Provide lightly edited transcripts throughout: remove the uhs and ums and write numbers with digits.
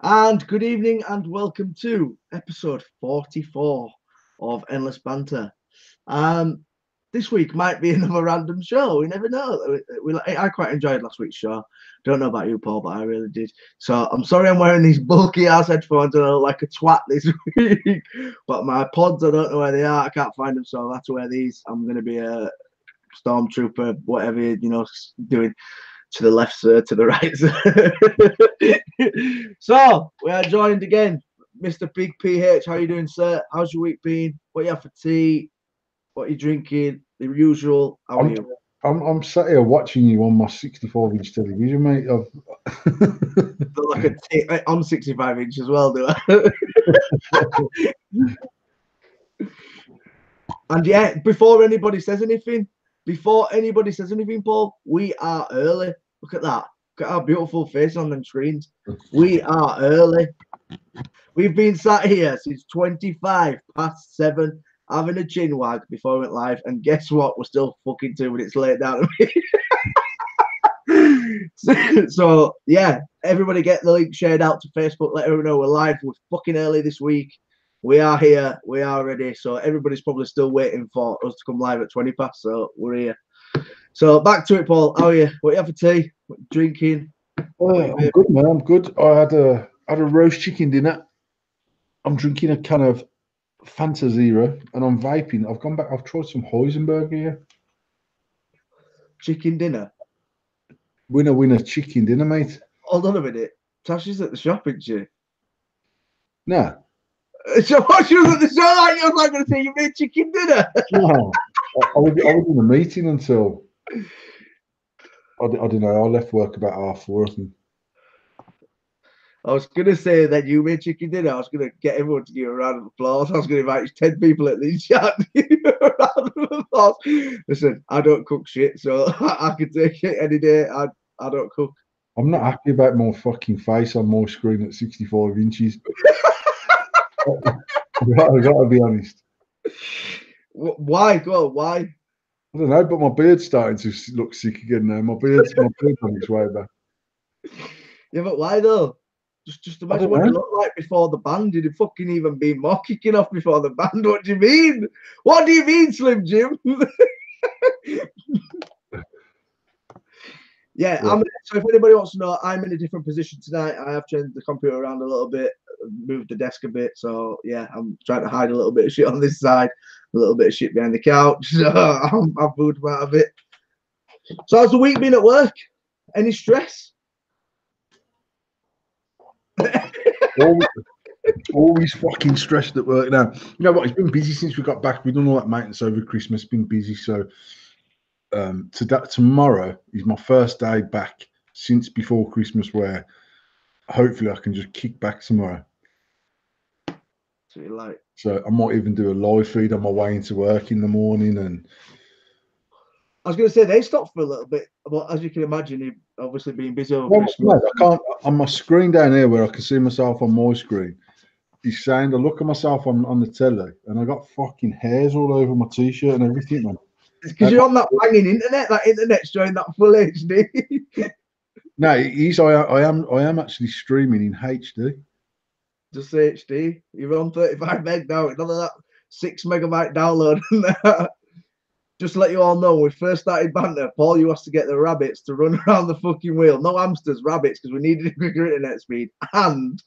And good evening and welcome to episode 44 of Endless Banter. Um, this week might be another random show. We never know. I quite enjoyed last week's show. Don't know about you, Paul, but I really did. So I'm sorry I'm wearing these bulky ass headphones and I look like a twat this week. But my pods, I don't know where they are. I can't find them, so I have to wear these. I'm going to be a stormtrooper, whatever, doing to the left, sir, to the right, sir. So we are joined again, Mr. Big PH. How you doing, sir? How's your week been? What you have for tea? What you drinking? The usual. How are I'm, you? I'm sat here watching you on my 64-inch television, mate. Look like I'm 65 inch as well, do I? And yeah, before anybody says anything, Paul, we are early. Look at that. Look at our beautiful face on them screens. We are early. We've been sat here since 25 past 7, having a chin wag before we went live. And guess what? We're still fucking 2 minutes late down to me. So, yeah, everybody get the link shared out to Facebook. Let everyone know we're live. We're fucking early this week. We are here. We are ready. So, everybody's probably still waiting for us to come live at 20 past. So, we're here. So, back to it, Paul. How are you? What you have for tea? What you drinking? I'm good, man. I'm good. I had a roast chicken dinner. I'm drinking a can of Fanta Zero, and I'm vaping. I've gone back. I've tried some Heisenberg here. Chicken dinner? Winner, winner, chicken dinner, mate. Hold on a minute. Tasha's at the shop, isn't she? Nah, So what she was at the show like you was like going to say you made chicken dinner. no. I was in a meeting until I don't know. I left work about 4:30. I think. I was going to say that you made chicken dinner. I was going to get everyone to give a round of applause. I was going to invite 10 people at the chat to give a round of applause. Listen, I don't cook shit, so I can take it any day. I don't cook. I'm not happy about my fucking face on my screen at 65 inches. I gotta be honest. Why? Go on, why? I don't know, but my beard's starting to look sick again now. My beard's on its way back. Yeah, but why though? Just I imagine don't what you know. look like before the band. Did it fucking even be more kicking off before the band? What do you mean? What do you mean, Slim Jim? Yeah, Yeah. so if anybody wants to know, I'm in a different position tonight. I have changed the computer around a little bit, moved the desk a bit. So yeah, I'm trying to hide a little bit of shit on this side, a little bit of shit behind the couch. So I've moved out of it. So how's the week been at work? Any stress? Always, always fucking stressed at work now. You know what? It's been busy since we got back. We've done all that maintenance over Christmas. It's been busy. So tomorrow is my first day back since before Christmas, where hopefully I can just kick back tomorrow. So you're like, So I might even do a live feed on my way into work in the morning. And I was going to say they stopped for a little bit, but as you can imagine, you've obviously been busy over well, Christmas. no, I can't on my screen down here where I can see myself on my screen. He's saying I look at myself on the telly, and I got fucking hairs all over my t-shirt and everything, man. It's because you're on that banging internet. That internet's showing that full HD. No, I am actually streaming in HD. Just HD. You're on 35 meg now. None of that 6 megabyte download. Just to let you all know, when we first started Banter, Paul used to get the rabbits to run around the fucking wheel. No hamsters, rabbits, because we needed a quicker internet speed. And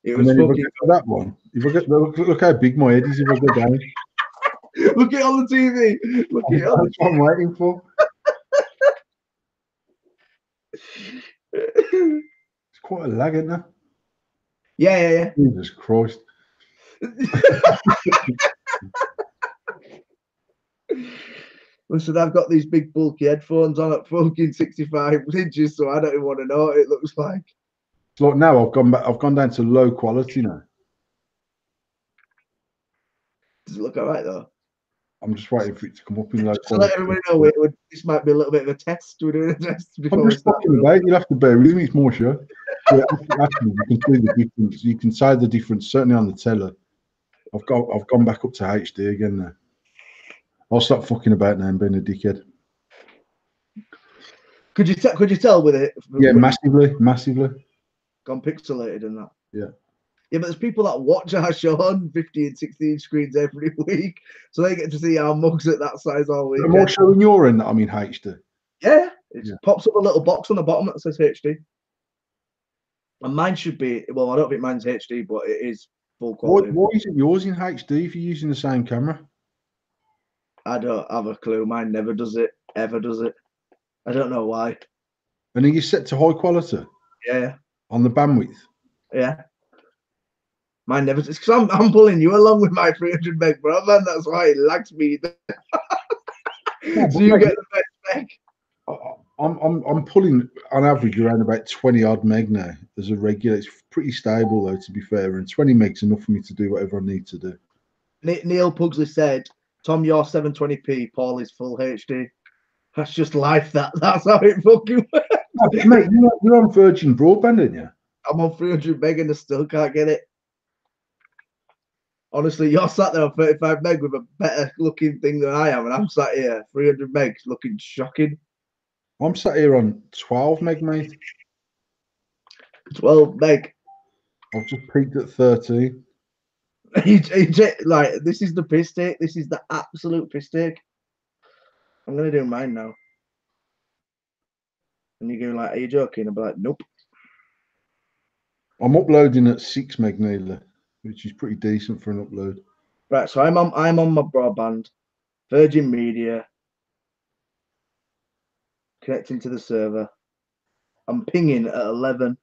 it And was then if I fucking. get to that one, if I get look how big my head is if I go down. Look at it on the TV. Look at it on That's what I'm waiting for. the It's quite a lag, isn't there? Yeah. Jesus Christ. Listen, I've got these big bulky headphones on at fucking 65 inches, so I don't even want to know what it looks like. It's like now I've gone down to low quality now. Does it look all right though? I'm just waiting for it to come up in low So let quality. everybody know this might be a little bit of a test. We're doing a test I'm before we just start. fucking about. You'll have to bear with me. It's more sure. Yeah, actually, you can see the difference. You can say the difference certainly on the telly. I've gone back up to HD again now. I'll stop fucking about now and being a dickhead. Could you tell with it? Yeah, When massively. gone pixelated and that. Yeah. Yeah, but there's people that watch our show on 50 and 16 screens every week, so they get to see our mugs at that size all week. Am I showing your end that I'm in HD? Yeah, it pops up a little box on the bottom that says HD. And mine should be, well, I don't think mine's HD, but it is full quality. Why isn't yours in HD if you're using the same camera? I don't have a clue. Mine never does it, ever does it. I don't know why. And then you set to high quality Yeah, on the bandwidth. yeah. Mine never. It's because I'm pulling you along with my 300 meg, bro, man. That's why it lags me. No, So but you mate, get the best meg. I'm pulling on average around about 20 odd meg now as a regular. It's pretty stable though, to be fair, and 20 meg's enough for me to do whatever I need to do. Neil Pugsley said, "Tom, you're 720p. Paul is full HD." That's just life. That's how it fucking works. No, but mate, you're on Virgin Broadband, aren't you? I'm on 300 meg and I still can't get it. Honestly, you're sat there on 35 meg with a better looking thing than I am, and I'm sat here 300 megs looking shocking. I'm sat here on 12 meg, mate. 12 meg. I've just peaked at 13. Like, this is the piss take. This is the absolute piss take. I'm gonna do mine now. And you go like, "Are you joking?" I'll be like, "Nope." I'm uploading at 6 meg nearly, which is pretty decent for an upload. Right, so I'm on my broadband, Virgin Media, connecting to the server. I'm pinging at 11.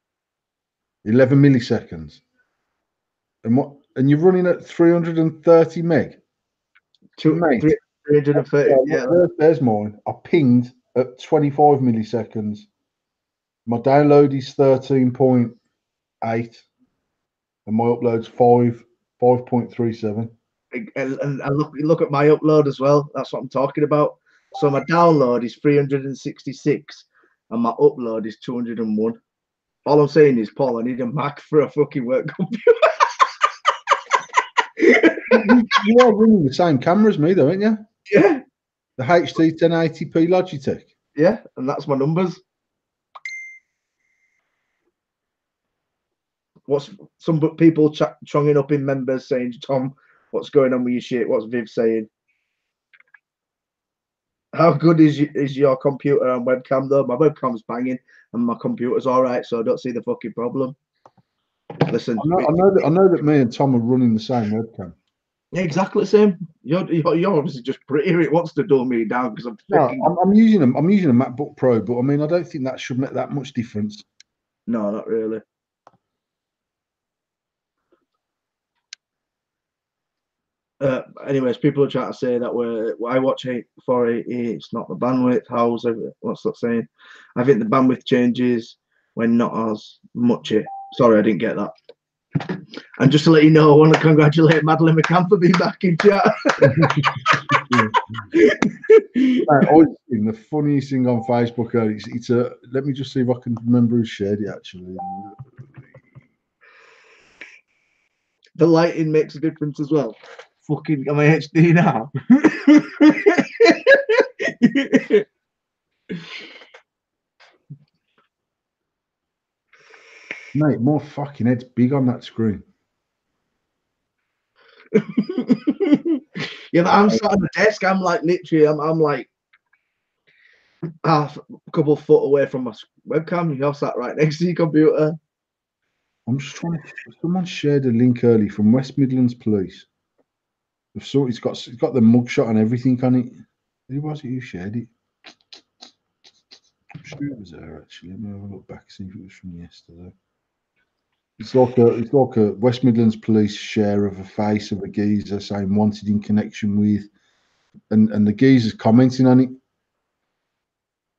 11 milliseconds. And you're running at 330 meg? Mate, 330. Yeah. there's mine. I pinged at 25 milliseconds. My download is 13.8 and my upload's 5.37. And look at my upload as well. That's what I'm talking about. So my download is 366 and my upload is 201. All I'm saying is, Paul, I need a Mac for a fucking work computer. You are running the same camera as me, though, aren't you? Yeah. The HD 1080p Logitech. Yeah, and that's my numbers. What's some people chonging up in members saying, "Tom, what's going on with your shit? What's Viv saying?" How good is your computer and webcam though? My webcam's banging and my computer's all right, so I don't see the fucking problem. Listen, I know that me and Tom are running the same webcam. Yeah, exactly the same. You're obviously just prettier. It wants to dull me down because I'm fucking. No, I'm using a MacBook Pro, but I mean I don't think that should make that much difference. No, not really. Anyways, people are trying to say that I watch 480. It's not the bandwidth. What's that saying? I think the bandwidth changes when not as much. Sorry, I didn't get that. And just to let you know, I want to congratulate Madeline McCann for being back in chat. The funniest thing on Facebook, it's a. Let me just see if I can remember who shared it actually. The lighting makes a difference as well. Fucking, am I HD now? Mate, my fucking head's big on that screen. Yeah, but I'm sat on the desk. I'm like literally, I'm like half a couple foot away from my webcam. You're sat right next to your computer. I'm just trying to. Someone shared a link early from West Midlands Police. So it's got the mugshot and everything on it. Who was it who shared it? I'm sure it was there actually. Let me have a look back, see if it was from yesterday. It's like a West Midlands Police share of a face of a geezer saying wanted in connection with, and the geezer's commenting on it.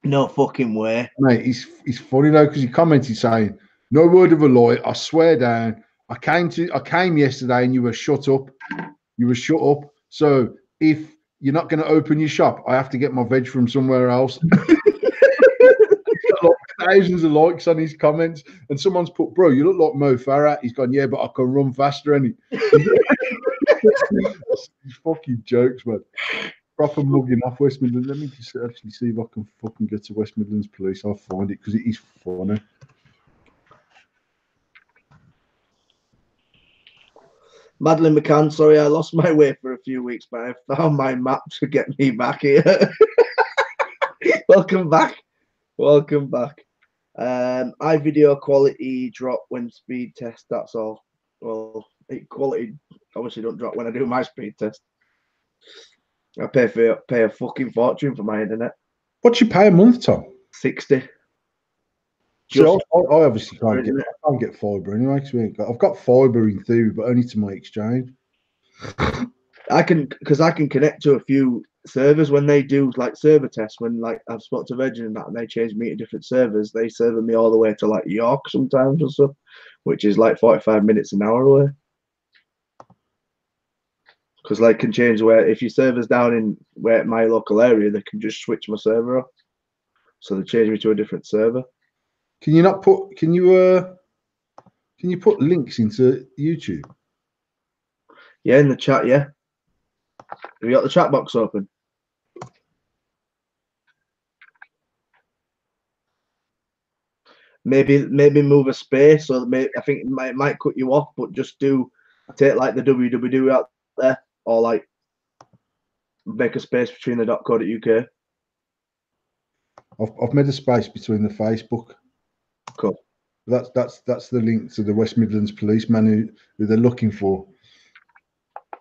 No fucking way, mate. He's funny though because he commented saying, "No word of a lie. I swear down. I came yesterday and you were shut up. You were shut up. So if you're not going to open your shop, I have to get my veg from somewhere else." Thousands of likes on his comments, and someone's put, "Bro, you look like Mo Farah." He's gone, "Yeah, but I can run faster." And he's fucking jokes, man. Proper mugging off West Midlands. Let me just actually see if I can fucking get to West Midlands Police. I'll find it because it is funny. Madeline McCann, sorry, I lost my way for a few weeks, but I found my map to get me back here. Welcome back. Welcome back. iVideo quality drop when speed test, that's all. Well, quality obviously don't drop when I do my speed test. I pay a fucking fortune for my internet. What you pay a month, Tom? 60. So I obviously can't get fibre anyway. I've got fibre in theory, but only to my exchange. I can connect to a few servers when they do like server tests. When like I've spoken to Virgin and that, and they change me to different servers. They serve me all the way to like York sometimes or stuff, which is like 45 minutes an hour away. Because like can change where if your server's down in where my local area, they can just switch my server off. So they change me to a different server. Can you not put? Can you put links into YouTube? Yeah, in the chat. Yeah. Have you got the chat box open? Maybe move a space, or I think it might cut you off, but just take like the www out there, or like make a space between the .co.uk. I've made a space between the Facebook. Cool. That's the link to the West Midlands policeman who they're looking for.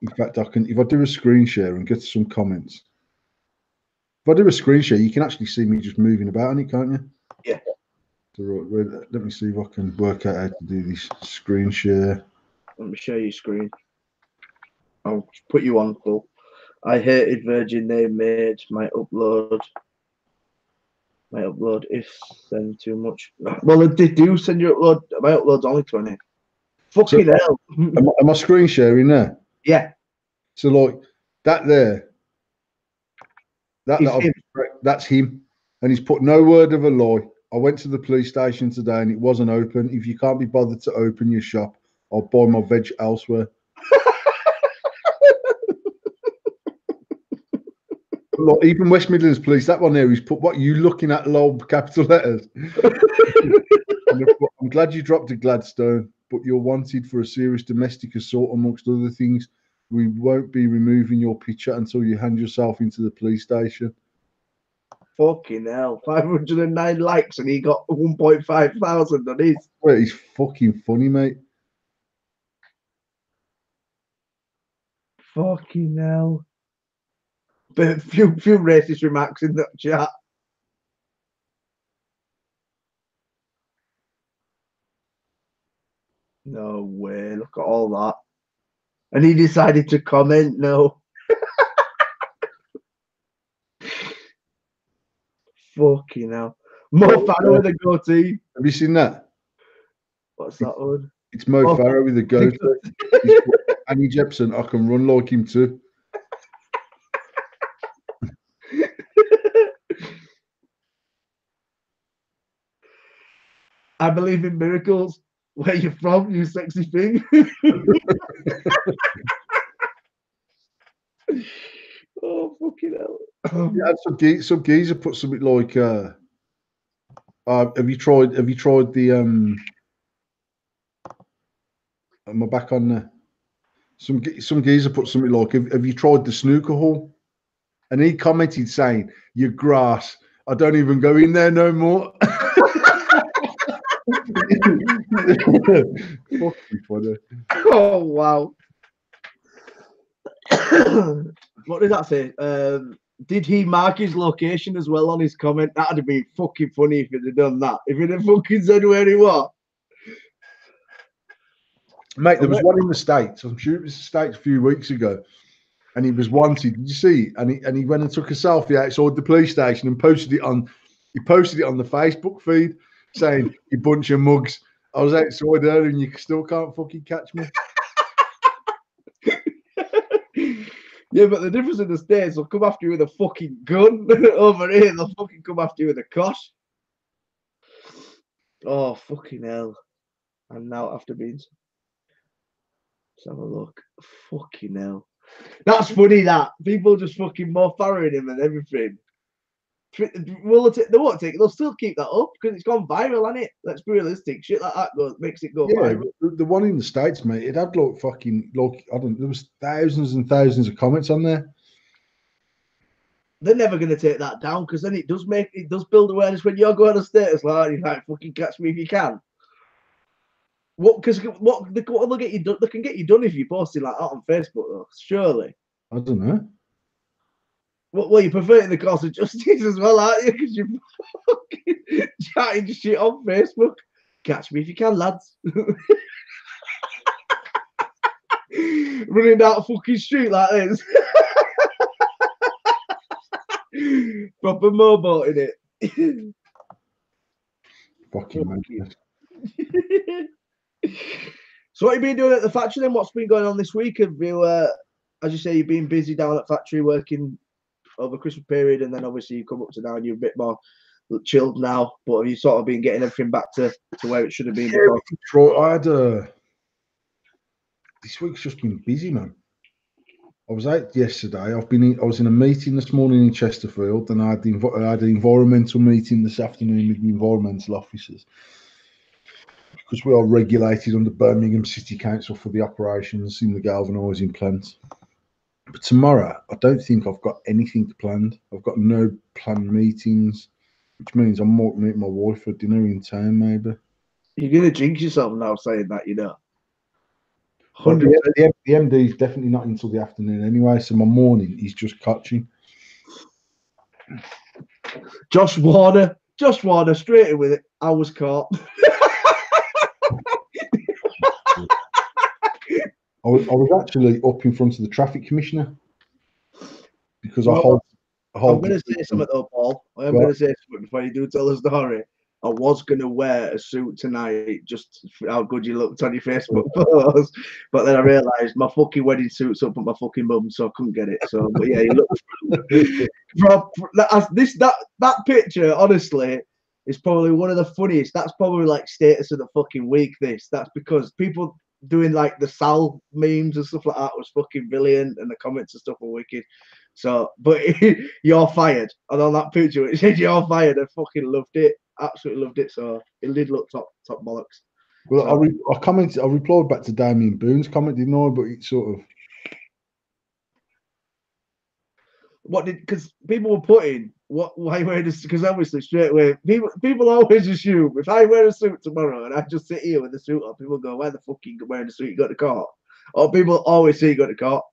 In fact, if I do a screen share and get some comments. If I do a screen share, you can actually see me just moving about on it, can't you? Yeah. So let me see if I can work out how to do this screen share. Let me share your screen. I'll put you on full. I hated Virgin. They made my upload if send too much. Well, they do send your upload. My upload's only 20. Fucking hell. Am I screen sharing there? Yeah. So like that there. That's him. And he's put no word of a lie. I went to the police station today and it wasn't open. If you can't be bothered to open your shop, I'll buy my veg elsewhere. Look, even West Midlands Police, that one there, he's put what you looking at, low capital letters. I'm glad you dropped a Gladstone, but you're wanted for a serious domestic assault amongst other things. We won't be removing your picture until you hand yourself into the police station. Fucking hell. 509 likes and he got 1.5 thousand on his. Well, he's fucking funny, mate. Fucking hell. But few racist remarks in that chat. No way. Look at all that. And he decided to comment. No. Fucking hell. Mo Farah with a goatee. Have you seen that? What's that one? It's Mo Farah with a goatee. Annie Jepson, I can run like him too. I believe in miracles. Where you from, you sexy thing? Oh, fucking hell. Yeah, some geezer put something like have you tried the am I back on there? Some geezer put something like have you tried the snooker hall? And he commented saying, "You grass, I don't even go in there no more." Fucking funny. Oh wow. What did that say? Did he mark his location as well on his comment? That'd have been fucking funny if he'd have done that. If he'd have fucking said where he was. Mate, there was one in the States. I'm sure it was the States a few weeks ago. And he was wanted. Did you see? And he went and took a selfie outside the police station and posted it on the Facebook feed saying, "You bunch of mugs. I was outside there and you still can't fucking catch me." Yeah, but the difference in the States, they'll come after you with a fucking gun. Over here, they'll fucking come after you with a kosh. Oh, fucking hell. I'm now after being. Let's have a look. Fucking hell. That's funny, that. People just fucking more farrowing him and everything. Will they won't take it. They'll still keep that up because it's gone viral, hasn't it? Let's be realistic. Shit like that makes it go Yeah, viral. the one in the States, mate, it had like fucking like I don't. There was thousands and thousands of comments on there. They're never going to take that down because then it does build awareness when you're going on status like you're like fucking catch me if you can. What they'll get you done? They can get you done if you post it like that on Facebook, though. Surely. I don't know. Well, you're perverting the cause of justice as well, aren't you? Because you're fucking chatting shit on Facebook. Catch me if you can, lads. Running down a fucking street like this. Proper motorboating it. Fucking madness. So what have you been doing at the factory then? What's been going on this week? Have you, as you say, you've been busy down at factory working over Christmas period, and then obviously you come up to now and you're a bit more chilled now. But have you sort of been getting everything back to where it should have been before? I had this week's just been busy, man. I was out yesterday. I was in a meeting this morning in Chesterfield, and I had an environmental meeting this afternoon with the environmental officers because we are regulated under Birmingham City Council for the operations in the galvanising plant. But tomorrow, I don't think I've got anything planned. I've got no planned meetings, which means I might meet my wife for dinner in town, maybe. You're going to jinx yourself now saying that, you know. Well, the MD is definitely not until the afternoon anyway, so my morning is just catching. Josh Warner, straight in with it. I was caught. I was actually up in front of the traffic commissioner because I'm going to say something though, Paul. I'm going to say something before you do tell the story. I was going to wear a suit tonight, just how good you looked on your Facebook photos. But then I realised my fucking wedding suit's up at my fucking mum, so I couldn't get it. So, but yeah, you look. That picture, honestly, is probably one of the funniest. That's probably like status of the fucking week. That's because people doing like the Sal memes and stuff like that was fucking brilliant, and the comments and stuff were wicked. So, but you're fired. And on that picture, it said you're fired. I fucking loved it. Absolutely loved it. So it did look top bollocks. Well, so, I replied back to Damien Boone's comment, didn't I? But it's sort of because people were putting why wearing this, because obviously straight away people always assume if I wear a suit tomorrow and I just sit here with a suit on, people go, why the fuck you wearing a suit? You got to court. Or people always say you got to court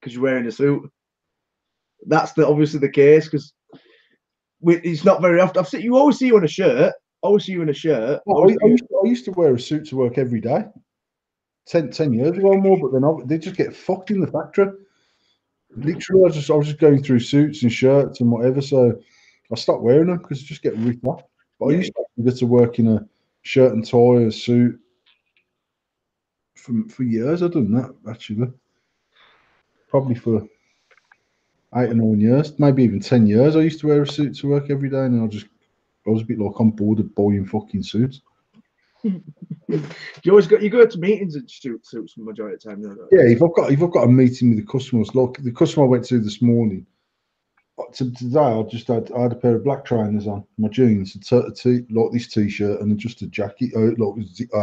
because you're wearing a suit. That's obviously the case because it's not very often. You always see you in a shirt. Well, I used to wear a suit to work every day. 10 years ago or more, but then they just get fucked in the factory. Literally, I was just going through suits and shirts and whatever, so I stopped wearing them because I just get ripped off. But I used to get to work in a shirt and tie, a suit for years. I've done that actually, probably for 8 or 9 years, maybe even 10 years. I used to wear a suit to work every day, and I was a bit like I'm bored of buying fucking suits. You go to meetings in suits the majority of the time. Don't you? Yeah, if I've got a meeting with the customers, like the customer I went to this morning. Today I had a pair of black trainers on, my jeans, like this t-shirt, and just a jacket. I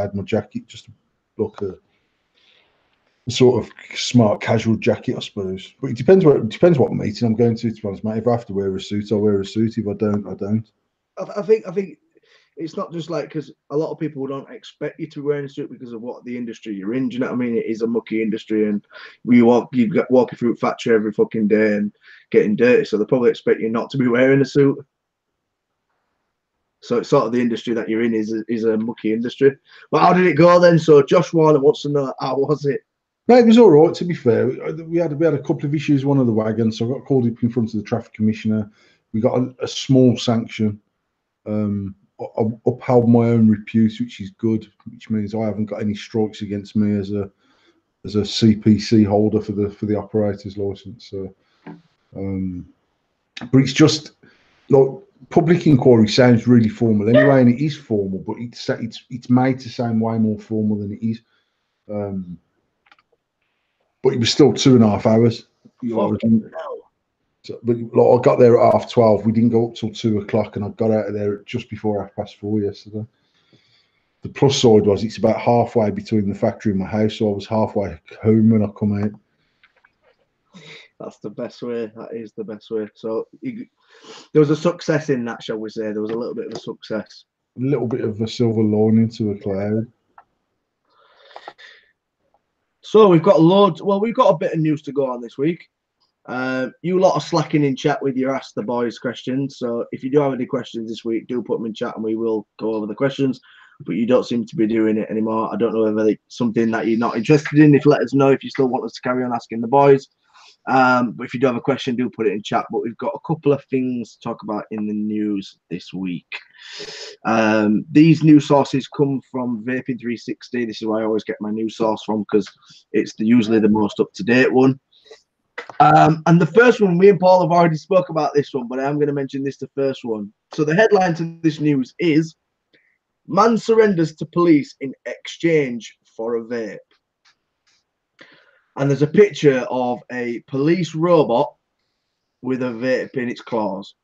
had my jacket, just like a sort of smart casual jacket, I suppose. But it depends what meeting I'm going to be honest, mate. If I have to wear a suit, I'll wear a suit. If I don't, I don't. I think it's not just like because a lot of people don't expect you to be wearing a suit because of what the industry you're in. Do you know what I mean? It is a mucky industry, and you walking through a factory every fucking day and getting dirty. So they probably expect you not to be wearing a suit. So it's sort of the industry that you're in is a mucky industry. But how did it go then? So Josh Warner wants to know, how was it? No, it was all right. To be fair, we had a couple of issues. One of the wagons, so I got called up in front of the traffic commissioner. We got a small sanction. I upheld my own repute, which is good, which means I haven't got any strikes against me as a CPC holder for the operator's license. So, but it's just like public inquiry sounds really formal anyway, and it is formal, but it's made to sound way more formal than it is. But it was still 2.5 hours. So, but like, I got there at 12:30. We didn't go up till 2 o'clock, and I got out of there just before 4:30 yesterday. The plus side was it's about halfway between the factory and my house, so I was halfway home when I come out. That's the best way. That is the best way. So there was a success in that, shall we say? There was a little bit of a success. A little bit of a silver lining to a cloud. So we've got loads. Well, we've got a bit of news to go on this week. You lot are slacking in chat with your Ask the Boys questions. So if you do have any questions this week, do put them in chat and we will go over the questions. But you don't seem to be doing it anymore. I don't know whether it's something that you're not interested in. If let us know if you still want us to carry on asking the boys. But if you do have a question, do put it in chat. But we've got a couple of things to talk about in the news this week. These news sources come from Vaping 360. This is where I always get my news source from because it's usually the most up-to-date one. And the first one, me and Paul have already spoke about this one, but I am going to mention this the first one. So the headline to this news is, man surrenders to police in exchange for a vape. And there's a picture of a police robot with a vape in its claws.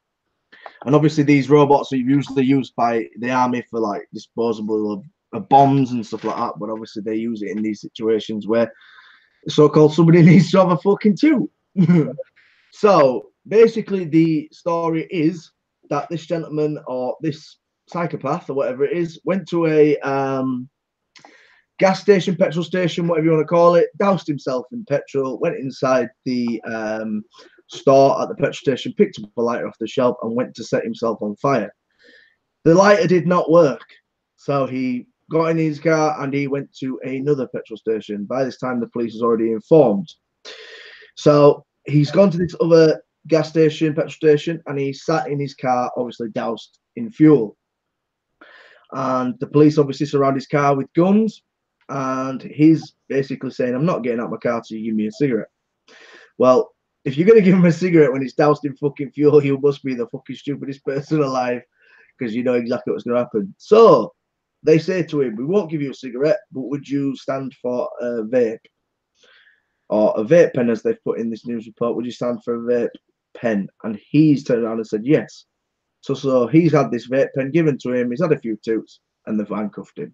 And obviously these robots are usually used by the army for like disposable of bombs and stuff like that. But obviously they use it in these situations where so-called somebody needs to have a fucking toot. So basically the story is that this gentleman or this psychopath or whatever it is went to a gas station, petrol station, whatever you want to call it, doused himself in petrol, went inside the store at the petrol station, picked up a lighter off the shelf and went to set himself on fire. The lighter did not work. So he got in his car and he went to another petrol station. By this time, the police was already informed. So he's gone to this other gas station, petrol station, and he sat in his car, obviously doused in fuel. And the police obviously surround his car with guns. And he's basically saying, I'm not getting out of my car till you give me a cigarette. Well, if you're going to give him a cigarette when he's doused in fucking fuel, you must be the fucking stupidest person alive because you know exactly what's going to happen. So they say to him, we won't give you a cigarette, but would you stand for a vape? Or a vape pen, as they've put in this news report, would you stand for a vape pen? And he's turned around and said, yes. So he's had this vape pen given to him. He's had a few toots and they've handcuffed him.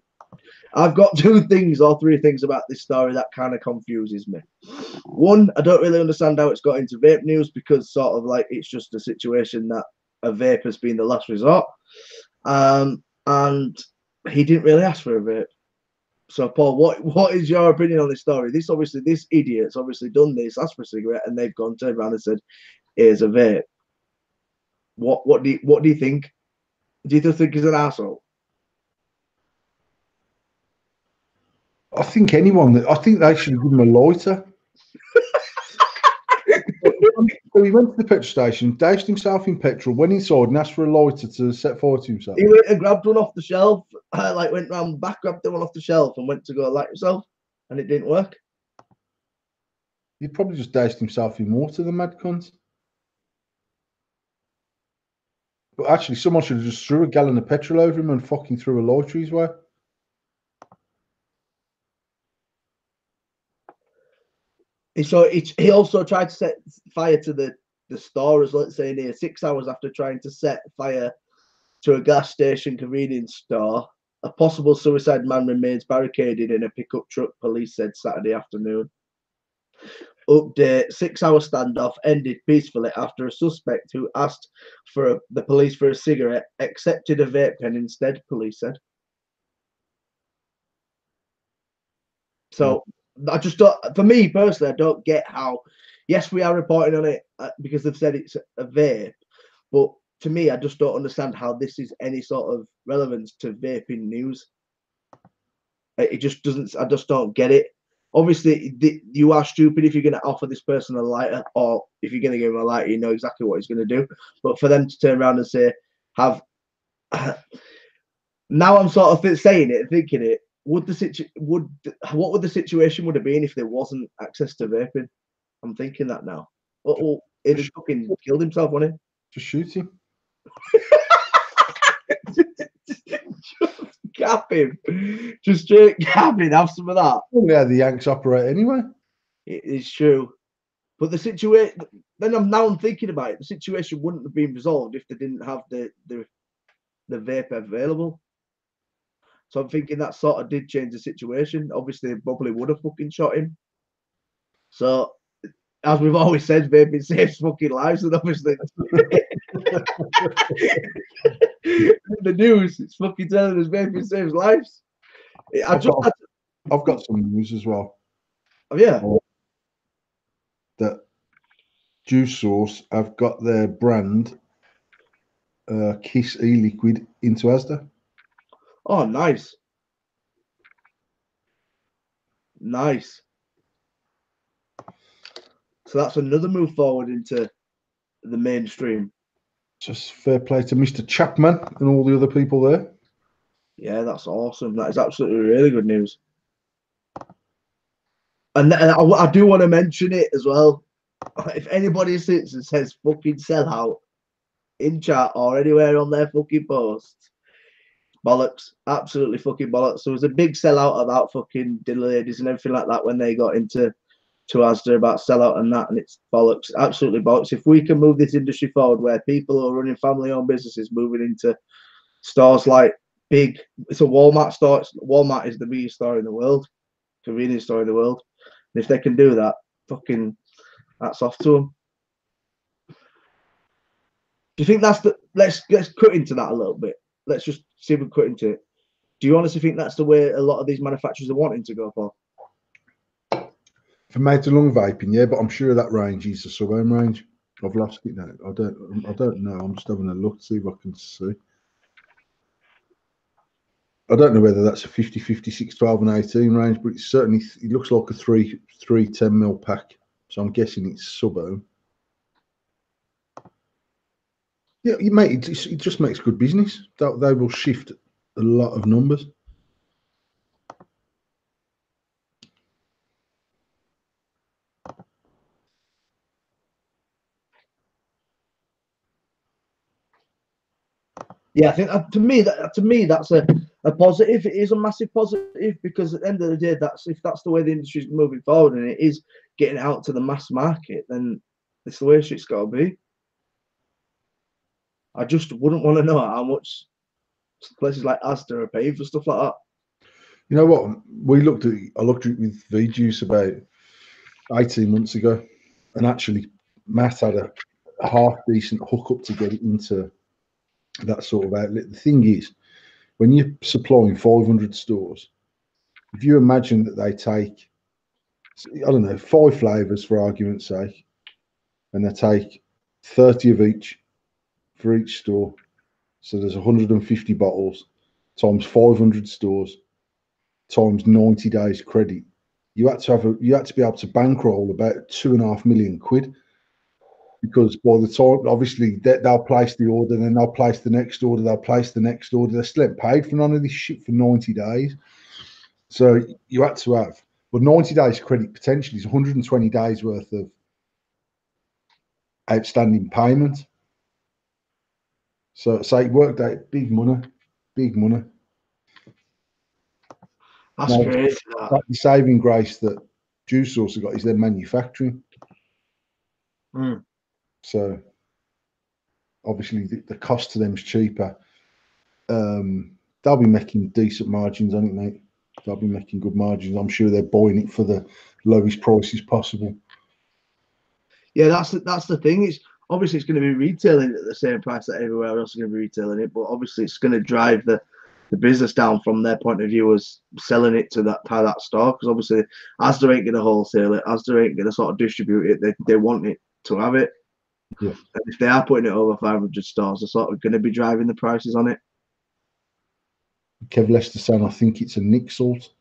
I've got three things about this story that kind of confuses me. One, I don't really understand how it's got into vape news because sort of like it's just a situation that a vape has been the last resort. And he didn't really ask for a vape. So, Paul, what is your opinion on this story? This idiot's obviously done this, asked for a cigarette, and they've turned around and said, here's a vape. What do you think? Do you think he's an asshole? I think I think they should give him a lighter. So he went to the petrol station, doused himself in petrol, went inside and asked for a lighter to set fire to himself. He went and grabbed one off the shelf, went round back, grabbed the one off the shelf and went to go light himself, and it didn't work. He probably just doused himself in water, the mad cunt. But actually, someone should have just threw a gallon of petrol over him and fucking threw a lighter his way. So he also tried to set fire to the store, as let's say near 6 hours after trying to set fire to a gas station convenience store. A possible suicide man remains barricaded in a pickup truck, police said Saturday afternoon. Update, 6 hour standoff ended peacefully after a suspect who asked the police for a cigarette accepted a vape pen instead, police said. So I just don't, for me personally, I don't get how, yes, we are reporting on it because they've said it's a vape, but to me, I just don't understand how this is any sort of relevance to vaping news. It just doesn't, I just don't get it. Obviously, you are stupid if you're going to offer this person a lighter, or if you're going to give him a lighter, you know exactly what he's going to do. But for them to turn around and say, now I'm sort of saying it, thinking it, what would the situation would have been if there wasn't access to vaping? I'm thinking that now. Oh, he'd have fucking killed himself, wouldn't he? Just shoot him. Just cap him. Just straight cap him. Have some of that. Well, yeah, the Yanks operate anyway. It is true. But the situation, then I'm thinking about it. The situation wouldn't have been resolved if they didn't have the vape available. So I'm thinking that sort of did change the situation. Obviously, they probably would have fucking shot him. So, as we've always said, vaping saves fucking lives, and obviously, the news it's fucking telling us vaping saves lives. I've got some news as well. Oh, yeah. That Juice Source have got their brand Kiss e-liquid into Asda. Oh, nice. Nice. So that's another move forward into the mainstream. Just fair play to Mr. Chapman and all the other people there. Yeah, that's awesome. That is absolutely really good news. And I do want to mention it as well. If anybody sits and says fucking sell out in chat or anywhere on their fucking posts, bollocks. Absolutely fucking bollocks. There was a big sellout about fucking dinner ladies and everything like that when they got into Asda about sellout and that, and it's bollocks. Absolutely bollocks. If we can move this industry forward where people who are running family-owned businesses moving into stores like big, it's a Walmart store. Walmart is the biggest store in the world, convenience store in the world. And if they can do that, fucking that's off to them. Do you think that's the? Let's cut into that a little bit. Let's just see if we cut into it. Do you honestly think that's the way a lot of these manufacturers are wanting to go for? For made to long vaping, yeah, but I'm sure that range is the sub-ohm range. I've lost it now. I don't know. I'm just having a look to see if I can see. I don't know whether that's a 50, 56, 12, and 18 range, but it's certainly, it looks like a 3 10mm pack. So I'm guessing it's sub-ohm. Yeah, mate, it just makes good business. They will shift a lot of numbers. Yeah, I think to me that's a positive. It is a massive positive because at the end of the day, if that's the way the industry is moving forward and it is getting out to the mass market, then it's the way shit's got to be. I just wouldn't want to know how much places like Asda are paying for stuff like that. You know what? I looked at it with V-Juice about 18 months ago, and actually Matt had a half decent hookup to get it into that sort of outlet. The thing is, when you're supplying 500 stores, if you imagine that they take, I don't know, 5 flavors for argument's sake, and they take 30 of each for each store, so there's 150 bottles times 500 stores times 90 days credit. You had to be able to bankroll about £2.5 million, because by the time, obviously, they'll place the order, then they'll place the next order, they'll place the next order. They're still paid for none of this shit for 90 days. So you had to have, but 90 days credit potentially is 120 days worth of outstanding payment. So it worked out big money, big money. That's crazy. The saving grace that Juice also got is their manufacturing. So obviously the cost to them is cheaper. They'll be making decent margins on it, mate. They'll be making good margins. I'm sure they're buying it for the lowest prices possible. Yeah, that's the thing. It's obviously it's going to be retailing at the same price that everywhere else is going to be retailing it, but obviously it's going to drive the business down from their point of view as selling it to that store, because obviously Asda ain't going to wholesale it, Asda ain't going to sort of distribute it. They want it to have it. Yeah. And if they are putting it over 500 stores, they're sort of going to be driving the prices on it. Kev Lester saying, I think it's a Nick salt.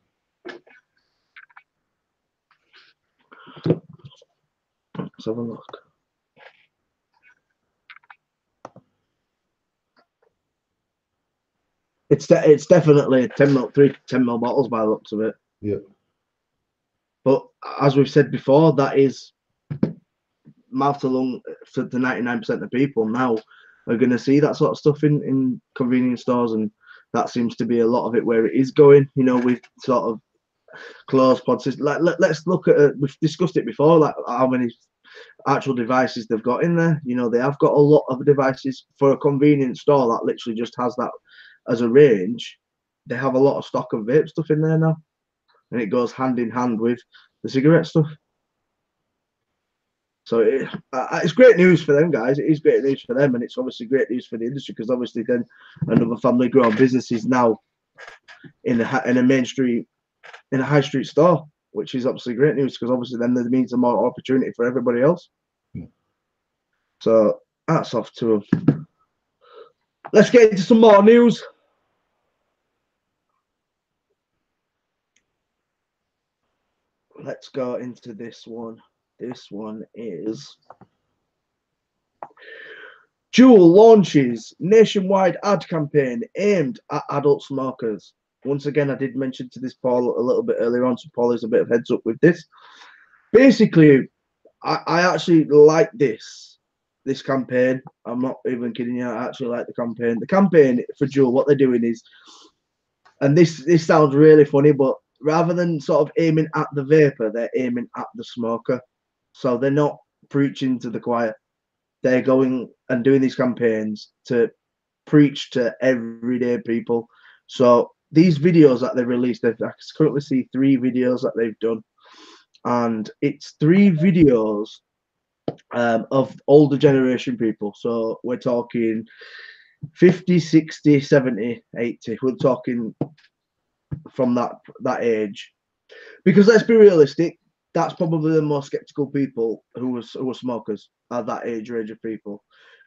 Let's have a look. It's definitely 10ml bottles by the looks of it. Yeah. But as we've said before, that is mouth to lung for the 99% of people now are going to see that sort of stuff in convenience stores, and that seems to be a lot of it where it is going. You know, with sort of closed pod system. Like let's look at we've discussed it before. Like how many actual devices they've got in there. You know, they have got a lot of devices for a convenience store that literally just has that as a range. They have a lot of stock of vape stuff in there now, and it goes hand in hand with the cigarette stuff. So it's great news for them guys. It is great news for them, and it's obviously great news for the industry, because obviously then another family-grown business is now in a main street, in a high street store, which is obviously great news, because obviously then there means more opportunity for everybody else. So hats off to them. Let's get into some more news. Let's go into this one. This one is Juul launches nationwide ad campaign aimed at adult smokers. Once again, I did mention to this Paul a little bit earlier on, so Paul is a bit of heads up with this. Basically, I actually like this campaign. I'm not even kidding you. I actually like the campaign. The campaign for Juul, what they're doing is, and this sounds really funny, but rather than sort of aiming at the vapor, they're aiming at the smoker. So they're not preaching to the choir. They're going and doing these campaigns to preach to everyday people. So these videos that they've released, I currently see 3 videos that they've done. And it's 3 videos of older generation people. So we're talking 50, 60, 70, 80. We're talking from that age. Because let's be realistic, that's probably the most skeptical people who are smokers, are that age range of people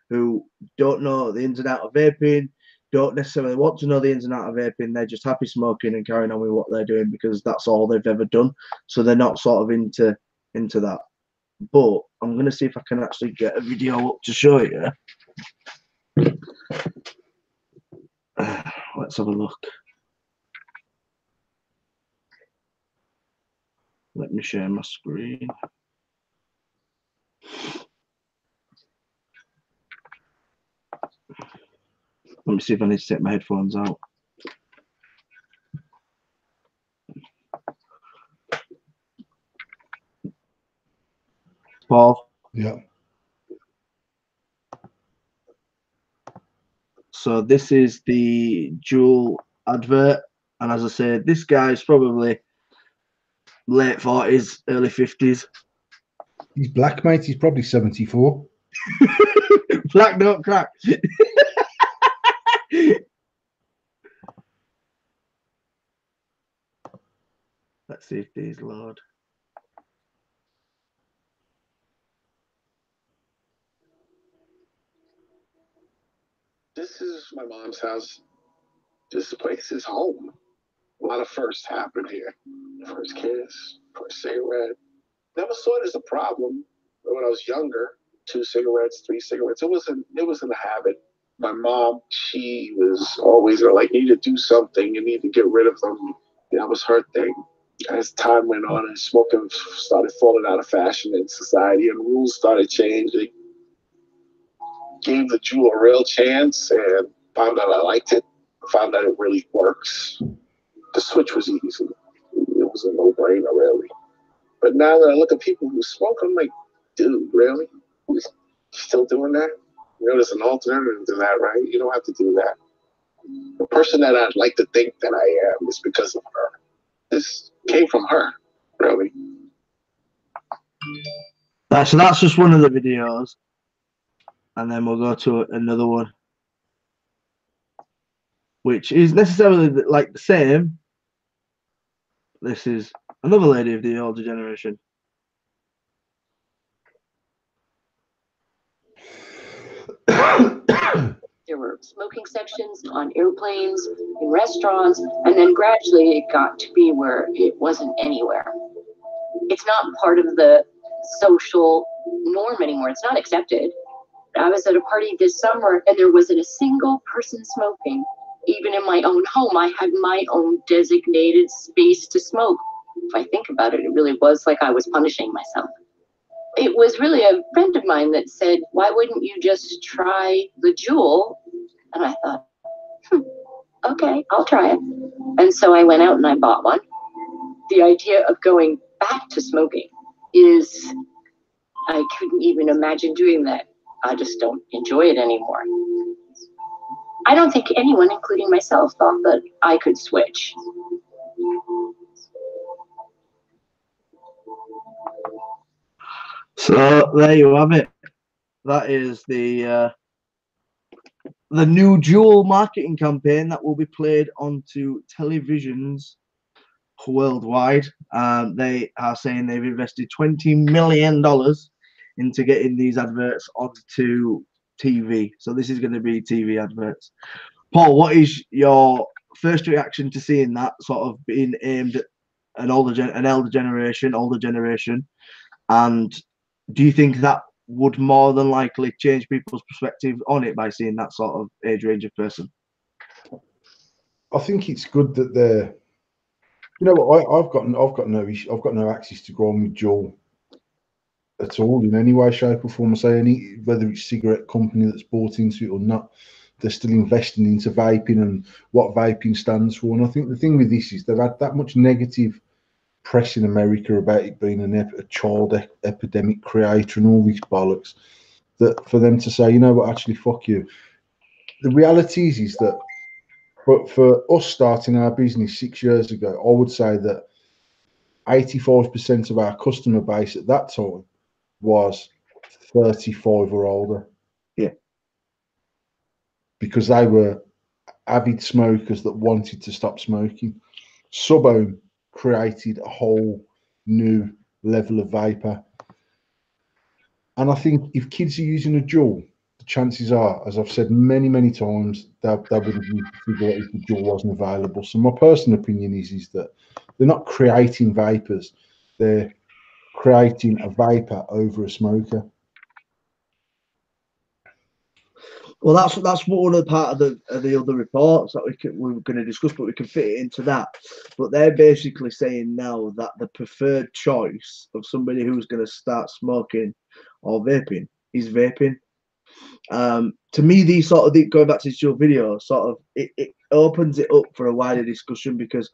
who don't know the ins and outs of vaping, don't necessarily want to know the ins and outs of vaping. They're just happy smoking and carrying on with what they're doing because that's all they've ever done. So they're not sort of into that. But I'm going to see if I can actually get a video up to show you. Let's have a look. Let me share my screen. Let me see if I need to take my headphones out. Paul? Yeah. So this is the Juul advert. And as I said, this guy's probably late 40s, early 50s. He's black, mate. He's probably 74. Black don't crack. Let's see if these load. This is my mom's house. This place is home. A lot of firsts happened here. First kiss, first cigarette. Never saw it as a problem when I was younger. 2 cigarettes, 3 cigarettes. It wasn't a habit. My mom, she was always like, you need to do something. You need to get rid of them. That was her thing. As time went on and smoking started falling out of fashion in society and rules started changing, gave the Juul a real chance and found out I liked it. Found out it really works. The switch was easy. It was a no-brainer, really. But now that I look at people who smoke, I'm like, dude, really? You still doing that? You know, there's an alternative to that, right? You don't have to do that. The person that I'd like to think that I am is because of her. This came from her, really. So that's just one of the videos. And then we'll go to another one, which is necessarily like the same. This is another lady of the older generation. There were smoking sections on airplanes, in restaurants, and then gradually it got to be where it wasn't anywhere. It's not part of the social norm anymore. It's not accepted. I was at a party this summer and there wasn't a single person smoking. Even in my own home, I had my own designated space to smoke. If I think about it, it really was like I was punishing myself. It was really a friend of mine that said, why wouldn't you just try the Juul? And I thought, okay, I'll try it. And so I went out and I bought one. The idea of going back to smoking is I couldn't even imagine doing that. I just don't enjoy it anymore. I don't think anyone, including myself, thought that I could switch. So there you have it. That is the new dual marketing campaign that will be played onto televisions worldwide. They are saying they've invested $20 million into getting these adverts onto TV. So this is going to be TV adverts. Paul, what is your first reaction to seeing that sort of being aimed at an older generation, and do you think that would more than likely change people's perspective on it by seeing that sort of age range of person? I think it's good that they're. You know what? I've got no issue. I've got no access to go on with Joel at all in any way, shape, or form. I say whether it's cigarette company that's bought into it or not, they're still investing into vaping and what vaping stands for. And I think the thing with this is they've had that much negative press in America about it being a child epidemic creator and all these bollocks, that for them to say, you know what, actually, fuck you. The reality is that, but for us starting our business 6 years ago, I would say that 85% of our customer base at that time was 35 or older. Yeah. Because they were avid smokers that wanted to stop smoking. Subhome created a whole new level of vapor. And I think if kids are using a Juul, the chances are, as I've said many, many times, they would have used a cigarette if the Juul wasn't available. So my personal opinion is that they're not creating vapors. They're creating a vapor over a smoker. Well, that's one of the part of the other reports that we're going to discuss, but we can fit it into that. But they're basically saying now that the preferred choice of somebody who's going to start smoking or vaping is vaping. To me, these sort of going back to your video, sort of it opens it up for a wider discussion because,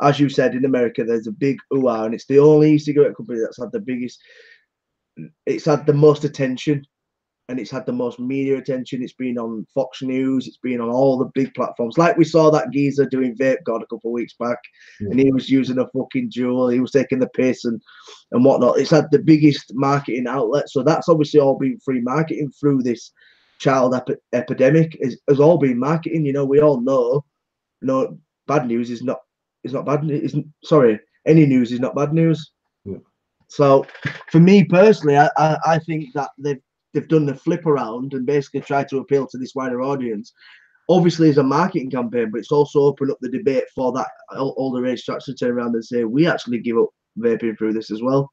as you said, in America there's a big ooh-ah, and it's the only cigarette company that's had the biggest. It's had the most attention. And it's had the most media attention. It's been on Fox News. It's been on all the big platforms. Like we saw that geezer doing Vape God a couple of weeks back, and he was using a fucking Juul. He was taking the piss and whatnot. It's had the biggest marketing outlet. So that's obviously all been free marketing through this child epidemic. Has all been marketing. You know, we all know. No, bad news is not bad news. Sorry, any news is not bad news. Yeah. So for me personally, I think that they've done the flip around and basically tried to appeal to this wider audience. Obviously, as a marketing campaign, but it's also opened up the debate for that older age to actually turn around and say, we actually give up vaping through this as well.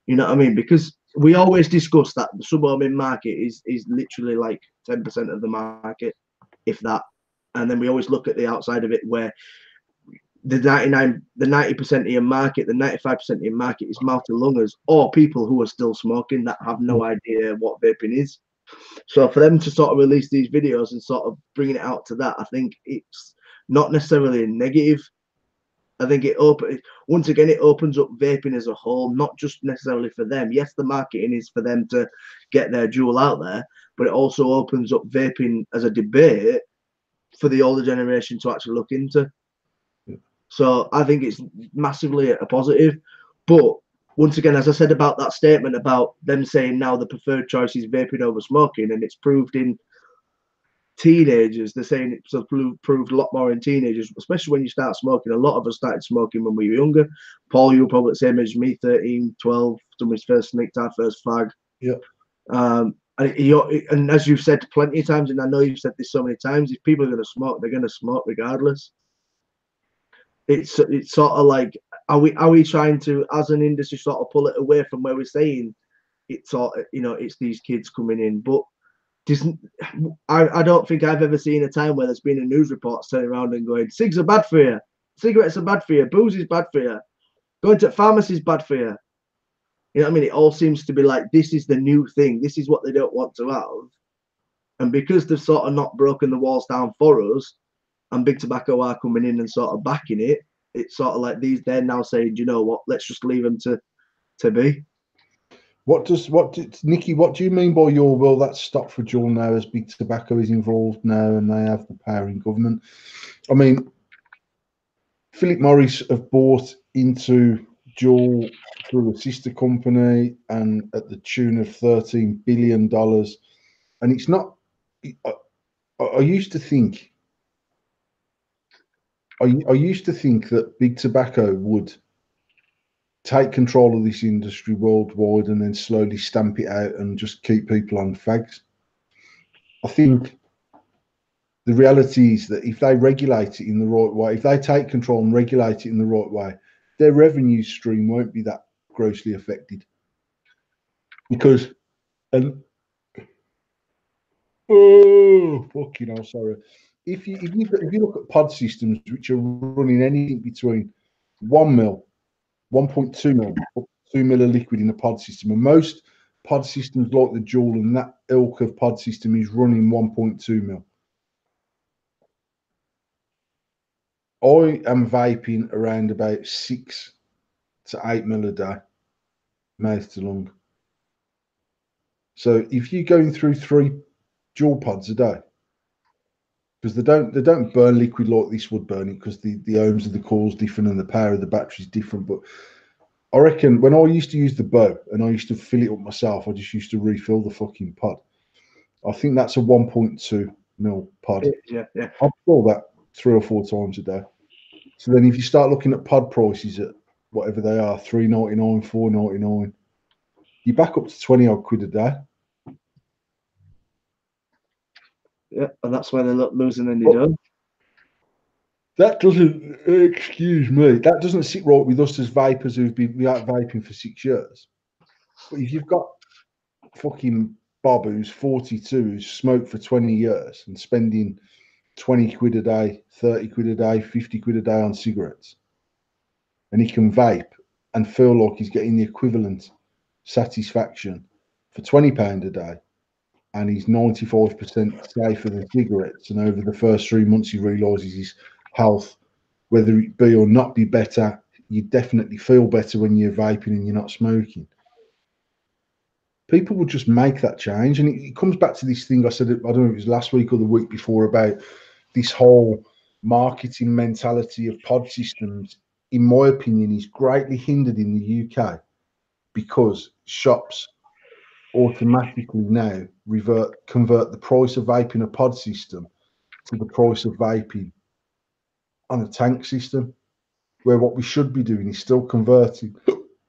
You know what I mean? Because we always discuss that the suburban market is literally like 10% of the market, if that. And then we always look at the outside of it where the 90% of your market, the 95% of your market is multi-lungers or people who are still smoking that have no idea what vaping is. So for them to sort of release these videos and sort of bringing it out to that, I think it's not necessarily negative. I think once again, it opens up vaping as a whole, not just necessarily for them. Yes, the marketing is for them to get their Juul out there, but it also opens up vaping as a debate for the older generation to actually look into. So I think it's massively a positive. But once again, as I said about that statement about them saying now the preferred choice is vaping over smoking, and it's proved in teenagers, they're saying it's proved a lot more in teenagers, especially when you start smoking. A lot of us started smoking when we were younger. Paul, you were probably the same age as me, 13, 12, done his first sneaked our first fag. Yeah. And as you've said plenty of times, and I know you've said this so many times, if people are going to smoke, they're going to smoke regardless. It's sort of like, are we trying to, as an industry, sort of pull it away from where we're saying it's sort of, it's these kids coming in, but I don't think I've ever seen a time where there's been a news report turning around and going, cigs are bad for you, cigarettes are bad for you, booze is bad for you, going to pharmacy is bad for you. You know what I mean? It all seems to be like, this is the new thing. This is what they don't want to have. And because they've sort of not broken the walls down for us, and Big Tobacco are coming in and sort of backing it, it's sort of like they're now saying, you know what, let's just leave them to be. Nikki? What do you mean by your will that's stopped for Juul now as Big Tobacco is involved now and they have the power in government? I mean, Philip Morris have bought into Juul through a sister company and at the tune of $13 billion. And it's not. I used to think. I used to think that Big Tobacco would take control of this industry worldwide and then slowly stamp it out and just keep people on fags. I think the reality is that if they regulate it in the right way, if they take control and regulate it in the right way, their revenue stream won't be that grossly affected. Because, and oh fucking hell, sorry. If you look at pod systems which are running anything between 1 mil, 1.2 mil, up to 2 mil of liquid in a pod system, and most pod systems like the Juul and that ilk of pod system is running 1.2 mil. I am vaping around about 6 to 8 mil a day, mouth to lung. So if you're going through 3 Juul pods a day, because they don't burn liquid like this would burn it, because the ohms of the coil's different and the power of the battery's different. But I reckon when I used to use the bow and I used to fill it up myself, I just used to refill the fucking pod. I think that's a 1.2 mil pod. Yeah. I'll fill that 3 or 4 times a day. So then if you start looking at pod prices at whatever they are, $3.99, $4.99, you're back up to 20 odd quid a day. Yeah, and that's why they're not losing any dough. That doesn't, excuse me, that doesn't sit right with us as vapers who've been out vaping for 6 years. But if you've got fucking Bob who's 42, who's smoked for 20 years and spending 20 quid a day, 30 quid a day, 50 quid a day on cigarettes, and he can vape and feel like he's getting the equivalent satisfaction for £20 a day, and he's 95% safer than cigarettes, and over the first 3 months he realises his health, whether it be or not be better, you definitely feel better when you're vaping and you're not smoking. People would just make that change. And it comes back to this thing I said, I don't know if it was last week or the week before, about this whole marketing mentality of pod systems, in my opinion, is greatly hindered in the UK because shops automatically now convert the price of vaping a pod system to the price of vaping on a tank system, where what we should be doing is still converting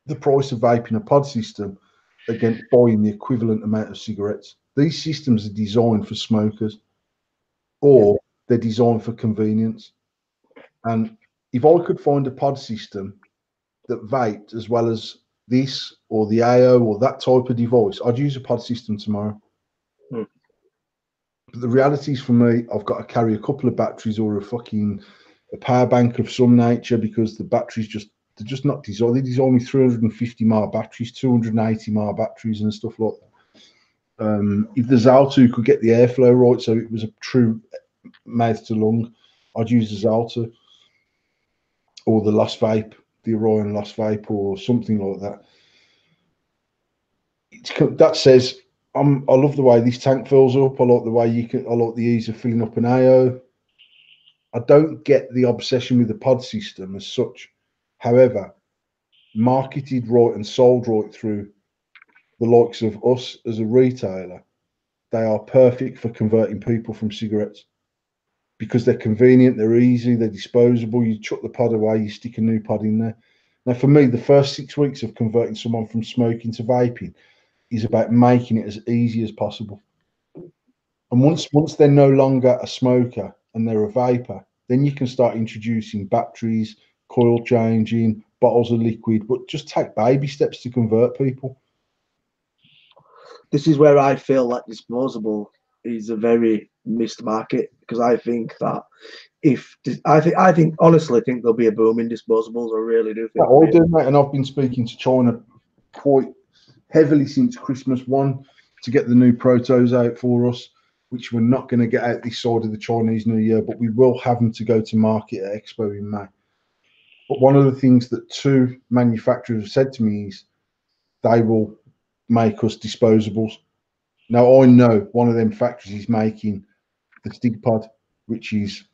the price of vaping a pod system against buying the equivalent amount of cigarettes. These systems are designed for smokers, or they're designed for convenience. And if I could find a pod system that vaped as well as this or the AO or that type of device, I'd use a pod system tomorrow. But the reality is, for me, I've got to carry a couple of batteries or a power bank of some nature, because the batteries they're just not designed. They design me 350 mAh batteries, 280 mAh batteries and stuff like that. If the Zalto could get the airflow right, so it was a true mouth to lung, I'd use the Zalto or the Lost Vape, the Orion Lost Vape or something like that. That says, I love the way this tank fills up. I like the way I like the ease of filling up an AO. I don't get the obsession with the pod system as such. However, marketed right and sold right through the likes of us as a retailer, they are perfect for converting people from cigarettes, because they're convenient, they're easy, they're disposable. You chuck the pod away, you stick a new pod in there. Now, for me, the first 6 weeks of converting someone from smoking to vaping is about making it as easy as possible. And once they're no longer a smoker and they're a vapor, then you can start introducing batteries, coil changing, bottles of liquid, but just take baby steps to convert people. This is where I feel like disposable is a very missed market, because I think that I think honestly think there'll be a boom in disposables. I really do think. I do, mate, and I've been speaking to China quite heavily since Christmas 1 to get the new protos out for us, which we're not going to get out this side of the Chinese New Year, but we will have them to go to market at Expo in May. But one of the things that 2 manufacturers have said to me is they will make us disposables. Now I know one of them factories is making the Stig Pod, which is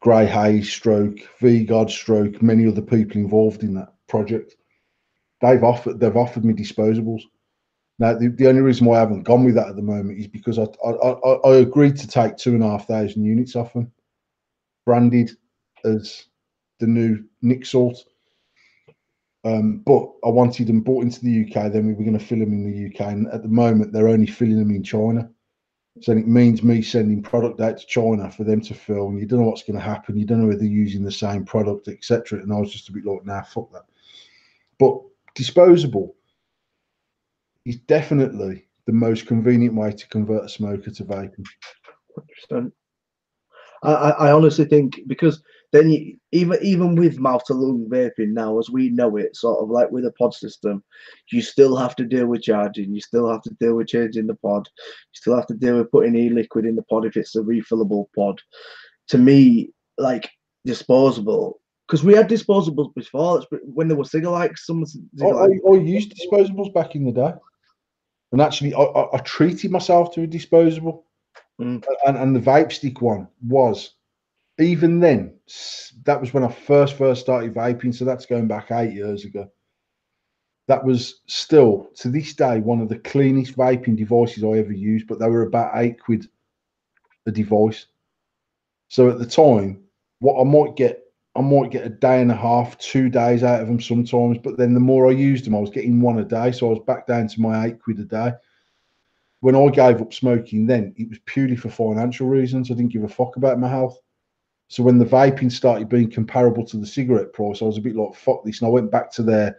Grey Hayes stroke, V-God stroke, many other people involved in that project. They've offered me disposables. Now the only reason why I haven't gone with that at the moment is because I agreed to take 2,500 units off them, branded as the new Nick Salt. But I wanted them brought into the UK. Then we were going to fill them in the UK, and at the moment they're only filling them in China. So it means me sending product out to China for them to fill, and you don't know what's going to happen. You don't know whether they're using the same product, etc. And I was just a bit like, nah, fuck that. But disposable is definitely the most convenient way to convert a smoker to vaping. 100%. I honestly think, because then you, even with mouth to lung vaping now, as we know it, sort of like with a pod system, you still have to deal with charging, you still have to deal with changing the pod, you still have to deal with putting e-liquid in the pod if it's a refillable pod. To me, like disposable, because we had disposables before. When there were cigarettes, I used disposables back in the day, and actually I treated myself to a disposable. And the vape stick one was, even then, that was when I first started vaping, so that's going back 8 years ago. That was still, to this day, one of the cleanest vaping devices I ever used, but they were about £8 a device. So at the time, what I might get a day and a half, 2 days out of them sometimes, but then the more I used them, I was getting one a day, so I was back down to my £8 a day. When I gave up smoking then, it was purely for financial reasons. I didn't give a fuck about my health. So when the vaping started being comparable to the cigarette price, I was a bit like, fuck this. And I went back to there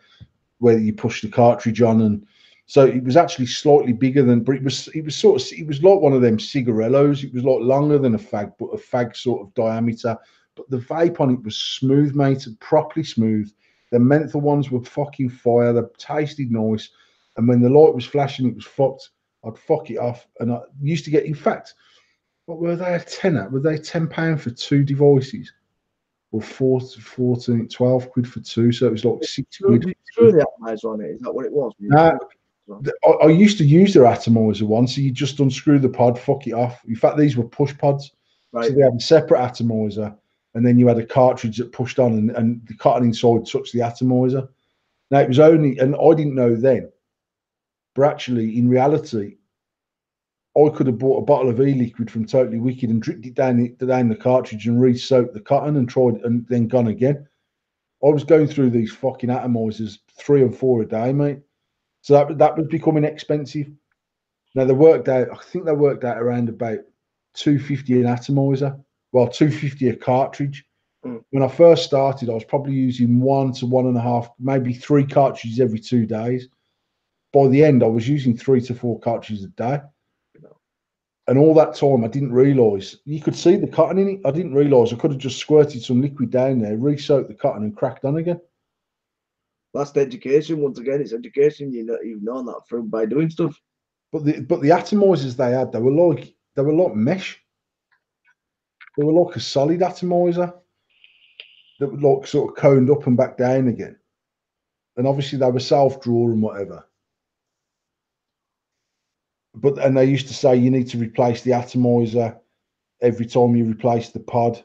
where you push the cartridge on. And so it was actually slightly bigger than, but it was like one of them cigarellos. It was like longer than a fag, but a fag sort of diameter. But the vape on it was smooth, mate, properly smooth. The menthol ones were fucking fire. They tasted nice. And when the light was flashing, it was fucked. I'd fuck it off. And I used to get, in fact, what were they a tenner? Were they £10 for 2 devices? Or 14, 12 quid for 2? So it was like 6 quid. Did you screw the atomizer on it? Is that what it was? Nah, I used to use their atomizer one, so you just unscrew the pod, fuck it off. In fact, these were push pods. Right. So they had a separate atomizer, and then you had a cartridge that pushed on, and the cotton inside touched the atomizer. Now, it was only, and I didn't know then, but actually, in reality, I could have bought a bottle of e-liquid from Totally Wicked and dripped it down the cartridge and re-soaked the cotton and tried, and then gone again. I was going through these fucking atomizers 3 and 4 a day, mate. So that was becoming expensive. Now I think they worked out around about $2.50 an atomizer. Well, $2.50 a cartridge. When I first started, I was probably using 1 to 1.5, maybe 3 cartridges every 2 days. By the end, I was using 3 to 4 cartridges a day. And all that time, I didn't realise, you could see the cotton in it. I didn't realise I could have just squirted some liquid down there, re-soaked the cotton and cracked on again. That's the education. Once again, it's education. You've known that from by doing stuff. But the atomizers they had, they were like mesh. They were like a solid atomizer that would like sort of coned up and back down again. And obviously they were self-draw and whatever. And they used to say you need to replace the atomizer every time you replace the pod.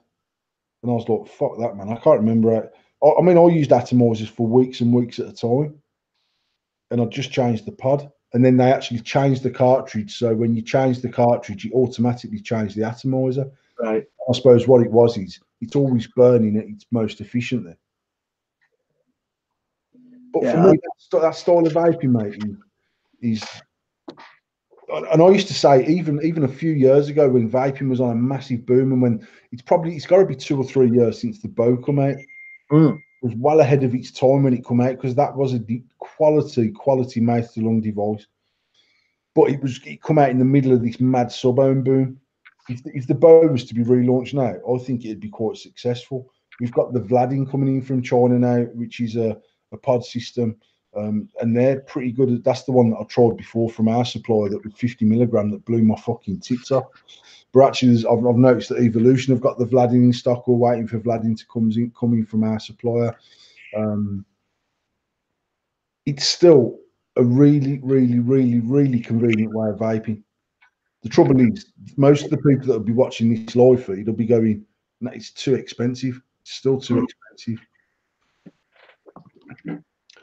And I was like, fuck that, man. I can't remember. I mean, I used atomizers for weeks and weeks at a time. And I just changed the pod. And then they actually changed the cartridge. So when you change the cartridge, it automatically changed the atomizer. Right. I suppose what it was is it's always burning at its most efficient then. But for me, that style of vaping, mate, is, and I used to say even a few years ago when vaping was on a massive boom, and when it's got to be 2 or 3 years since the Bow come out. It was well ahead of its time when it come out, because that was a quality mouth to lung device. But it come out in the middle of this mad sub-ohm boom. If the Bow was to be relaunched now, I think it'd be quite successful. We've got the Vladin coming in from China now, which is a pod system, and they're pretty good. That's the one that I tried before from our supplier that was 50 milligram that blew my fucking tits off. But actually, I've noticed that Evolution have got the Vladin in stock. We're waiting for Vladin to come in from our supplier. It's still a really, really, really, really convenient way of vaping. The trouble is, most of the people that will be watching this live feed will be going, "No, it's too expensive. It's still too expensive."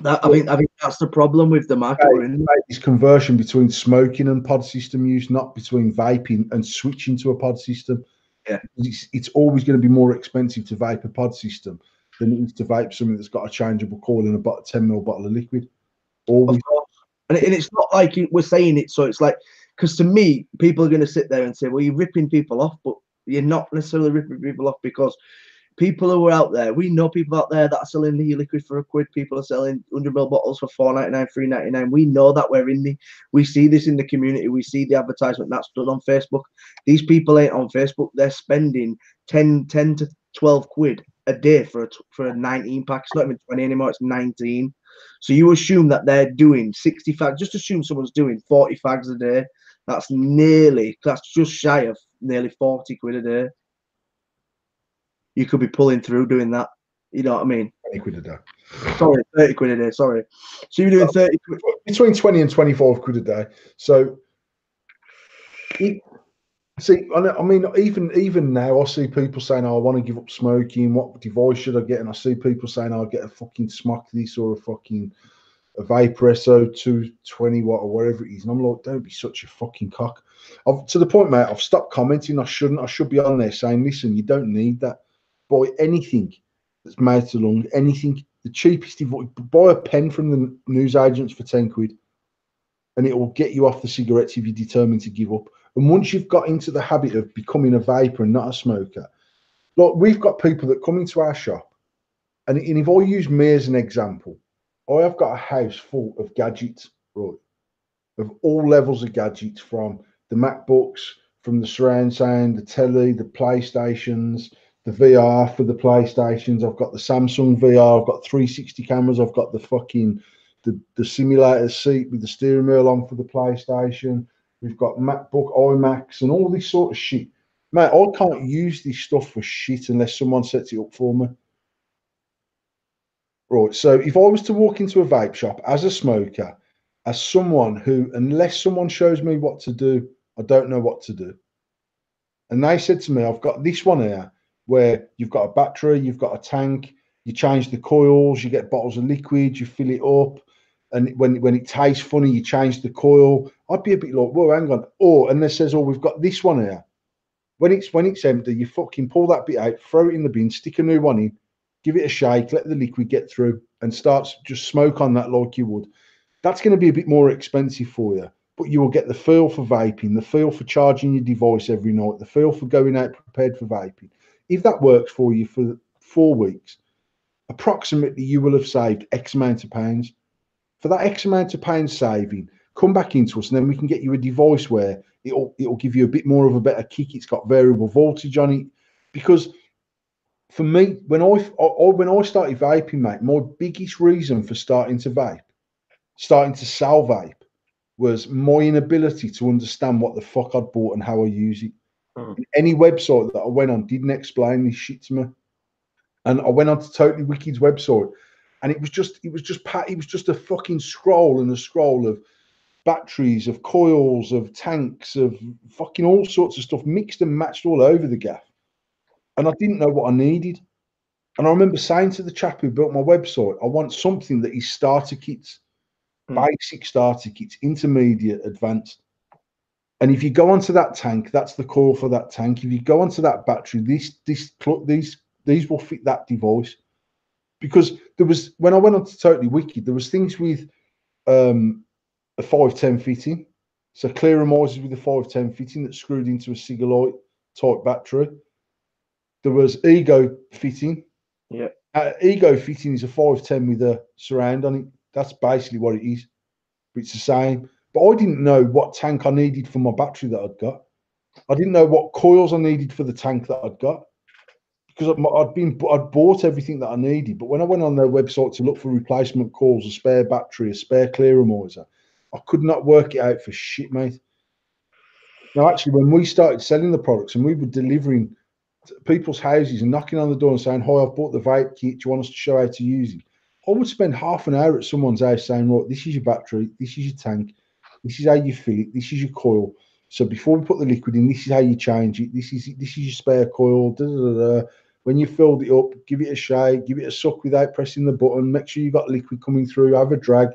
I think that's the problem with the market we're in. This conversion between smoking and pod system use, not between vaping and switching to a pod system. Yeah. It's always going to be more expensive to vape a pod system than it is to vape something that's got a changeable coil and a 10 ml bottle of liquid. Always. Of course. And it's not like we're saying it, so it's like, because to me, people are going to sit there and say, well, you're ripping people off, but you're not necessarily ripping people off, because people who are out there, we know people out there that are selling the liquid for £1. People are selling 100ml bottles for £4.99, £3.99. We know that we see this in the community. We see the advertisement that's done on Facebook. These people ain't on Facebook. They're spending 10 to 12 quid a day for a 19 pack. It's not even 20 anymore. It's 19. So you assume that they're doing 60 fags. Just assume someone's doing 40 fags a day. That's just shy of nearly 40 quid a day. You could be pulling through doing that. You know what I mean? 20 quid a day. Sorry, 30 quid a day. Sorry. So you're doing 30 quid. Between 20 and 25 quid a day. So, I mean, even now, I see people saying, "Oh, I want to give up smoking. What device should I get?" And I see people saying, "I'll get a fucking smock this or a Vapor SO 220 watt or whatever it is." And I'm like, don't be such a fucking cock. To the point, mate, I've stopped commenting. I shouldn't. I should be on there saying, "Listen, you don't need that. Buy anything that's made to lung, anything, the cheapest device. Buy a pen from the newsagents for 10 quid, and it will get you off the cigarettes if you're determined to give up." And once you've got into the habit of becoming a vapor and not a smoker, like, we've got people that come into our shop, and if I use me as an example, I have got a house full of gadgets, right? Of all levels of gadgets, from the MacBooks, from the surround sound, the telly, the PlayStations, the VR for the PlayStations. I've got the Samsung VR. I've got 360 cameras. I've got the simulator seat with the steering wheel on for the PlayStation. We've got MacBook, iMacs, and all this sort of shit. Mate, I can't use this stuff for shit unless someone sets it up for me. Right, so if I was to walk into a vape shop as a smoker, as someone who, unless someone shows me what to do, I don't know what to do. And they said to me, "I've got this one here where you've got a battery, you've got a tank, you change the coils, you get bottles of liquid, you fill it up, and when it tastes funny, you change the coil." I'd be a bit like, "Whoa, hang on." And they says, "Oh, we've got this one here. When it's empty, you fucking pull that bit out, throw it in the bin, stick a new one in, give it a shake, let the liquid get through, and start just smoke on that like you would." That's going to be a bit more expensive for you, but you will get the feel for vaping, the feel for charging your device every night, the feel for going out prepared for vaping. If that works for you for 4 weeks, approximately you will have saved X amount of pounds. For that X amount of pounds saving, come back into us, and then we can get you a device where it'll give you a bit more of a better kick. It's got variable voltage on it. Because for me, when I started vaping, mate, my biggest reason for starting to sell vape, was my inability to understand what the fuck I'd bought and how I use it. Any website that I went on didn't explain this shit to me. And I went on to Totally Wicked's website, and it was just a fucking scroll and a scroll of batteries, of coils, of tanks, of fucking all sorts of stuff mixed and matched all over the gaff. And I didn't know what I needed. And I remember saying to the chap who built my website, "I want something that is starter kits, basic starter kits, intermediate, advanced." And if you go onto that tank, that's the coil for that tank. If you go onto that battery, these will fit that device. Because there was, when I went on to Totally Wicked, there was things with a 510 fitting, so clearomisers with a 510 fitting that screwed into a Cigalite type battery. There was Ego fitting. Yeah. Ego fitting is a 510 with a surround on it. That's basically what it is. But it's the same. But I didn't know what tank I needed for my battery that I'd got. I didn't know what coils I needed for the tank that I'd got, because I'd bought everything that I needed. But when I went on their website to look for replacement coils, a spare battery, a spare clearomiser, I could not work it out for shit, mate. Now, actually, when we started selling the products and we were delivering to people's houses and knocking on the door and saying, "Hi, I've bought the vape kit. Do you want us to show how to use it?" I would spend half an hour at someone's house saying, right, this is your battery, this is your tank, this is how you fill it, this is your coil. So before we put the liquid in, this is how you change it. This is your spare coil. Da, da, da, da. When you filled it up, give it a shake, give it a suck without pressing the button. Make sure you got liquid coming through. Have a drag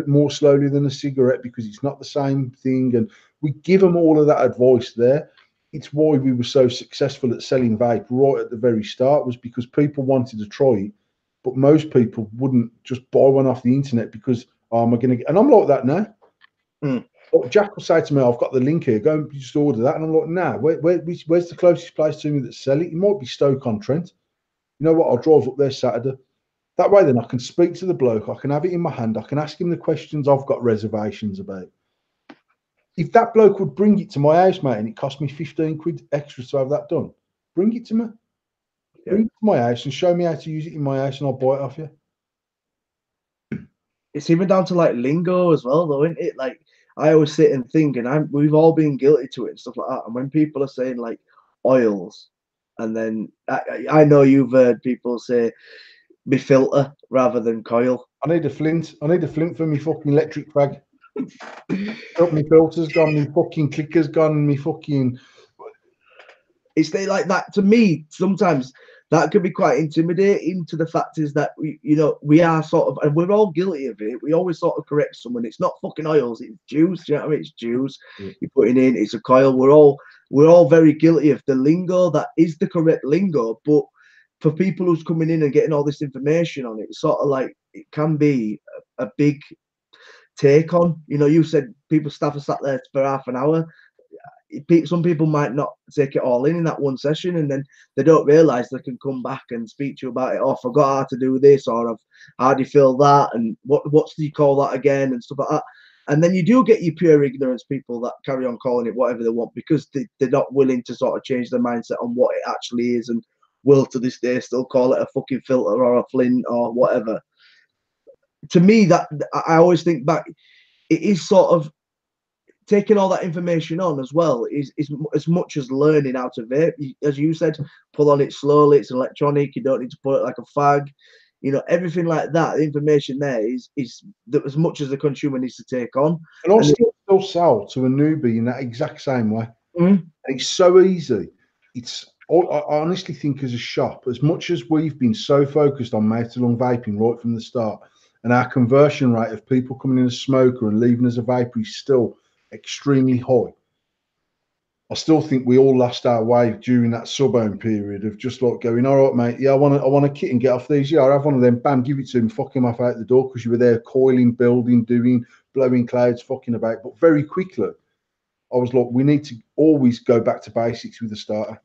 more slowly than a cigarette because it's not the same thing. And we give them all of that advice there. It's why we were so successful at selling vape right at the very start, was because people wanted to try it, but most people wouldn't just buy one off the internet because, oh, am I going to get? And I'm like that now. Mm. Jack will say to me, I've got the link here, go and just order that. And I'm like, nah, where's the closest place to me that sell it? It might be Stoke-on-Trent. You know what? I'll drive up there Saturday. That way, then I can speak to the bloke. I can have it in my hand. I can ask him the questions I've got reservations about. If that bloke would bring it to my house, mate, and it cost me 15 quid extra to have that done, bring it to me. Yeah. Bring it to my house and show me how to use it in my house, and I'll buy it off you. It's even down to like lingo as well, though, isn't it? Like, I always sit and think, and we've all been guilty to it and stuff like that. And when people are saying like oils, and then I know you've heard people say be filter rather than coil. I need a flint. I need a flint for me fucking electric fag. My filter's gone, my fucking clicker's gone, my fucking. It's like that to me. Sometimes that can be quite intimidating. To the fact is that we are sort of, and we're all guilty of it. We always sort of correct someone. It's not fucking oils. It's juice. Do you know what I mean? It's juice. Yeah. You're putting in. It's a coil. We're all very guilty of the lingo that is the correct lingo, but for people who's coming in and getting all this information on it, it's sort of like it can be a big take on. You said staff are sat there for half an hour. Some people might not take it all in that one session, and then they don't realize they can come back and speak to you about it. Oh, I forgot how to do this, or how do you feel that, and what do you call that again, and stuff like that. And then you do get your pure ignorance people that carry on calling it whatever they want because they're not willing to sort of change their mindset on what it actually is, and will to this day still call it a fucking filter or a flint or whatever. To me, that I always think back, it is sort of taking all that information on as well is as much as learning how to vape. As you said, pull on it slowly. It's electronic. You don't need to put it like a fag. Everything like that. The information there is that as much as the consumer needs to take on. And I still sell to a newbie in that exact same way. Mm-hmm. And it's so easy. I honestly think as a shop, as much as we've been so focused on mouth-to-lung vaping right from the start, and our conversion rate of people coming in as a smoker and leaving as a vapor is still extremely high. I still think we all lost our way during that sub-own period of just like going, all right, mate, yeah, I want a kit and get off these. Yeah, I have one of them, bam, give it to him, fuck him off out the door because you were there coiling, building, doing, blowing clouds, fucking about. But very quickly, I was like, we need to always go back to basics with the starter.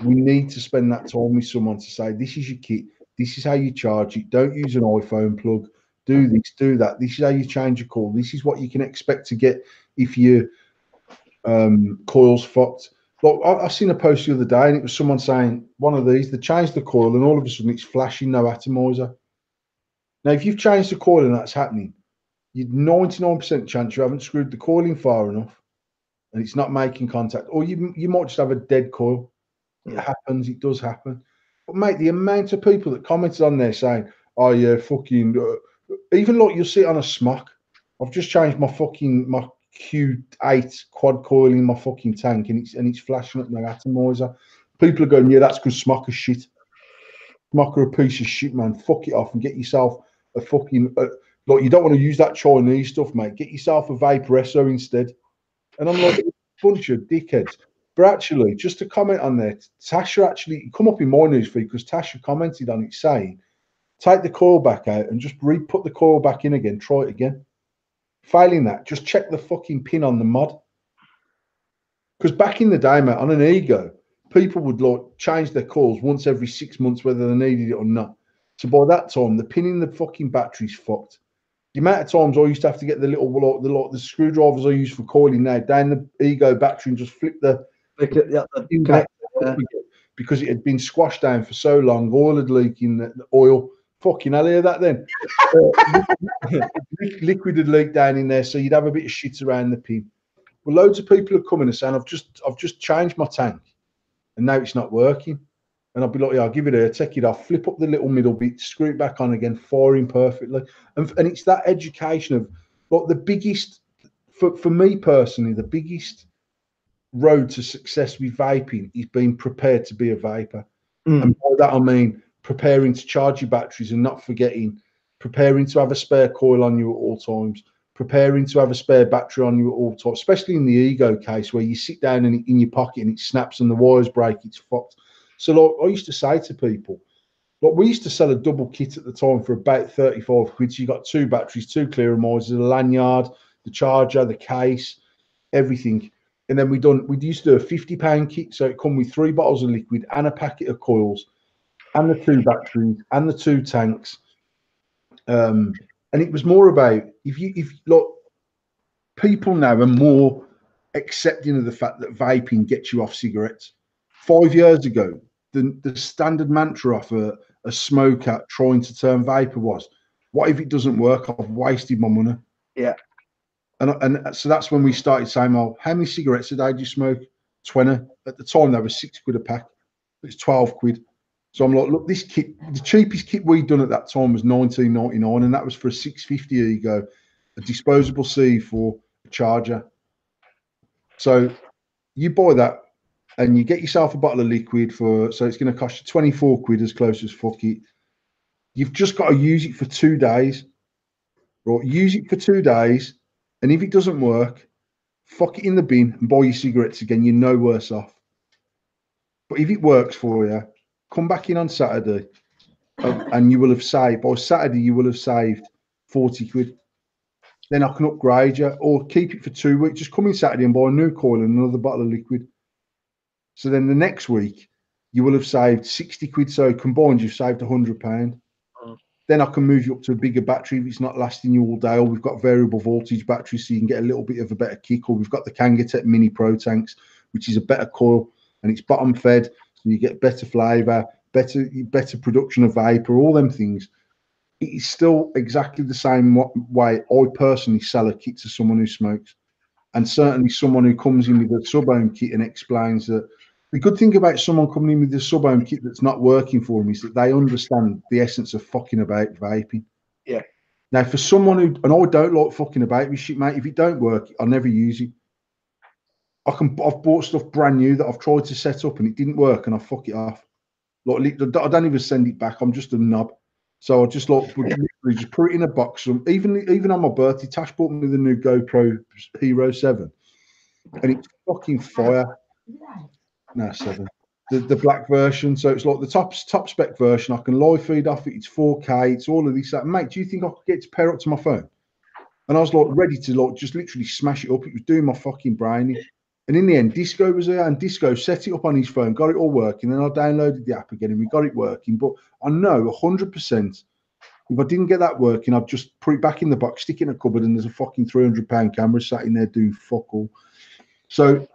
We need to spend that time with someone to say, this is your kit, this is how you charge it, don't use an iPhone plug, do this, do that, this is how you change your coil, this is what you can expect to get if you coil's fucked. Like I seen a post the other day and it was someone saying one of these, they changed the coil and all of a sudden it's flashing no atomizer. Now if you've changed the coil and that's happening, you'd 99% chance you haven't screwed the coil in far enough and it's not making contact, or you might just have a dead coil. It happens, it does happen. But mate, the amount of people that commented on there saying, oh yeah, fucking even like you'll see it on a smock. I've just changed my Q8 quad coil in my fucking tank and it's flashing up my atomizer. People are going, yeah, that's because smock is shit. Smock are a piece of shit, man. Fuck it off and get yourself a fucking like you don't want to use that Chinese stuff, mate. Get yourself a Vaporesso instead. And I'm like, bunch of dickheads. But actually, just to comment on there, Tasha actually come up in my newsfeed because Tasha commented on it saying, take the coil back out and just put the coil back in again, try it again. Failing that, just check the fucking pin on the mod. Because back in the day, mate, on an Ego, people would like change their coils once every 6 months, whether they needed it or not. So by that time, the pin in the fucking battery's fucked. The amount of times I used to have to get the screwdrivers I use for coiling now down the Ego battery and just flip the because it had been squashed down for so long, oil had leaked in the oil. Fucking hell, hear that then? Liquid had leaked down in there, so you'd have a bit of shit around the pin. Well, loads of people are coming and saying, I've just changed my tank and now it's not working. And I'll be like, yeah, I'll give it a take it off, flip up the little middle bit, screw it back on again, firing perfectly. And it's that education of like the biggest, for me personally, the biggest road to success with vaping is being prepared to be a vapor. And by that I mean preparing to charge your batteries and not forgetting, preparing to have a spare coil on you at all times, preparing to have a spare battery on you at all times, especially in the ego case where you sit down and in your pocket and it snaps and the wires break, it's fucked. So like I used to say to people, like we used to sell a double kit at the time for about 35 quid. So you got 2 batteries, 2 clear modes, the lanyard, the charger, the case, everything. And then we used to do a £50 kit, so it come with 3 bottles of liquid and a packet of coils, and the 2 batteries and the 2 tanks. And it was more about if look, people now are more accepting of the fact that vaping gets you off cigarettes. 5 years ago, the standard mantra of a smoker trying to turn vapor was, "What if it doesn't work? I've wasted my money." Yeah. And so that's when we started saying, "Well, how many cigarettes a day do you smoke?" 20. At the time, they were 6 quid a pack. It's 12 quid. So I'm like, look, this kit, the cheapest kit we'd done at that time was 19.99, and that was for a 650 ego, a disposable C4, a charger. So you buy that and you get yourself a bottle of liquid so it's going to cost you 24 quid as close as fuck it. You've just got to use it for 2 days, right? Use it for 2 days, and if it doesn't work, fuck it in the bin and buy your cigarettes again. You're no worse off. But if it works for you, come back in on Saturday and you will have saved, by Saturday, you will have saved 40 quid. Then I can upgrade you or keep it for 2 weeks. Just come in Saturday and buy a new coil and another bottle of liquid. So then the next week, you will have saved 60 quid. So combined, you've saved £100. Then I can move you up to a bigger battery if it's not lasting you all day, or we've got variable voltage batteries so you can get a little bit of a better kick, or we've got the Kangatech Mini Pro tanks, which is a better coil and it's bottom fed, so you get better flavour, better production of vapor, all them things. It is still exactly the same way I personally sell a kit to someone who smokes, and certainly someone who comes in with a sub-ohm kit and explains that. The good thing about someone coming in with a sub-ohm kit that's not working for them is that they understand the essence of fucking about vaping. Yeah. Now, for someone who, and I don't like fucking about with shit, mate, if it don't work, I'll never use it. I've bought stuff brand new that I've tried to set up and it didn't work and I fuck it off. Like, I don't even send it back. I'm just a knob. So I just like literally just put it in a box. Even on my birthday, Tash bought me the new GoPro Hero 7 and it's fucking fire. No, 7. The black version. So it's like the top spec version. I can live feed off it. It's 4K. It's all of this. That. Mate, do you think I could get to pair up to my phone? And I was like ready to like just literally smash it up. It was doing my fucking brain in. And in the end, Disco was there, and Disco set it up on his phone, got it all working. Then I downloaded the app again, and we got it working. But I know 100%, if I didn't get that working, I'd just put it back in the box, stick it in a cupboard, and there's a fucking £300 camera sat in there doing fuck all. So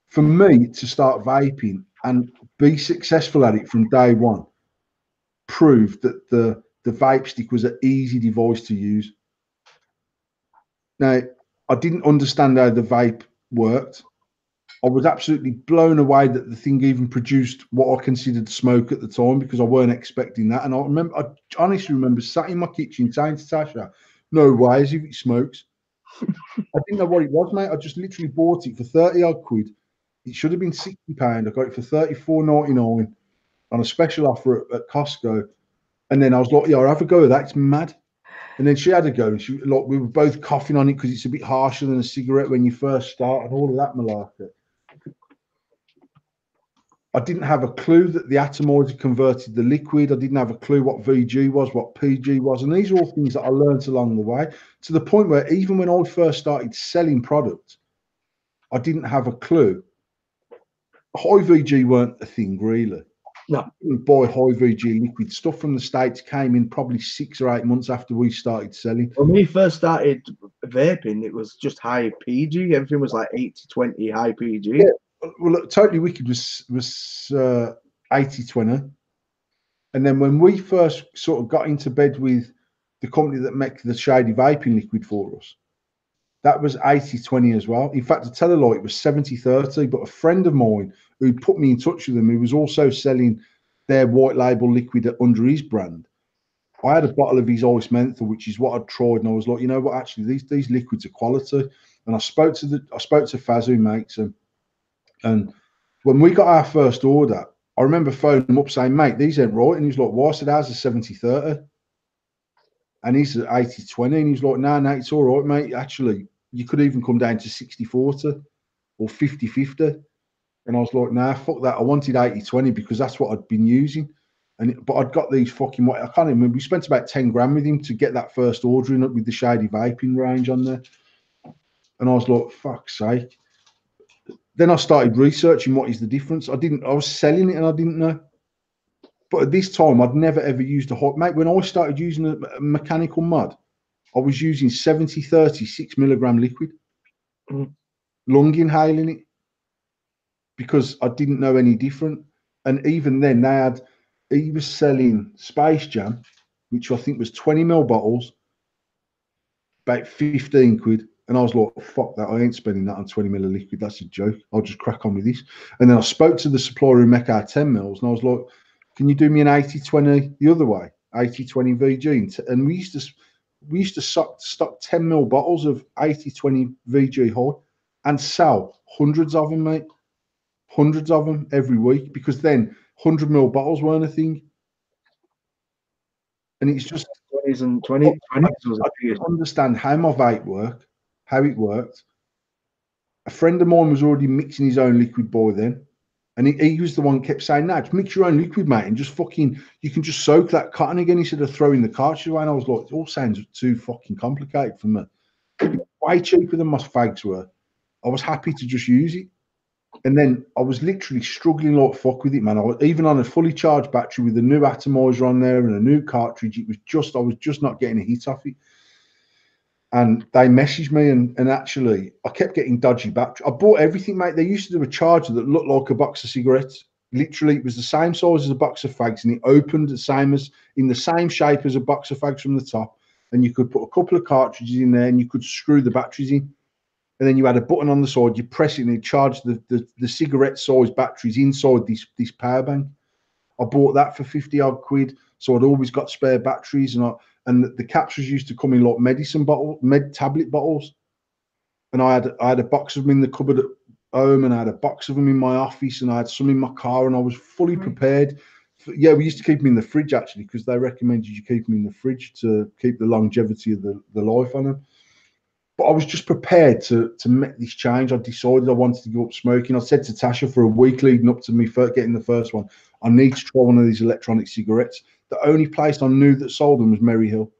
for me to start vaping and be successful at it from day one proved that the vape stick was an easy device to use. Now, I didn't understand how the vape worked. I was absolutely blown away that the thing even produced what I considered smoke at the time, because I weren't expecting that. And I honestly remember sat in my kitchen saying to Tasha, "No way, as if it smokes." I didn't know what it was, mate. I just literally bought it for 30 odd quid. It should have been £60. I got it for £34.99 on a special offer at Costco. And then I was like, yeah, I'll have a go of that. It's mad. And then she had a go. And we were both coughing on it because it's a bit harsher than a cigarette when you first start and all of that malarkey. I didn't have a clue that the atomizer converted the liquid. I didn't have a clue what VG was, what PG was. And these are all things that I learned along the way, to the point where even when I first started selling products, I didn't have a clue. High VG weren't a thing, really. No. Buy high VG liquid stuff from the States came in probably 6 or 8 months after we started selling. When we first started vaping, it was just high PG. Everything was like 80-20 high PG. Yeah. Well, look, Totally Wicked was 80-20. And then when we first sort of got into bed with the company that make the shady vaping liquid for us, that was 80-20 as well. In fact, to tell a lie, it was 70-30. But a friend of mine who put me in touch with them, who was also selling their white label liquid under his brand. I had a bottle of his ice menthol, which is what I'd tried, and I was like, you know what, actually these liquids are quality. And I spoke to Faz, who makes them, and when we got our first order, I remember phoning him up saying, mate, these ain't right. And he was like, why? I said, ours is 70-30. And he's at 80-20. And he's like, no, it's all right, mate. Actually, you could even come down to 60-40 or 50-50. And I was like, nah, fuck that. I wanted 80-20 because that's what I'd been using. But I'd got these fucking, I can't even remember. We spent about 10 grand with him to get that first order in up with the shady vaping range on there. And I was like, fuck's sake. Then I started researching what is the difference. I was selling it and I didn't know. But at this time, I'd never ever used a hot mate. When I started using a mechanical mud, I was using 70-30 6 milligram liquid, lung inhaling it, because I didn't know any different. And even then, he was selling Space Jam, which I think was 20 ml bottles, about 15 quid. And I was like, fuck that, I ain't spending that on 20 ml of liquid. That's a joke. I'll just crack on with this. And then I spoke to the supplier who make our 10 mils, and I was like, can you do me an 80-20 the other way? 80-20 VG. And we used to stock 10 ml bottles of 80-20 VG high and sell hundreds of them, mate. Hundreds of them every week, because then 100 ml bottles weren't a thing. And it's just 20s and 20s. I didn't understand how my vape worked, how it worked. A friend of mine was already mixing his own liquid by then. And he was the one who kept saying, nah, just mix your own liquid, mate, and just fucking, you can just soak that cotton again instead of throwing the cartridge away. And I was like, it all sounds too fucking complicated for me. Way cheaper than my fags were. I was happy to just use it. And then I was literally struggling like fuck with it, man. I was even on a fully charged battery with a new atomizer on there and a new cartridge. I was just not getting a hit off it. And they messaged me, and actually, I kept getting dodgy battery. I bought everything, mate. They used to do a charger that looked like a box of cigarettes. Literally, it was the same size as a box of fags, and it opened in the same shape as a box of fags from the top. And you could put a couple of cartridges in there, and you could screw the batteries in. And then you had a button on the side. You press it, and it charged the cigarette-size batteries inside this power bank. I bought that for 50 odd quid, so I'd always got spare batteries, and the capsules used to come in like med tablet bottles. And I had a box of them in the cupboard at home, and I had a box of them in my office, and I had some in my car, and I was fully prepared. We used to keep them in the fridge actually, because they recommended you keep them in the fridge to keep the longevity of the life on them. But I was just prepared to make this change. I decided I wanted to give up smoking. I said to Tasha for a week leading up to me getting the first one, I need to try one of these electronic cigarettes. The only place I knew that sold them was Merry Hill.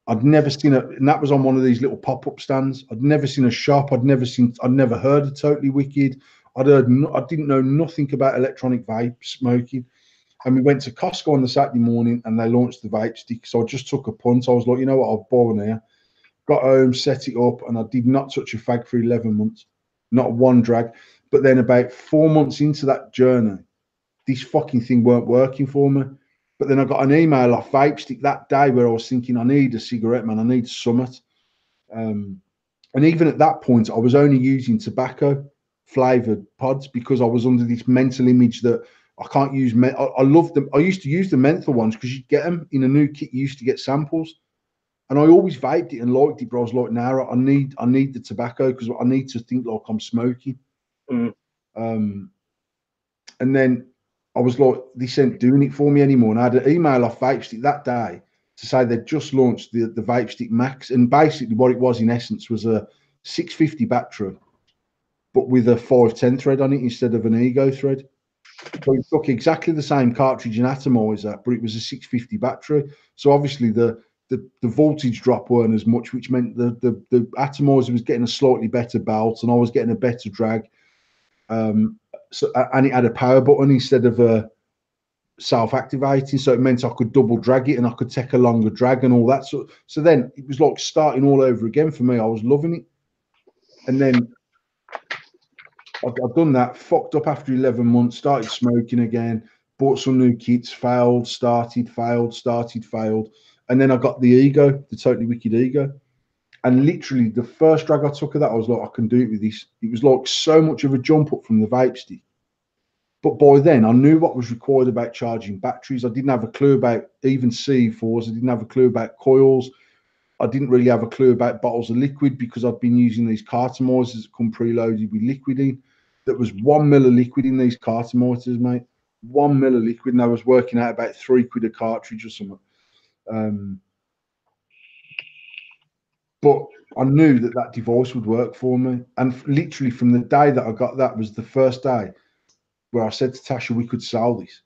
I'd never seen and that was on one of these little pop-up stands. I'd never seen a shop. I'd never heard of Totally Wicked. I didn't know nothing about electronic vape smoking. And we went to Costco on the Saturday morning, and they launched the vape stick. So I just took a punt. I was like, you know what, I'll buy one here. Got home, set it up, and I did not touch a fag for 11 months. Not one drag. But then about 4 months into that journey, this fucking thing weren't working for me. But then I got an email off Vape Stick that day where I was thinking, I need a cigarette, man. I need Summit. And even at that point, I was only using tobacco flavored pods because I was under this mental image that I can't use. I love them. I used to use the menthol ones because you'd get them in a new kit. You used to get samples. And I always vaped it and liked it, but I was like, nah, I need the tobacco because I need to think like I'm smoking. And then I was like, this ain't doing it for me anymore. And I had an email off Vape Stick that day to say they'd just launched the Vape Stick Max. And basically what it was in essence was a 650 battery, but with a 510 thread on it instead of an Ego thread. So it took exactly the same cartridge and atomizer, but it was a 650 battery. So obviously the voltage drop weren't as much, which meant the atomizer was getting a slightly better belt, and I was getting a better drag. And it had a power button instead of a self-activating, so it meant I could double drag it and I could take a longer drag and all that. So then it was like starting all over again for me. I was loving it. And then I've done that, fucked up after 11 months, started smoking again, bought some new kits, failed, started, failed. And then I got the Ego, the Totally Wicked Ego. And literally the first drag I took of that, I was like, I can do it with this. It was like so much of a jump up from the Vape Stick. But by then, I knew what was required about charging batteries. I didn't have a clue about even C4s. I didn't have a clue about coils. I didn't really have a clue about bottles of liquid because I'd been using these cartomizers that come preloaded with liquid in. There was 1 mil of liquid in these cartomizers, mate. 1 mil of liquid, and I was working out about £3 a cartridge or something. But I knew that that device would work for me. And literally from the day that I got that was the first day where I said to Tasha, we could sell this.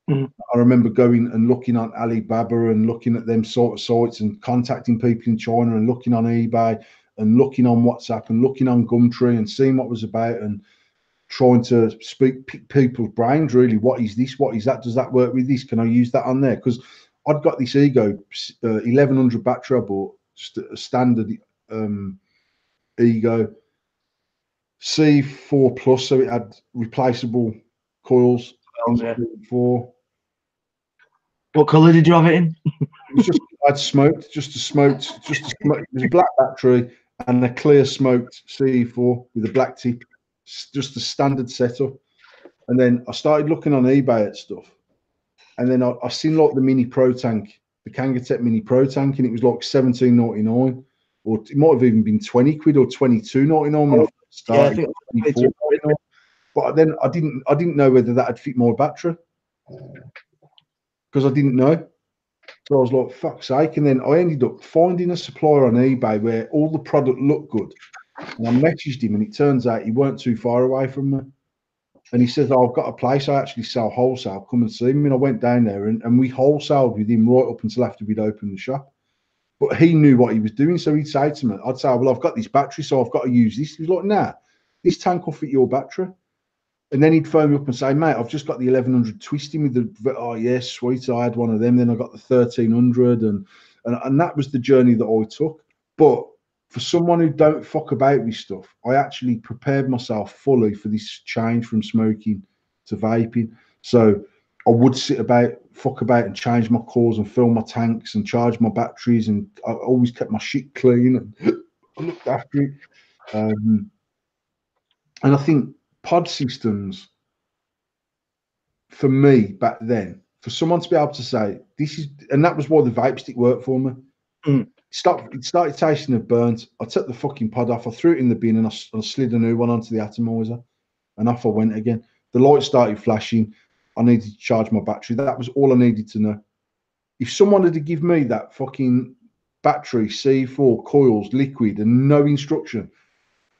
Mhm. I remember going and looking on Alibaba and looking at them sort of sites and contacting people in China and looking on eBay and looking on WhatsApp and looking on Gumtree and seeing what was about and trying to pick people's brains, really. What is this? What is that? Does that work with this? Can I use that on there? Because I'd got this Ego 1100 battery I bought, just a standard Ego C4 Plus, so it had replaceable coils. Yeah. For What colour did you have it in? it was just I'd smoked, just a smoked, it was a black battery and a clear smoked C4 with a black tip, just a standard setup. And then I started looking on eBay at stuff, and then I seen like the mini pro tank, the Kangatech mini pro tank, and it was like £17.99, or it might have even been £20 or £22.99 when I first started. Yeah, I think £24.99. But then I didn't know whether that would fit my battery because I didn't know. So I was like, fuck's sake. And then I ended up finding a supplier on eBay where all the product looked good. And I messaged him, and it turns out he weren't too far away from me. And he says, oh, I've got a place. I actually sell wholesale. Come and see me. And I went down there and we wholesaled with him right up until after we'd opened the shop. But he knew what he was doing. So he'd say to me, I'd say, well, I've got this battery, so I've got to use this. He was like, nah, this tank will fit your battery. And then he'd phone me up and say, mate, I've just got the 1100 twisting with the, oh, yes, sweet. I had one of them. Then I got the 1300. And that was the journey that I took. But for someone who don't fuck about with stuff, I actually prepared myself fully for this change from smoking to vaping. So I would fuck about and change my cores and fill my tanks and charge my batteries. And I always kept my shit clean and I looked after it. And I think pod systems, for me back then, for someone to be able to say this is, and that was why the vape stick worked for me. It started tasting of burnt. I took the fucking pod off, I threw it in the bin, and I slid a new one onto the atomizer, and off I went again. The light started flashing. I needed to charge my battery. That was all I needed to know. If someone had to give me that fucking battery, C4, coils, liquid, and no instruction,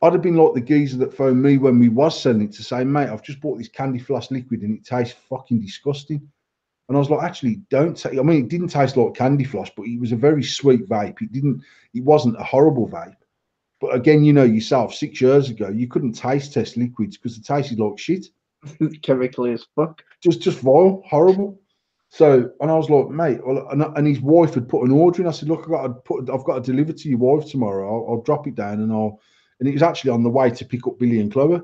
I'd have been like the geezer that phoned me when we was selling it to say, mate, I've just bought this candy floss liquid and it tastes fucking disgusting. And I was like, actually, don't take. I mean, it didn't taste like candy floss, but it was a very sweet vape. It wasn't a horrible vape. But again, you know yourself, 6 years ago, you couldn't taste test liquids because it tasted like shit. Chemically as fuck. Just vile, horrible. So, and I was like, mate, well, and his wife had put an order in. I said, look, I've got to deliver to your wife tomorrow. I'll drop it down and it was actually on the way to pick up Billy and Chloe.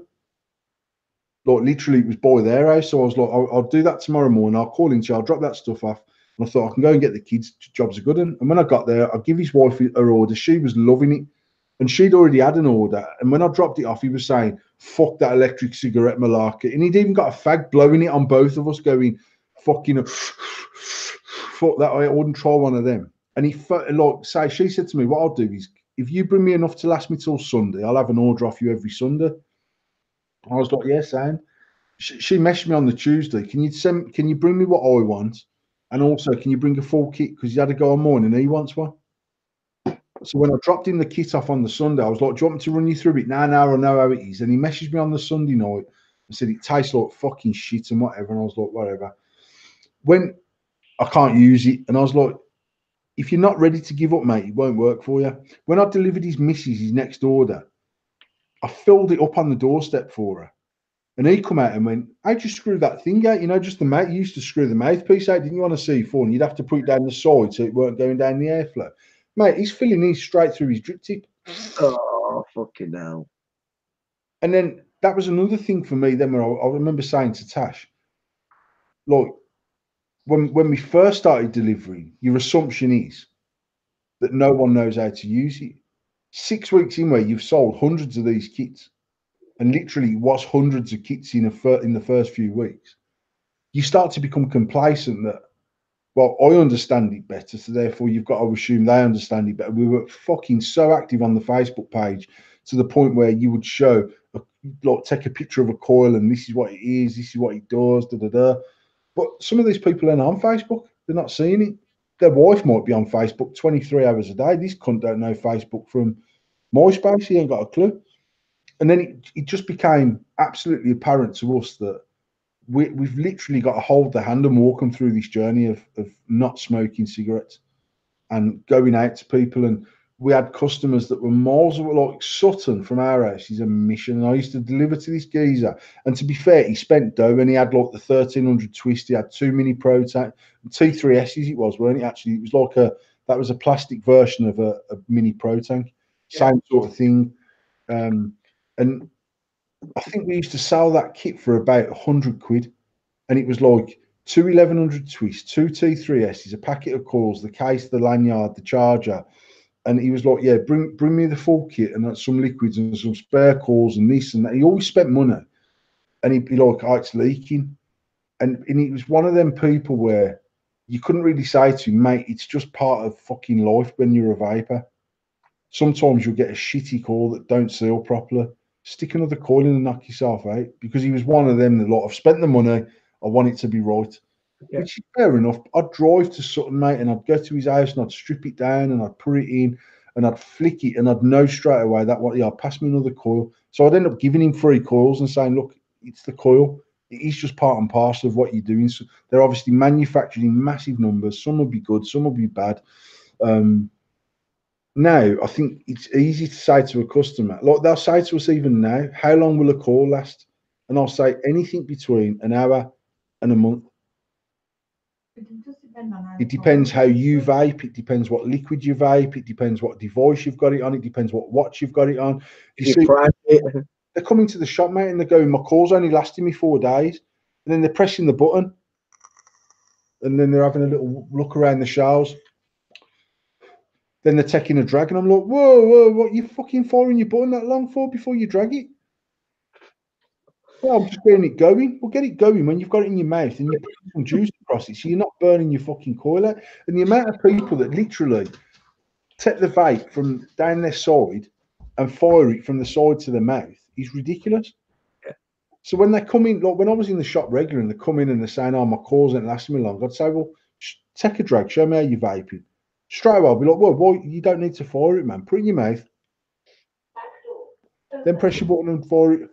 Like literally, it was by their house. So I was like, I'll do that tomorrow morning. I'll call into you. I'll drop that stuff off. And I thought I can go and get the kids. Jobs are good. And when I got there, I give his wife her order. She was loving it, and she'd already had an order. And when I dropped it off, he was saying, "Fuck that electric cigarette malarkey." And he'd even got a fag blowing it on both of us, going, "Fucking fuck that! I wouldn't try one of them." And he she said to me, "What I'll do is, if you bring me enough to last me till Sunday, I'll have an order off you every Sunday." I was like, "Yes, Anne." She messaged me on the Tuesday. Can you bring me what I want, and also can you bring a full kit because you had to go on morning and he wants one. So when I dropped in the kit off on the Sunday, I was like, "Do you want me to run you through it now? I know how it is." And he messaged me on the Sunday night and said it tastes like fucking shit and whatever. And I was like, "Whatever." When I can't use it, and I was like, "If you're not ready to give up, mate, it won't work for you." When I delivered his next order, I filled it up on the doorstep for her. And he come out and went, "How'd you screw that thing out? You know, just the mouth. You used to screw the mouthpiece out, didn't you, on a C4? And you'd have to put it down the side so it weren't going down the airflow." Mate, he's filling these straight through his drip tip. Oh, fucking hell. And then that was another thing for me then where I remember saying to Tash, like, when we first started delivering, your assumption is that no one knows how to use it. 6 weeks in where you've sold hundreds of these kits, and literally was hundreds of kits in the first few weeks, you start to become complacent that, well, I understand it better, so therefore you've got to assume they understand it better. We were fucking so active on the Facebook page to the point where you would show, like, take a picture of a coil and this is what it is, this is what it does, da da da. But some of these people are on Facebook, they're not seeing it. Their wife might be on Facebook 23 hours a day. This cunt don't know Facebook from MySpace, he ain't got a clue. And then it just became absolutely apparent to us that we've literally got to hold their hand and walk them through this journey of not smoking cigarettes and going out to people. And we had customers that were miles away, like Sutton from our house. He's a mission. And I used to deliver to this geezer. And to be fair, he spent dough, and he had like the 1300 twist. He had 2 mini proton T3Ss. It was, weren't it? Actually, it was like that was a plastic version of a mini pro tank. Same sort of thing. And I think we used to sell that kit for about 100 quid. And it was like 2 1100 twists, 2 T3Ss, a packet of coils, the case, the lanyard, the charger. And he was like, yeah, bring me the full kit and some liquids and some spare coils and this and that. He always spent money. And he'd be like, oh, it's leaking. And he was one of them people where you couldn't really say to him, mate, it's just part of fucking life when you're a vapor. Sometimes you'll get a shitty coil that don't seal properly. Stick another coil in and knock yourself out, because he was one of them that, like, I've spent the money, I want it to be right. Yeah. Which is fair enough. I'd drive to Sutton, mate, and I'd go to his house and I'd strip it down and I'd put it in and I'd flick it and I'd know straight away that what, yeah, pass me another coil. So I'd end up giving him 3 coils and saying, look, it's the coil. It is just part and parcel of what you're doing. So they're obviously manufactured in massive numbers. Some will be good, some will be bad. Now, I think it's easy to say to a customer, like they'll say to us even now, how long will a call last? And I'll say anything between an hour and a month. It depends how you vape. It depends what liquid you vape. It depends what device you've got it on. It depends what watch you've got it on. You see, they're coming to the shop, mate, and they're going, my call's only lasting me 4 days. And then they're pressing the button. And then they're having a little look around the shelves. Then they're taking a drag, and I'm like, whoa, what are you fucking firing your button that long for before you drag it? Well, I'm just getting it going. Well, get it going when you've got it in your mouth and you put some juice across it, so you're not burning your fucking coil out. And the amount of people that literally take the vape from down their side and fire it from the side to the mouth is ridiculous. Yeah. So when they come in, like when I was in the shop regular and they come in and they're saying, oh, my coils ain't lasting me long, I'd say, well, take a drag, show me how you're vaping. Straight away, I'll be like, well, you don't need to fire it, man. Put it in your mouth. Then press your button and fire it.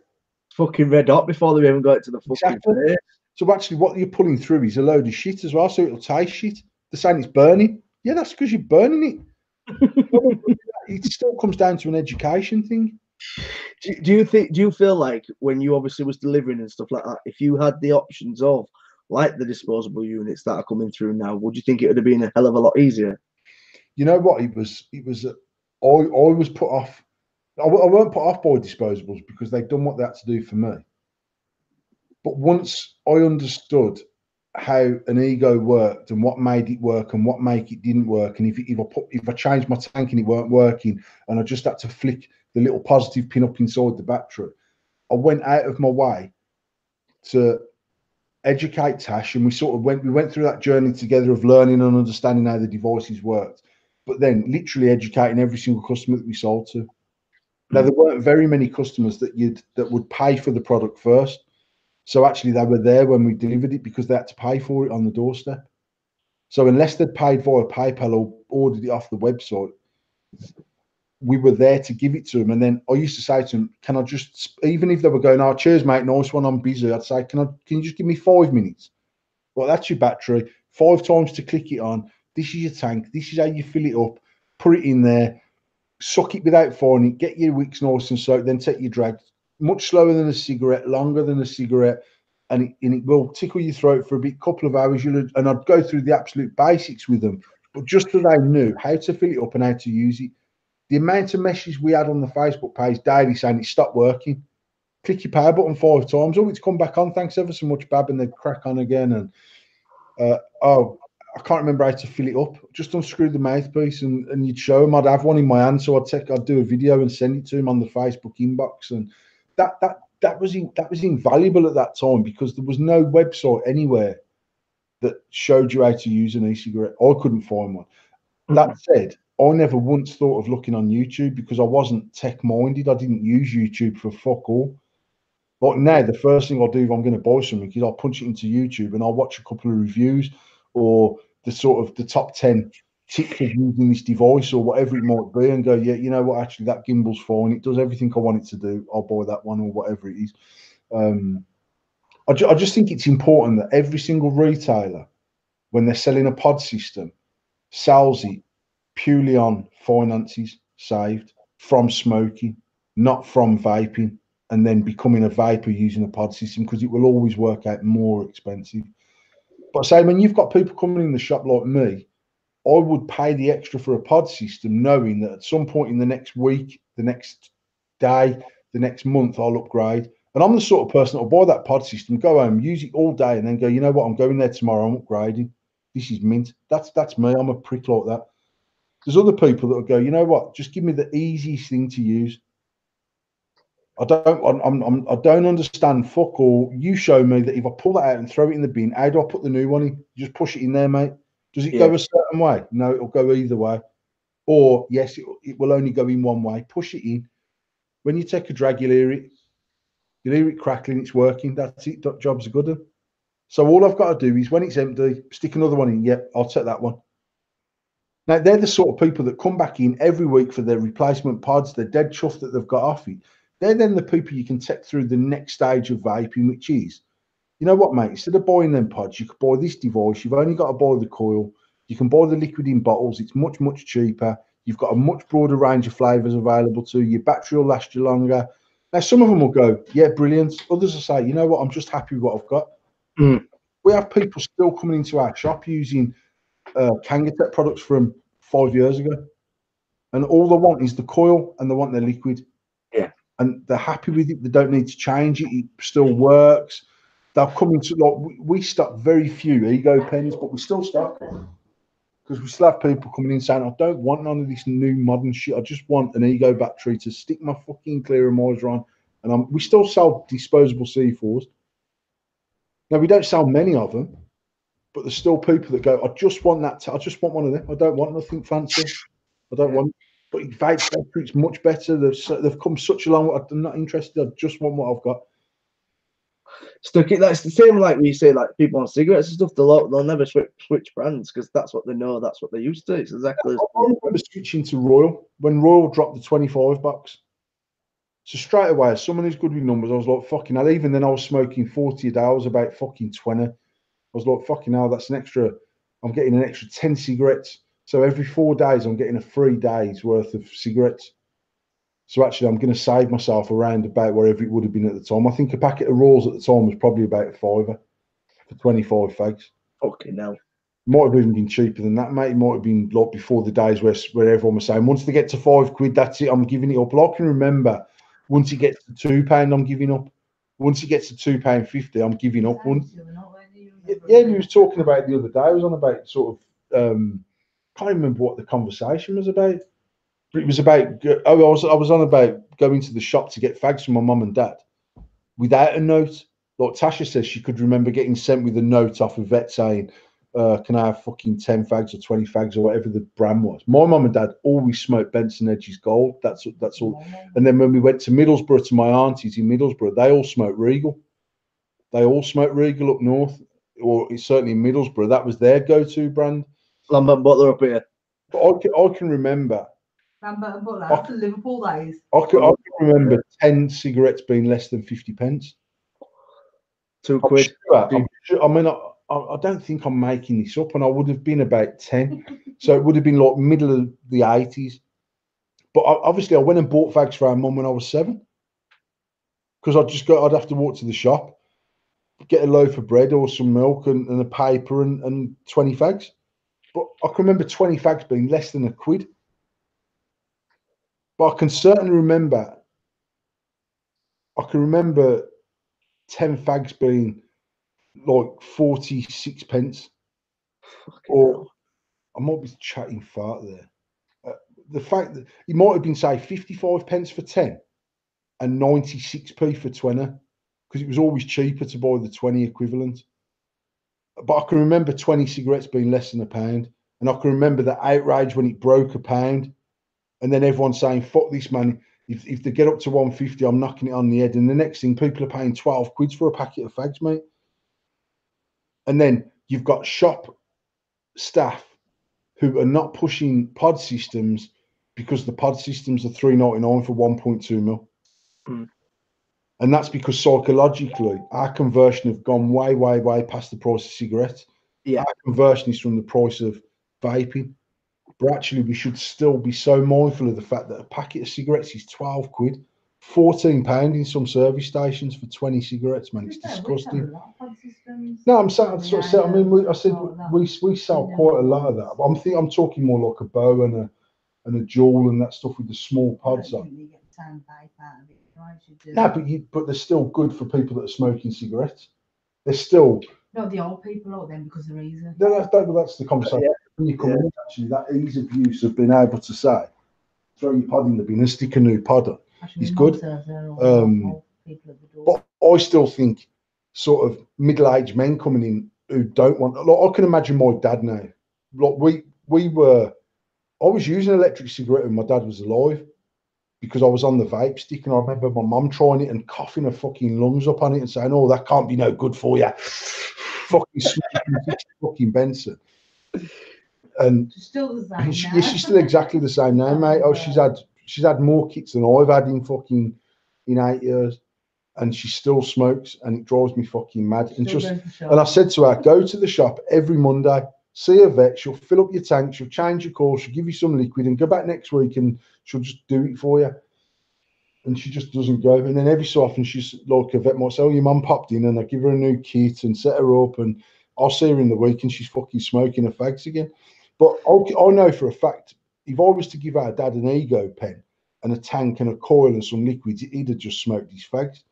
Fucking red hot before they even got it to the fucking place. So actually, what you're pulling through is a load of shit as well, so it'll taste shit. They're saying it's burning. Yeah, that's because you're burning it. It still comes down to an education thing. Do you feel like when you obviously was delivering and stuff like that, if you had the options of like the disposable units that are coming through now, would you think it would have been a hell of a lot easier? You know what? It was. I was put off. I weren't put off by disposables because they'd done what they had to do for me. But once I understood how an ego worked and what made it work and what made it didn't work, and if I changed my tank and it weren't working, and I just had to flick the little positive pin up inside the battery, I went out of my way to educate Tash, and we went through that journey together of learning and understanding how the devices worked, but then literally educating every single customer that we sold to. Now, there weren't very many customers that would pay for the product first. So actually they were there when we delivered it because they had to pay for it on the doorstep. So unless they'd paid via PayPal or ordered it off the website, we were there to give it to them. And then I used to say to them, can I just, even if they were going, oh, cheers, mate, nice one, I'm busy, I'd say, can you just give me 5 minutes? Well, that's your battery, 5 times to click it on. This is your tank. This is how you fill it up. Put it in there, suck it without firing it, get your wicks nice and soaked, then take your drag. Much slower than a cigarette, longer than a cigarette, and it will tickle your throat for a bit, couple of hours. And I'd go through the absolute basics with them, but just so they knew how to fill it up and how to use it. The amount of messages we had on the Facebook page daily saying it stopped working. Click your power button 5 times. Oh, it's come back on. Thanks ever so much, Bab. And they'd crack on again. And I can't remember how to fill it up. Just unscrew the mouthpiece and you'd show them. I'd have one in my hand, so I'd do a video and send it to him on the Facebook inbox. And that was invaluable at that time because there was no website anywhere that showed you how to use an e-cigarette. I couldn't find one. That said, I never once thought of looking on YouTube because I wasn't tech minded. I didn't use YouTube for fuck all. Like now, the first thing I'll do if I'm going to buy something is I'll punch it into YouTube and I'll watch a couple of reviews or the top 10 tips of using this device or whatever it might be and go, yeah, you know what, actually that gimbal's fine. It does everything I want it to do. I'll buy that one or whatever it is. I just think it's important that every single retailer, when they're selling a pod system, sells it purely on finances saved from smoking, not from vaping, and then becoming a vapor using a pod system because it will always work out more expensive. But say when you've got people coming in the shop like me, I would pay the extra for a pod system, knowing that at some point in the next week, the next day, the next month, I'll upgrade. And I'm the sort of person that'll buy that pod system, go home, use it all day, and then go, you know what, I'm going there tomorrow, I'm upgrading. This is mint. That's me. I'm a prick like that. There's other people that will go, you know what, just give me the easiest thing to use. I don't understand fuck all. You show me that if I pull that out and throw it in the bin, how do I put the new one in? You just push it in there, mate. Does it go a certain way? No, it'll go either way. Or yes, it will only go in one way. Push it in. When you take a drag, you'll hear it crackling. It's working. That's it. Job's a good one. So all I've got to do is when it's empty, stick another one in. Yep, I'll take that one. Now they're the sort of people that come back in every week for their replacement pods. They're dead chuffed that they've got off it. They're then the people you can take through the next stage of vaping, which is, you know what, mate? Instead of buying them pods, you could buy this device. You've only got to buy the coil. You can buy the liquid in bottles. It's much, much cheaper. You've got a much broader range of flavors available to you. Your battery will last you longer. Now, some of them will go, yeah, brilliant. Others will say, you know what, I'm just happy with what I've got. We have people still coming into our shop using Kangatech products from 5 years ago. And all they want is the coil and they want their liquid. Yeah. And they're happy with it. They don't need to change it. It still works. They'll come into, like, we stock very few ego pens, but we still stock because we still have people coming in saying, I don't want none of this new modern shit. I just want an ego battery to stick my fucking clear moiser on. And we still sell disposable C4s. Now, we don't sell many of them, but there's still people that go, I just want that. I just want one of them. I don't want nothing fancy. I don't want. But vape battery, it's much better. They've come such a long way. I'm not interested. I just want what I've got. That's the same like we say, like people on cigarettes and stuff. They'll never switch brands because that's what they know. That's what they're used to. It's exactly. I remember switching to Royal when Royal dropped the 25 bucks. So straight away, as someone who's good with numbers, I was like, fucking hell. Even then, I was smoking 40 a day. I was about fucking 20. I was like, fucking hell, that's an extra. I'm getting an extra 10 cigarettes. So every 4 days, I'm getting a 3 days worth of cigarettes. So actually, I'm going to save myself around about wherever it would have been at the time. I think a packet of Royals at the time was probably about a £5 for 25 fags. Okay, now. Might have even been cheaper than that, mate. It might have been like before the days where everyone was saying, once they get to £5, that's it, I'm giving it up. Well, I can remember once it gets to £2, I'm giving up. Once it gets to £2.50, I'm giving up. Yeah, we was talking about it the other day. I was on about sort of, can't remember what the conversation was about. But it was about, I was on about going to the shop to get fags from my mum and dad without a note. Like Tasha says, she could remember getting sent with a note off a vet saying, can I have fucking 10 fags or 20 fags or whatever the brand was. My mum and dad always smoked Benson Hedges Gold. That's all. And then when we went to Middlesbrough to my aunties in Middlesbrough, they all smoked Regal. They all smoked Regal up north, or certainly in Middlesbrough. That was their go-to brand. Lambert Butler up here. But I can remember. Lambert and Butler, that's the Liverpool days. I can remember 10 cigarettes being less than 50 pence. £2. I'm sure, I mean, I don't think I'm making this up, and I would have been about 10. So it would have been like middle of the 80s. But obviously, I went and bought fags for our mum when I was 7. Because I'd have to walk to the shop, get a loaf of bread or some milk and a paper and 20 fags. But I can remember 20 fags being less than £1. But I can certainly remember, 10 fags being like 46 pence. Or I might be chatting fart there. The fact that it might have been, say, 55 pence for 10. and 96p for 20 because it was always cheaper to buy the 20 equivalent. But I can remember 20 cigarettes being less than £1. And I can remember the outrage when it broke £1. And then everyone saying, fuck this, man. If they get up to 150, I'm knocking it on the head. And the next thing, people are paying 12 quid for a packet of fags, mate. And then you've got shop staff who are not pushing pod systems because the pod systems are $3.99 for 1.2 mil. Mm. And that's because psychologically, our conversion have gone way, way, way past the price of cigarettes. Yeah. Our conversion is from the price of vaping. But actually, we should still be so mindful of the fact that a packet of cigarettes is 12 quid, £14 in some service stations for 20 cigarettes, man. It's disgusting. No, I'm saying, I mean, we sell quite a lot of that. But I'm talking more like a bow and a jewel and that stuff with the small pods on. No, but they're still good for people that are smoking cigarettes. They're still. Not the old people out then because they're easy. No, that's the conversation. When you come in, actually, that ease of use of being able to say, throw your pod in the bin and stick a new pod on is good. But I still think sort of middle-aged men coming in who don't want. Like, I can imagine my dad now. Like I was using an electric cigarette when my dad was alive because I was on the vape stick, and I remember my mum trying it and coughing her fucking lungs up on it and saying, "Oh, that can't be no good for you." Fucking smoking fucking Benson. And she's still the same. She's still exactly the same now, mate. Oh, she's had more kits than I've had in 8 years, and she still smokes, and it drives me fucking mad. And I said to her, go to the shop every Monday, see a vet, she'll fill up your tank, she'll change your course, she'll give you some liquid, and go back next week, and she'll just do it for you. And she just doesn't go. And then every so often, she's like, a vet might say, "Oh, your mum popped in," and I give her a new kit and set her up, and I'll see her in the week, and she's fucking smoking her fags again. But I know for a fact, if I was to give our dad an ego pen and a tank and a coil and some liquids, he'd have just smoked his fags.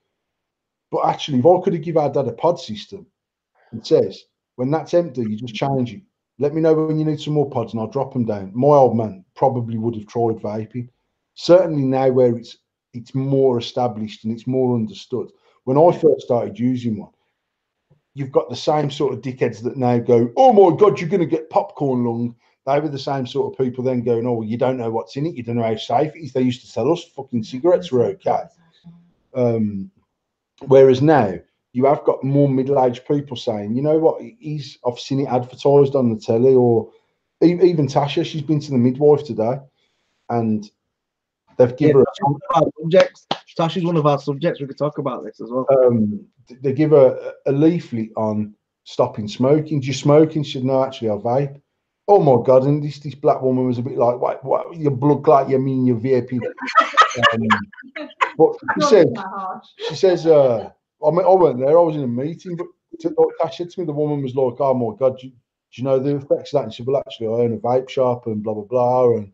But actually, if I could have given our dad a pod system, it says, when that's empty, you just change it. Let me know when you need some more pods and I'll drop them down. My old man probably would have tried vaping. Certainly now where it's more established and it's more understood. When I first started using one, you've got the same sort of dickheads that now go, "Oh my God, you're going to get popcorn lung." They were the same sort of people then going, "Oh, you don't know what's in it. You don't know how safe it is." They used to tell us fucking cigarettes were okay. Whereas now you have got more middle-aged people saying, "You know what? I've seen it advertised on the telly," or even Tasha, she's been to the midwife today, and they've given her subjects. Tasha's one of our subjects. We could talk about this as well. They give her a leaflet on stopping smoking. Do you smoke? And she said, "No, actually, I vape." Oh my God! And this black woman was a bit like, "What? Your blood clot? You mean you're vaping?" But she says, I went there. I was in a meeting, but Tash said to me, the woman was like, "Oh my God, do you know the effects of that?" And she said, "Well, actually, I own a vape shop and blah blah blah." And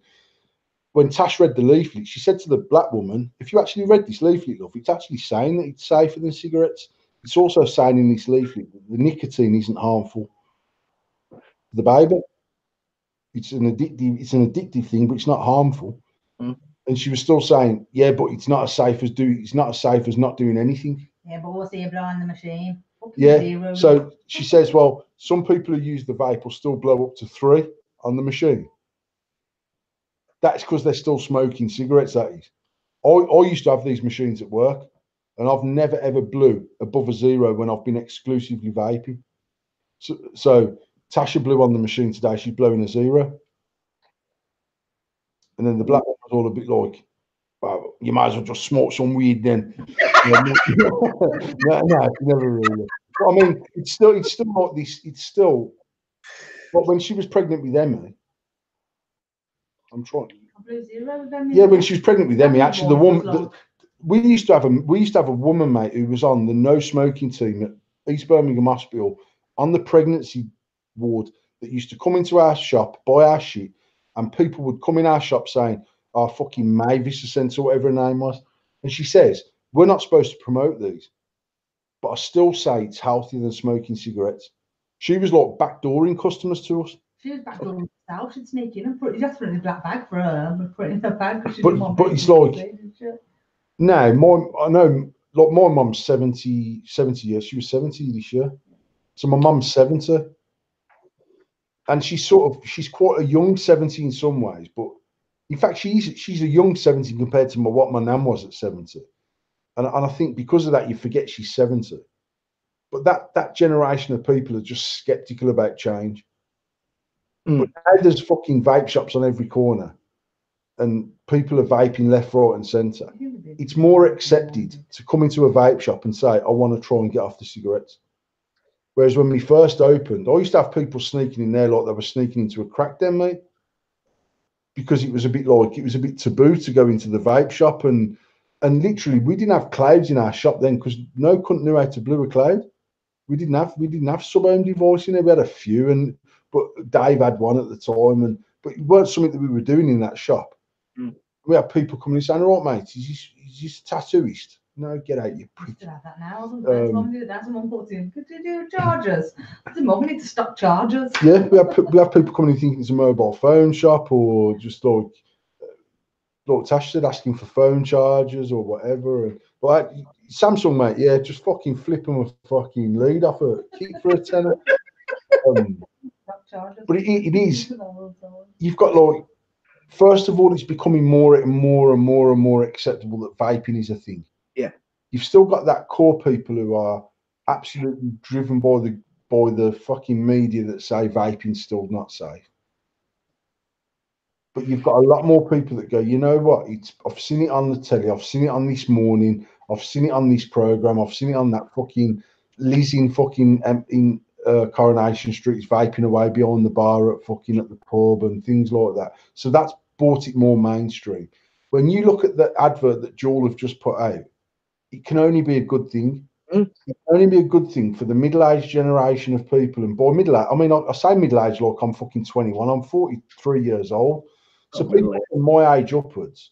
when Tash read the leaflet, she said to the black woman, "If you actually read this leaflet, love, it's actually saying that it's safer than cigarettes. It's also saying in this leaflet that the nicotine isn't harmful to the baby. It's an addictive thing, but it's not harmful." Mm. And she was still saying, "Yeah, but it's not as safe as not doing anything." Yeah, but what's the behind the machine? Yeah. Zero. So she says, "Well, some people who use the vape will still blow up to 3 on the machine. That's because they're still smoking cigarettes, that is. I used to have these machines at work, and I've never ever blew above a 0 when I've been exclusively vaping. So Tasha blew on the machine today. She's blowing a 0. And then the black one was all a bit like, "Well, you might as well just smoke some weed then." No, never really. But I mean, it's still like this. It's still. But when she was pregnant with Emily, I'm trying. Yeah, when she was pregnant with Emily, actually, the woman we used to have a woman, mate, who was on the no smoking team at East Birmingham Hospital on the pregnancy ward that used to come into our shop, buy our shit, and people would come in our shop saying, "Oh, fucking Mavis or whatever her name was," and she says, "We're not supposed to promote these, but I still say it's healthier than smoking cigarettes." She was like backdooring customers to us. She was backdooring herself. She'd sneak in and put it just in a black bag for her, but put it in her bag because she But didn't want it's like, No, I know, like my mum's 70 years. She was 70 this year. So my mum's 70. And she's quite a young 70 in some ways, but in fact, she's a young 70 compared to what my nan was at 70. And I think because of that, you forget she's 70. But that generation of people are just skeptical about change. But now there's fucking vape shops on every corner, and people are vaping left, right, and centre. It's more accepted to come into a vape shop and say, I want to try and get off the cigarettes. Whereas when we first opened, I used to have people sneaking in there like they were sneaking into a crack den, mate. Because it was a bit taboo to go into the vape shop, and literally we didn't have clouds in our shop then because no cunt knew how to blew a cloud. We didn't have sub-ohm device in there. We had a few, but Dave had one at the time, but it weren't something that we were doing in that shop. We had people coming in saying, "All right, mate, is this a tattooist?" No, get out, you prick. Still have that now. That's someone puts in. Could you do chargers? The mum, we need to stock chargers. Yeah, we have people coming in thinking it's a mobile phone shop, or just like Tash said, asking for phone chargers or whatever. And like Samsung, mate, yeah, just fucking flip them a fucking lead off a kick for a tenner. But it is. You've got like, first of all, it's becoming more and more acceptable that vaping is a thing. Yeah. You've still got that core people who are absolutely driven by the fucking media that say vaping's still not safe. But you've got a lot more people that go, you know what? I've seen it on the telly. I've seen it on This Morning. I've seen it on this program. I've seen it on that fucking Liz in fucking in Coronation Street vaping away behind the bar at the pub and things like that. So that's brought it more mainstream. When you look at the advert that Joel have just put out, it can only be a good thing. It can only be a good thing for the middle-aged generation of people. And by middle-aged, I mean, I say middle-aged like I'm fucking 21. I'm 43 years old. So people from my age upwards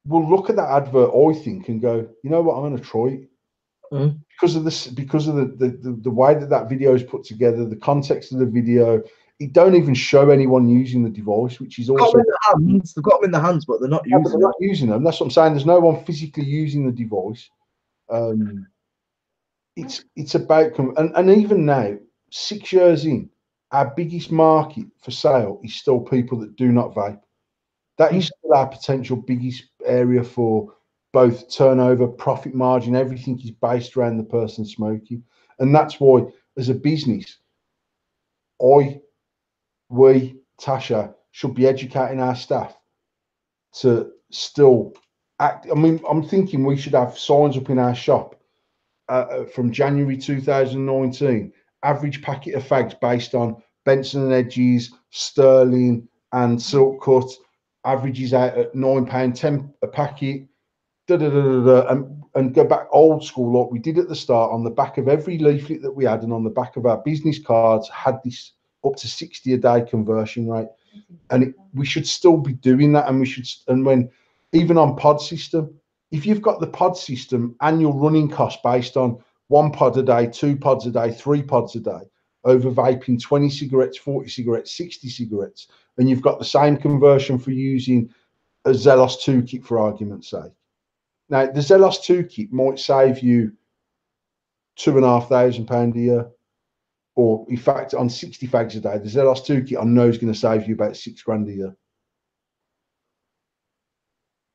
will look at that advert, I think, and go, you know what, I'm going to try it. Because of this, because of the way that video is put together, the context of the video, it don't even show anyone using the device, which is also they've got them in the hands, but they're not using them. That's what I'm saying. There's no one physically using the device. It's about, and even now, 6 years in, our biggest market for sale is still people that do not vape. That is still our potential biggest area for both turnover, profit margin. Everything is based around the person smoking. And that's why, as a business, we, Tasha, should be educating our staff to still act. I mean, I'm thinking we should have signs up in our shop from January 2019, average packet of fags based on Benson and Hedges, Sterling, and Silk Cut, averages out at £9.10 a packet, and go back old school like we did at the start. On the back of every leaflet that we had, and on the back of our business cards, had this up to 60 a day conversion rate, and we should still be doing that. And when even on pod system, if you've got the pod system annual running cost based on 1 pod a day, 2 pods a day, 3 pods a day, over vaping 20 cigarettes, 40 cigarettes, 60 cigarettes, and you've got the same conversion for using a Zelos 2 kit, for argument's sake. Now, the Zelos 2 kit might save you £2,500 a year, or in fact, on 60 fags a day, the Zelos 2 kit I know is going to save you about £6,000 a year.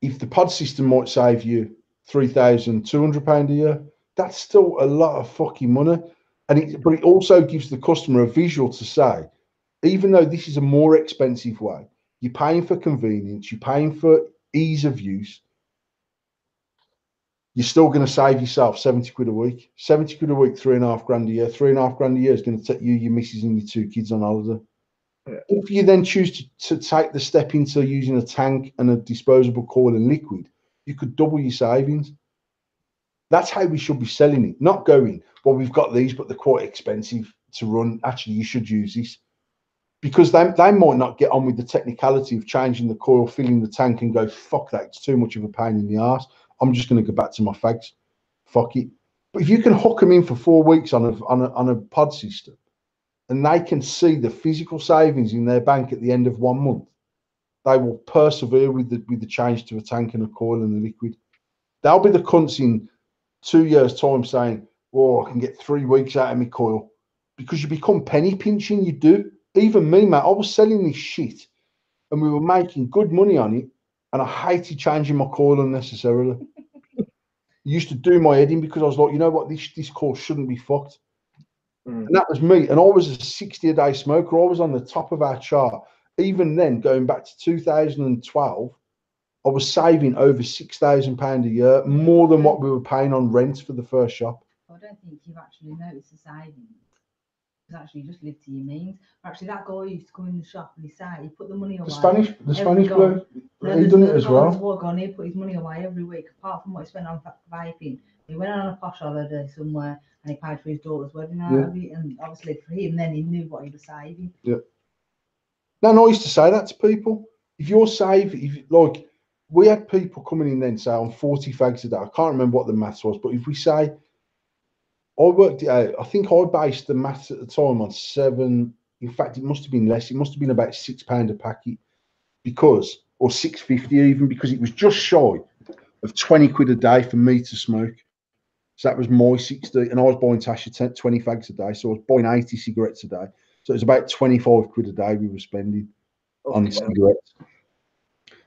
If the pod system might save you £3,200 a year, that's still a lot of fucking money. But it also gives the customer a visual to say, even though this is a more expensive way, you're paying for convenience, you're paying for ease of use, you're still going to save yourself 70 quid a week. 70 quid a week, £3,500 a year. £3,500 a year is going to take you, your missus, and your 2 kids on holiday. Yeah. If you then choose to take the step into using a tank and a disposable coil and liquid, you could double your savings. That's how we should be selling it. Not going, well, we've got these, but they're quite expensive to run. Actually, you should use this. Because they might not get on with the technicality of changing the coil, filling the tank, and go, fuck that, it's too much of a pain in the arse. I'm just going to go back to my fags. Fuck it. But if you can hook them in for 4 weeks on a pod system, and they can see the physical savings in their bank at the end of 1 month, they will persevere with the change to a tank and a coil and the liquid. They'll be the cunts in 2 years' time saying, "Oh, I can get 3 weeks out of my coil," because you become penny pinching. You do. Even me, mate, I was selling this shit, and we were making good money on it, and I hated changing my coil unnecessarily. It used to do my head in because I was like, you know what, this coil shouldn't be fucked. And that was me. And I was a 60 a day smoker. I was on the top of our chart. Even then, going back to 2012, I was saving over £6,000 a year, more than what we were paying on rent for the first shop. I don't think you've actually noticed the savings. It's actually just lived to your means. Actually, that guy used to come in the shop and he put the money away. The Spanish bloke, he done it as well. He put his money away every week, apart from what he spent on vaping. He went on a posh holiday somewhere and he paid for his daughter's wedding out of it, and obviously for him, then he knew what he was saving. Yeah. No, I used to say that to people. If you're saving, like, we had people coming in then say, I'm 40 fags a day. I can't remember what the maths was, but if we say, I worked it out, I think I based the maths at the time on 7. In fact, it must have been less. It must have been about £6 a packet, because, or £6.50 even, because it was just shy of 20 quid a day for me to smoke. So that was my 60, and I was buying Tasha 20 fags a day, so I was buying 80 cigarettes a day. So it was about 25 quid a day we were spending on cigarettes.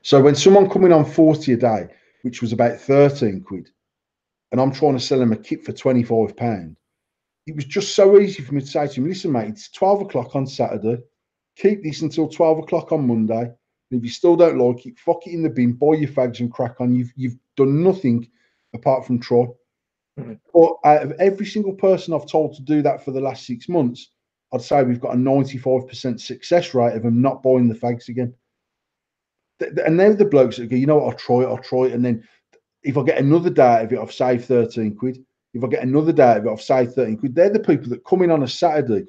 So when someone coming on 40 a day, which was about 13 quid, and I'm trying to sell them a kit for £25, it was just so easy for me to say to him, listen, mate, it's 12 o'clock on Saturday. Keep this until 12 o'clock on Monday. And if you still don't like it, fuck it in the bin, buy your fags and crack on. You've done nothing apart from try. But out of every single person I've told to do that for the last 6 months, I'd say we've got a 95% success rate of them not buying the fags again. And they're the blokes that go, you know what, I'll try it. And then if I get another day out of it, I've saved 13 quid. If I get another day out of it, I've saved 13 quid. They're the people that come in on a Saturday,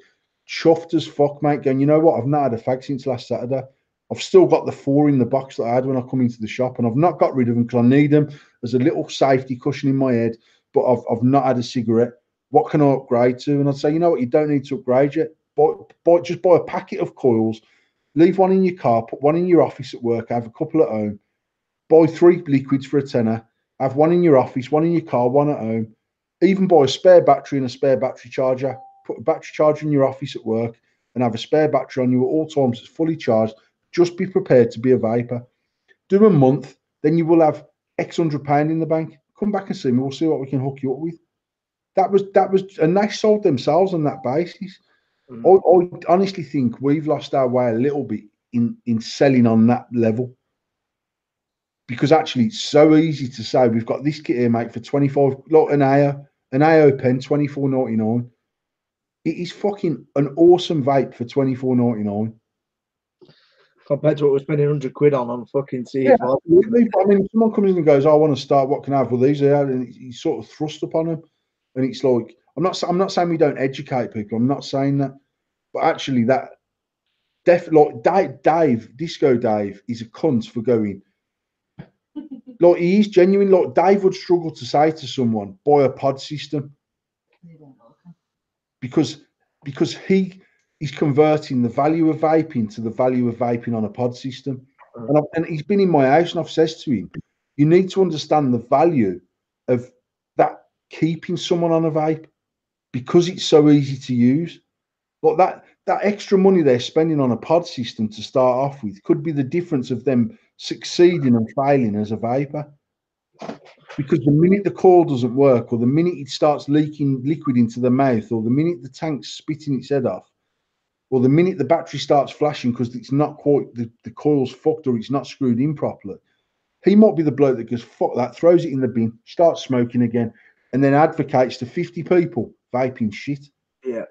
chuffed as fuck, mate, going, you know what, I've not had a fag since last Saturday. I've still got the 4 in the box that I had when I come into the shop, and I've not got rid of them because I need them as a little safety cushion in my head, but I've not had a cigarette. What can I upgrade to? And I'd say, you know what, you don't need to upgrade yet. Just buy a packet of coils, leave one in your car, put one in your office at work, have a couple at home, buy 3 liquids for a tenner, have one in your office, one in your car, one at home, even buy a spare battery and a spare battery charger, put a battery charger in your office at work and have a spare battery on you at all times that's fully charged. Just be prepared to be a vapor. Do a month, then you will have X £100 in the bank. Come back and see me. We'll see what we can hook you up with. That was, and they sold themselves on that basis. I honestly think we've lost our way a little bit in selling on that level, because actually it's so easy to say we've got this kit here, mate, for 25, like an AO pen, 24.99. It is fucking an awesome vape for 24.99. Compared to what we're spending 100 quid on fucking C4. Yeah, absolutely. I mean, if someone comes in and goes, I want to start, what can I have with these here? And you sort of thrust upon them. And it's like, I'm not saying we don't educate people. I'm not saying that. But actually, that like Dave, Disco Dave, is a cunt for going. Like, he is genuine. Like, Dave would struggle to say to someone, buy a pod system. Because he is converting the value of vaping to the value of vaping on a pod system. And he's been in my house, and I've said to him, you need to understand the value of that keeping someone on a vape, because it's so easy to use. But that extra money they're spending on a pod system to start off with could be the difference of them succeeding and failing as a vapor. Because the minute the coil doesn't work, or the minute it starts leaking liquid into the mouth, or the minute the tank's spitting its head off, or the minute the battery starts flashing because it's not quite, the coil's fucked or it's not screwed in properly, he might be the bloke that goes, fuck that, throws it in the bin, starts smoking again, and then advocates to 50 people vaping shit. Yeah.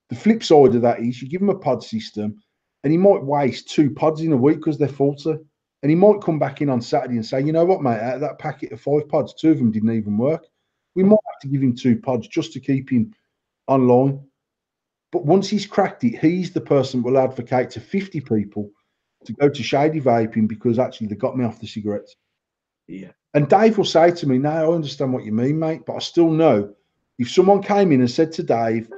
The flip side of that is you give him a pod system, and he might waste 2 pods in a week because they're faulty. And he might come back in on Saturday and say, you know what, mate, out of that packet of 5 pods, 2 of them didn't even work. We might have to give him 2 pods just to keep him online. But once he's cracked it, he's the person who will advocate to 50 people to go to shady vaping because actually they got me off the cigarettes. Yeah. And Dave will say to me, now I understand what you mean, mate, but I still know if someone came in and said to Dave,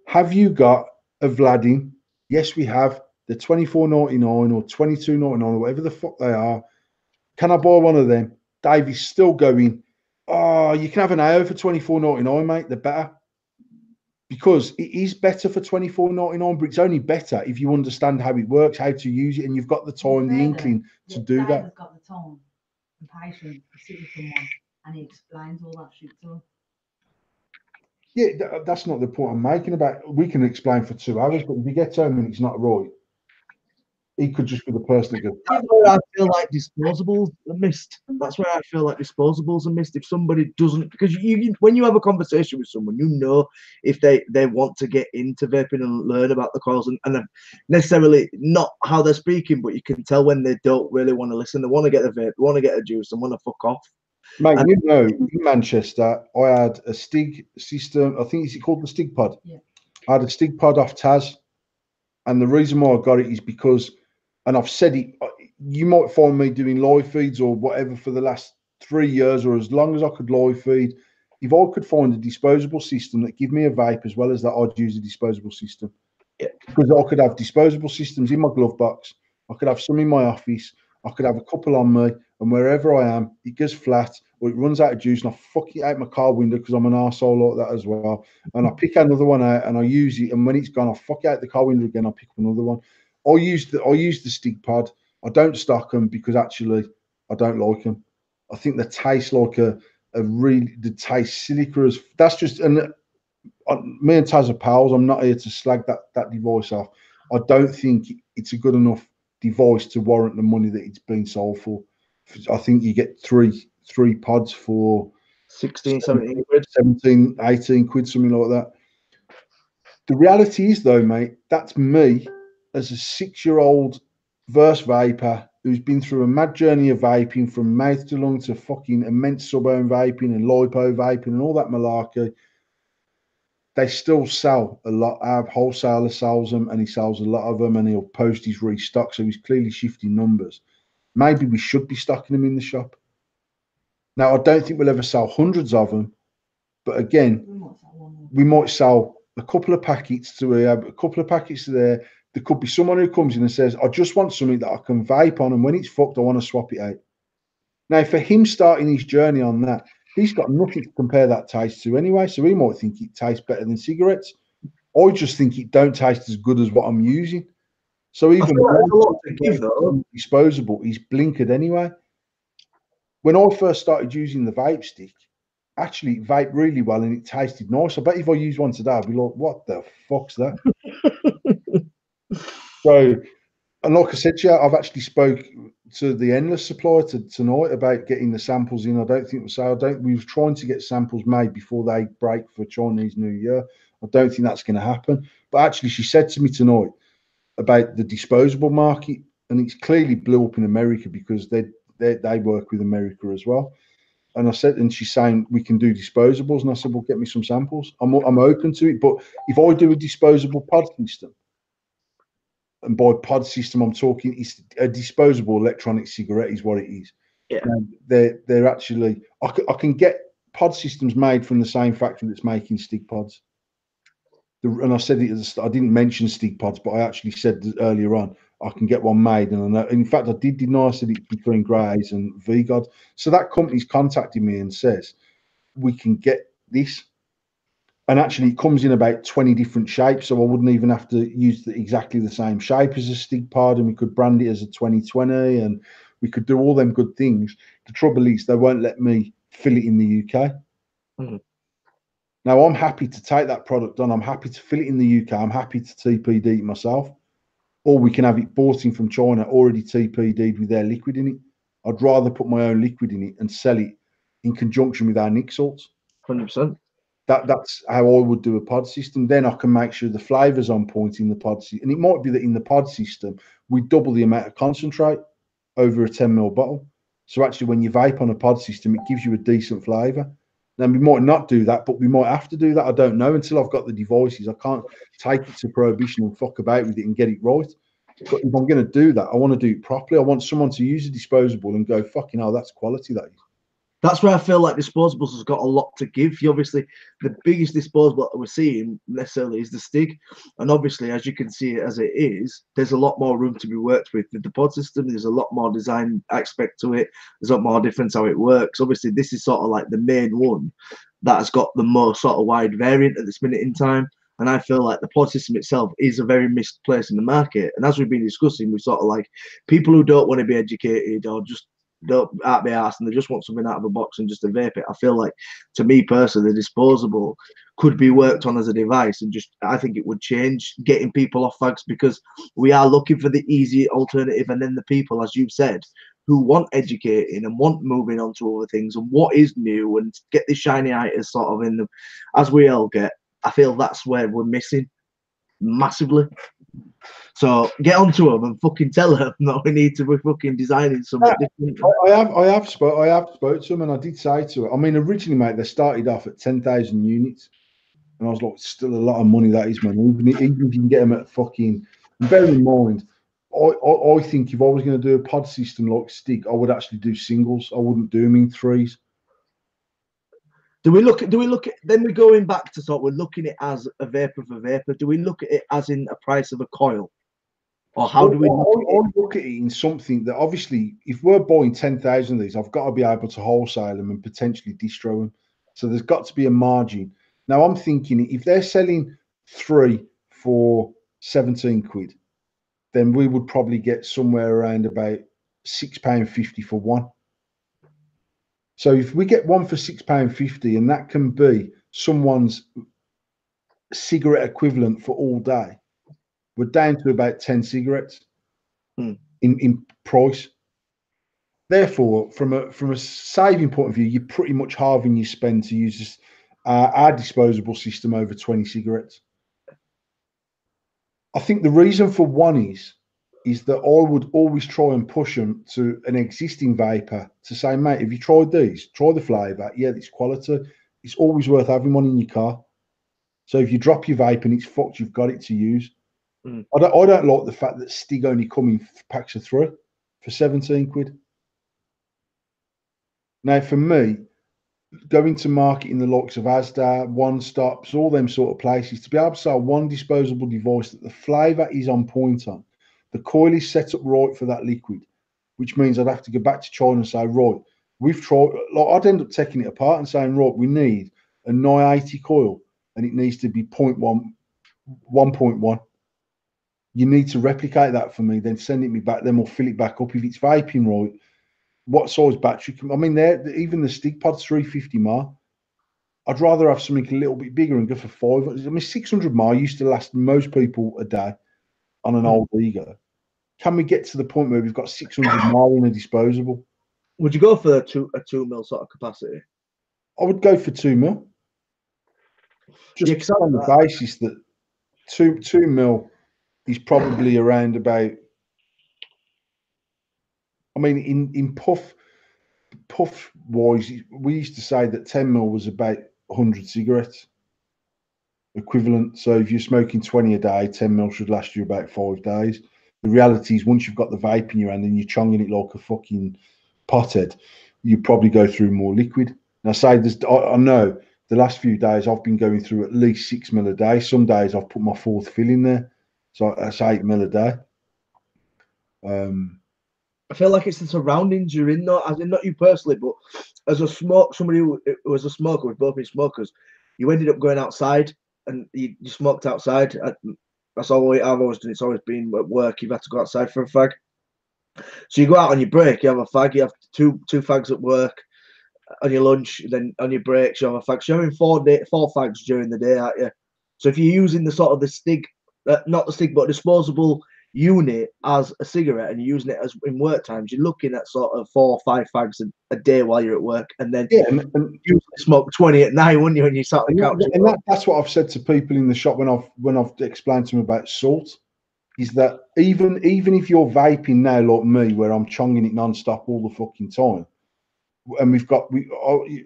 have you got a Vladin? Yes, we have. they're $24.99 or $22.99 or whatever the fuck they are. Can I buy one of them? Dave is still going, oh, you can have an AO for $24.99, mate. They're better. Because it is better for $24.99, but it's only better if you understand how it works, how to use it, and you've got the time, the inkling to do Dave that. has got the time and patience to sit with someone and he explains all that shit to them. Yeah, that's not the point I'm making about. We can explain for 2 hours, but if you get home and it's not right, he could just be the person that goes. That's where I feel like disposables are missed. That's where I feel like disposables are missed. If somebody doesn't, because when you have a conversation with someone, you know if they want to get into vaping and learn about the coils and necessarily not how they're speaking, but you can tell when they don't really want to listen. They want to get a vape, they want to get a juice, and want to fuck off. Mate, you know, in Manchester, I had a Stig system. I think it's called the Stig Pod. Yeah. I had a Stig Pod off Taz, and the reason why I got it is because, and I've said it, you might find me doing live feeds or whatever for the last 3 years or as long as I could live feed. If I could find a disposable system that give me a vape as well as that, I'd use a disposable system. Yeah. Because I could have disposable systems in my glove box. I could have some in my office. I could have a couple on me, and wherever I am, it goes flat or it runs out of juice, and I fuck it out my car window because I'm an arsehole like that as well. And I pick another one out and I use it, and when it's gone, I fuck it out the car window again. I pick up another one. I use the Stig Pod. I don't stock them because actually I don't like them. I think they taste like they taste silica as that's just and me and Taz are pals. I'm not here to slag that device off. I don't think it's a good enough device to warrant the money that it's been sold for. I think you get three pods for 16, 17 quid. 17, 18 quid, something like that. The reality is, though, mate, that's me as a 6-year-old verse vapor who's been through a mad journey of vaping from mouth to lung to fucking immense suburban vaping and lipo vaping and all that malarkey. They still sell a lot. Our wholesaler sells them and he sells a lot of them and he'll post his restock. So he's clearly shifting numbers. Maybe we should be stocking them in the shop. Now, I don't think we'll ever sell hundreds of them. But again, we might sell a couple of packets to here, a couple of packets to there. There could be someone who comes in and says, I just want something that I can vape on. And when it's fucked, I want to swap it out. Now, for him starting his journey on that, he's got nothing to compare that taste to anyway. So he might think it tastes better than cigarettes. I just think it don't taste as good as what I'm using. So even disposable, he's blinkered anyway. When I first started using the vape stick, actually it vaped really well and it tasted nice. I bet if I use one today, I'd be like, what the fuck's that? So, and like I said to you, I've actually spoke to the Endless supplier tonight about getting the samples in. I don't think we were trying to get samples made before they break for Chinese New Year. I don't think that's going to happen. But actually, she said to me tonight about the disposable market, and it's clearly blew up in America because they work with America as well. And I said, and she's saying we can do disposables, and I said, well, get me some samples. I'm open to it, but if I do a disposable pod system, and by pod system, I'm talking it's a disposable electronic cigarette is what it is. Yeah, they're actually I can get pod systems made from the same factory that's making stick pods. And I said it as I didn't mention stick pods, but I actually said earlier on I can get one made, and I know, in fact I did deny. I said it's between Grays and VGod. So that company's contacted me and says we can get this. And actually, it comes in about 20 different shapes, so I wouldn't even have to use exactly the same shape as a stick pod, and we could brand it as a 2020, and we could do all them good things. The trouble is, they won't let me fill it in the UK. Mm-hmm. Now, I'm happy to take that product on. I'm happy to fill it in the UK. I'm happy to TPD it myself, or we can have it bought in from China, already TPD'd with their liquid in it. I'd rather put my own liquid in it and sell it in conjunction with our nic salts. 100%. That's how I would do a pod system. Then I can make sure the flavour's on point in the pod system. And it might be that in the pod system, we double the amount of concentrate over a 10ml bottle. So actually, when you vape on a pod system, it gives you a decent flavour. Now, we might not do that, but we might have to do that. I don't know until I've got the devices. I can't take it to Prohibition and fuck about with it and get it right. But if I'm going to do that, I want to do it properly. I want someone to use a disposable and go, fucking hell, that's quality, that is. That's where I feel like disposables has got a lot to give. Obviously, the biggest disposable that we're seeing necessarily is the Stig. And obviously, as you can see it as it is, there's a lot more room to be worked with. With the pod system, there's a lot more design aspect to it. There's a lot more difference how it works. Obviously, this is sort of like the main one that has got the most sort of wide variant at this minute in time. And I feel like the pod system itself is a very missed place in the market. And as we've been discussing, we're sort of like people who don't want to be educated or just don't out the arse and they just want something out of a box and just to vape it. I feel like, to me personally, the disposable could be worked on as a device, and just I think it would change getting people off fags, because we are looking for the easy alternative, and then the people, as you've said, who want educating and want moving on to other things and what is new and get the shiny items sort of in them, as we all get. I feel that's where we're missing massively. So get onto them and fucking tell them that we need to be fucking designing something different. I have spoke to them, and I did say to it. I mean, originally, mate, they started off at 10,000 units, and I was like, still a lot of money that is, man. Even if you can get them at fucking. Bear in mind, I think if I was going to do a pod system like Stig, I would actually do singles. I wouldn't do them in threes. Do we look at then we're going back to sort, we're looking at it as a vapor for vapor. Do we look at it as in a price of a coil? Or how do we look at it in something that, obviously, if we're buying 10,000 of these, I've got to be able to wholesale them and potentially distro them. So there's got to be a margin. Now I'm thinking if they're selling 3 for 17 quid, then we would probably get somewhere around about £6.50 for one. So if we get one for £6.50, and that can be someone's cigarette equivalent for all day, we're down to about 10 cigarettes in price. Therefore, from a saving point of view, you're pretty much halving your spend to use this, our disposable system over 20 cigarettes. I think the reason for one is that I would always try and push them to an existing vapor to say, mate, have you tried these? Try the flavour. Yeah, it's quality. It's always worth having one in your car. So if you drop your vape and it's fucked, you've got it to use. I don't like the fact that Stig only come in packs of 3 for 17 quid. Now, for me, going to market in the likes of Asda, One Stops, all them sort of places, to be able to sell one disposable device that the flavour is on point on, the coil is set up right for that liquid, which means I'd have to go back to China and say, right, we've tried, like, I'd end up taking it apart and saying, right, we need a 980 coil and it needs to be 1.1. You need to replicate that for me, then send it me back, then we'll fill it back up. If it's vaping right, what size battery I mean, even the Stig Pod's 350 mAh. I'd rather have something a little bit bigger and go for 5. I mean, 600 mAh used to last most people a day on an old Ego. Can we get to the point where we've got 600 mAh in a disposable? Would you go for a 2 mil sort of capacity? I would go for 2 mil. Just on the basis that 2 mil is probably around about. I mean, in puff wise, we used to say that 10 mil was about 100 cigarettes equivalent. So if you're smoking 20 a day, 10 mil should last you about 5 days. The reality is, once you've got the vape in your hand and you're chonging it like a fucking pothead, you probably go through more liquid. Now, say I know the last few days I've been going through at least 6 mil a day. Some days I've put my 4th fill in there, so that's 8 mil a day. I feel like it's the surroundings you're in, though, as in not you personally, but as somebody who was a smoker, we've both been smokers, you ended up going outside and you smoked outside. That's all I've always done. It's always been at work. You've had to go outside for a fag. So you go out on your break, you have a fag, you have two fags at work, on your lunch, then on your breaks, you have a fag. So you're having 4 fags during the day, aren't you? So if you're using the sort of the Stig, not the Stig, but disposable unit as a cigarette, and you're using it as in work times, you're looking at sort of 4 or 5 fags a day while you're at work, and then you smoke 20 at night, wouldn't you, when you sat on the couch? And that's what I've said to people in the shop when I've explained to them about salt, is that even if you're vaping now like me, where I'm chonging it non-stop all the fucking time, and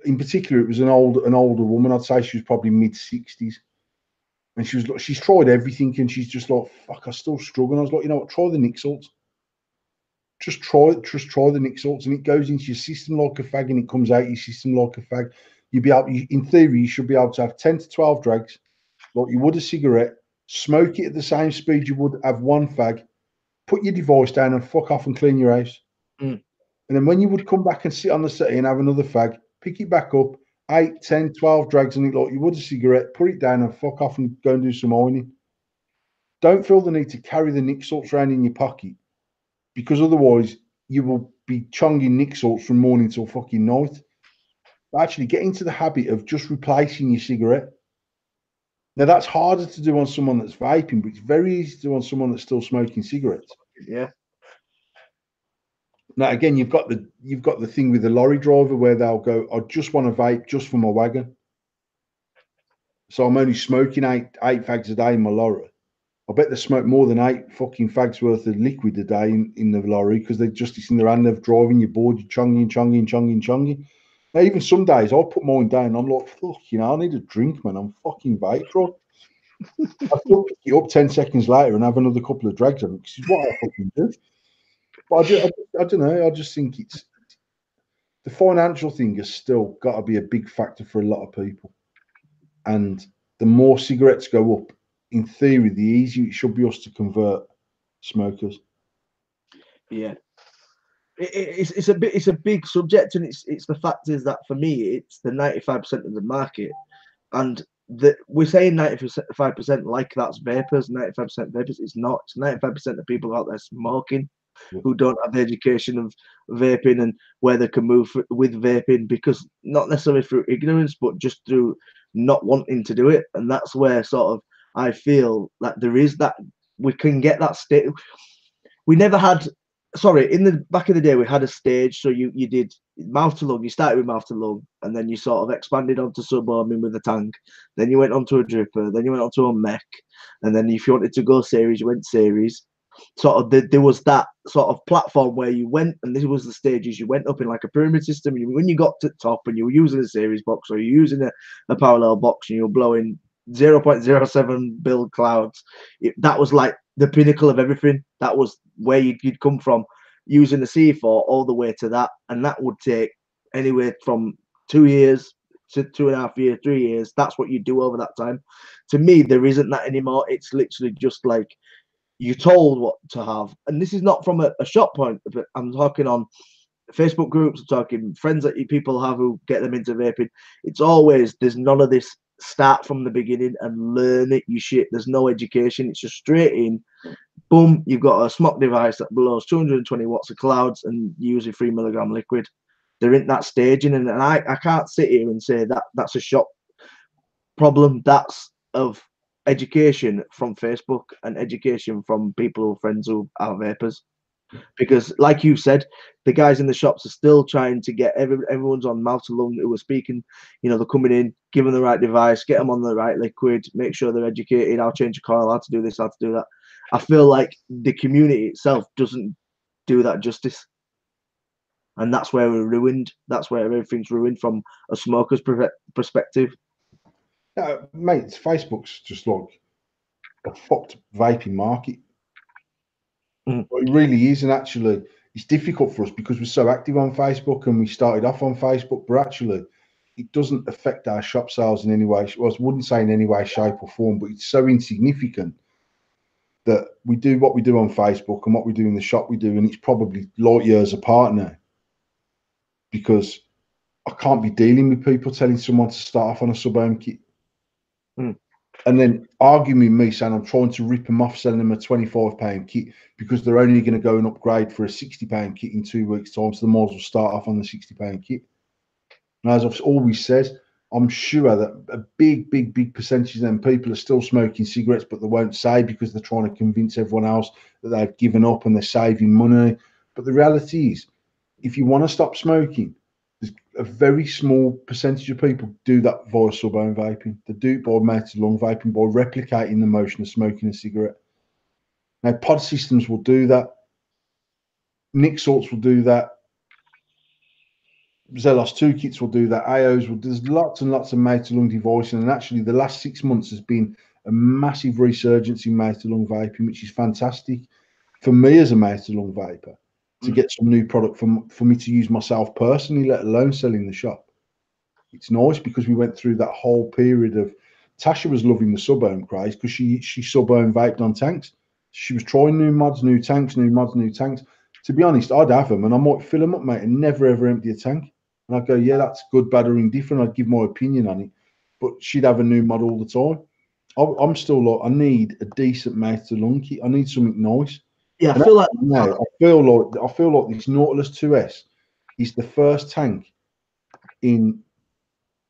in particular, it was an older woman. I'd say she was probably mid-60s. And she's tried everything, and she's just like, fuck, I still struggle. And I was like, you know what, try the Nick salt. just try the nic salts, and it goes into your system like a fag, and it comes out your system like a fag. You'll be able, in theory, you should be able to have 10 to 12 drags, like you would a cigarette, smoke it at the same speed you would have one fag, put your device down and fuck off and clean your house. Mm. And then when you would come back and sit on the settee and have another fag, pick it back up, 8, 10, 12 drags on it like you would a cigarette, put it down and fuck off and go and do some ironing. Don't feel the need to carry the nic salts around in your pocket, because otherwise you will be chonging nic salts from morning till fucking night. But actually get into the habit of just replacing your cigarette. Now that's harder to do on someone that's vaping, but it's very easy to do on someone that's still smoking cigarettes. Yeah. Now again, you've got the thing with the lorry driver where they'll go, I just want to vape just for my wagon. So I'm only smoking eight fags a day in my lorry. I bet they smoke more than 8 fucking fags worth of liquid a day in the lorry, because they're just, it's in their hand, they're driving, you're bored, you're chonging. Now, even some days I'll put mine down, I'm like, fuck, I need a drink, man. I'm fucking vape drunk. I still pick it up 10 seconds later and have another couple of drags on it, because it's what I fucking do. But I don't know, I just think it's the financial thing has still got to be a big factor for a lot of people. And the more cigarettes go up, in theory, the easier it should be us to convert smokers. Yeah. It's a big subject, and it's the fact is that for me it's the 95% of the market, and we're saying 95% like that's vapors, 95% vapors. It's not. It's 95% of people out there smoking who don't have the education of vaping and where they can move with vaping, because not necessarily through ignorance, but just through not wanting to do it. And that's where sort of I feel that there is that we can get that state. We never had. Sorry, in the back of the day, we had a stage. So you did mouth to lung. You started with mouth to lung, and then you sort of expanded onto sub-ohming with a tank. Then you went onto a dripper. Then you went onto a mech, and then if you wanted to go series, you went series. Sort of there was that sort of platform where you went, and this was the stages. You went up in like a pyramid system. And when you got to the top, and you were using a series box or you're using a parallel box, and you were blowing 0.07 build clouds, that was like the pinnacle of everything. That was where you'd come from using the C4 all the way to that, and that would take anywhere from 2 years to 2.5 years, 3 years. That's what you do over that time. To me, there isn't that anymore. It's literally just like you're told what to have, and this is not from a shop point, but I'm talking on Facebook groups, I'm talking friends that people have who get them into vaping. It's always, there's none of this start from the beginning and learn it, you shit. There's no education. It's just straight in. Boom, you've got a smock device that blows 220 watts of clouds and usually 3 milligram liquid. They're in that staging, and I can't sit here and say that that's a shop problem. That's of education from Facebook and education from people, friends who are vapors. Because, like you said, the guys in the shops are still trying to get everyone's on mouth to lung who are speaking. They're coming in, give them the right device, get them on the right liquid, make sure they're educated. I'll change a coil, how to do this, how to do that. I feel like the community itself doesn't do that justice, and that's where we're ruined. That's where everything's ruined from a smoker's perspective. Mate, Facebook's just like a fucked vaping market. It really is, and actually, it's difficult for us because we're so active on Facebook, and we started off on Facebook, but actually, it doesn't affect our shop sales in any way. Well, I wouldn't say in any way, shape, or form, but it's so insignificant that we do what we do on Facebook and what we do in the shop we do, and it's probably light years apart now, because I can't be dealing with people telling someone to start off on a sub-ohm kit. And then arguing with me saying I'm trying to rip them off, selling them a £25 kit because they're only going to go and upgrade for a £60 kit in 2 weeks' time. So the might as well start off on the £60 kit. And as I've always said, I'm sure that a big percentage of them people are still smoking cigarettes, but they won't say because they're trying to convince everyone else that they've given up and they're saving money. But the reality is, if you want to stop smoking, there's a very small percentage of people do that via sub-ohm vaping. They do it by mouth-to-lung vaping, by replicating the motion of smoking a cigarette. Now, pod systems will do that. Nic salts will do that. Zelos 2 kits will do that. AOs will. There's lots and lots of mouth-to-lung devices, and actually, the last 6 months has been a massive resurgence in mouth-to-lung vaping, which is fantastic for me as a mouth-to-lung vapor to get some new product for me to use myself personally, let alone selling the shop. It's nice because we went through that whole period of Tasha was loving the sub-ohm craze because she sub-ohm vaped on tanks. She was trying new mods, new tanks, new mods, new tanks. To be honest, I'd have them and I might fill them up, mate, and never ever empty a tank. And I'd go, yeah, that's good, bad, or indifferent. I'd give my opinion on it, but she'd have a new mod all the time. I'm still like, I need a decent mouth to lung kit. I need something nice. Yeah, I feel like now I feel like this Nautilus 2S is the first tank in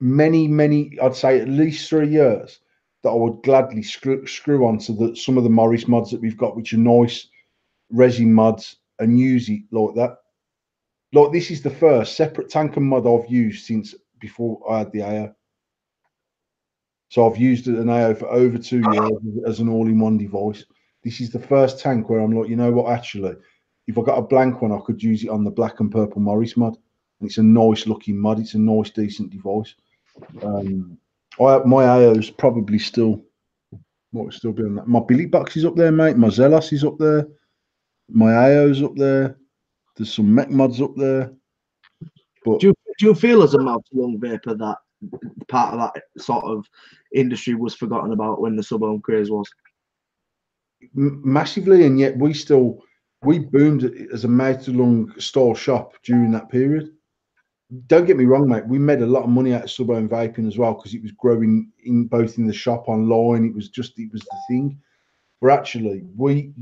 many, I'd say at least 3 years that I would gladly screw onto some of the Morris mods that we've got, which are nice resin mods, and use it like that. Like this is the first separate tank and mod I've used since before I had the AO. So I've used an AO for over 2 years as an all-in-one device. This is the first tank where I'm like, you know what, actually, if I got a blank one, I could use it on the black and purple Morris mod. And it's a nice looking mod. It's a nice, decent device. My AO's probably still, might still be on that. My Billy Box is up there, mate. My Zelos is up there. My AO's up there. There's some mech mods up there. But do you feel as a mouth-to-lung vapor that part of that sort of industry was forgotten about when the sub-ohm craze was? Massively, and yet we boomed as a mouth-to-lung style shop during that period. Don't get me wrong, mate. We made a lot of money out of sub-ohm vaping as well because it was growing in both in the shop, online. It was the thing. But actually, we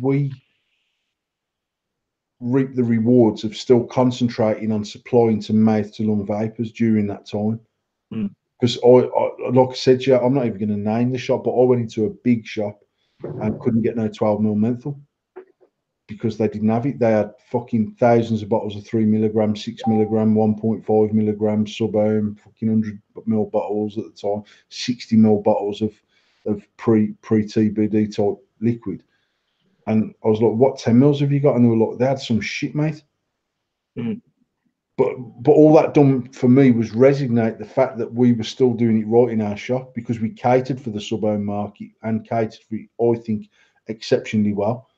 reap the rewards of still concentrating on supplying to mouth-to-lung vapors during that time. Because I like I said, yeah, I'm not even going to name the shop, but I went into a big shop and couldn't get no 12mm menthol because they didn't have it. They had fucking thousands of bottles of 3mg, 6mg, 1.5mg sub-ohm, fucking 100ml bottles at the time, 60ml bottles of pre-TBD type liquid. And I was like, what 10mls have you got? And they were like, they had some shit, mate. But all that done for me was resignate the fact that we were still doing it right in our shop because we catered for the sub-ohm market and catered for it, I think, exceptionally well.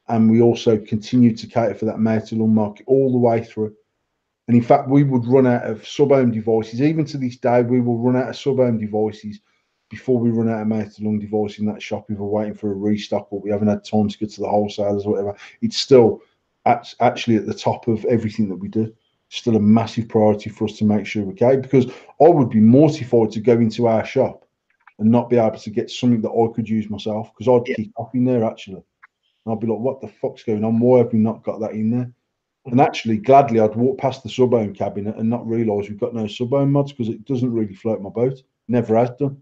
And we also continued to cater for that mouth-to-lung market all the way through. And in fact, we would run out of sub-ohm devices. Even to this day, we will run out of sub-ohm devices before we run out of mouth-to-lung device in that shop if we're waiting for a restock or we haven't had time to get to the wholesalers or whatever. It's still actually at the top of everything that we do. Still a massive priority for us to make sure we're okay, because I would be mortified to go into our shop and not be able to get something that I could use myself because I'd kick off in there actually. And I'd be like, what the fuck's going on? Why have we not got that in there? And actually, gladly, I'd walk past the sub-ohm cabinet and not realise we've got no sub-ohm mods because it doesn't really float my boat. Never has done.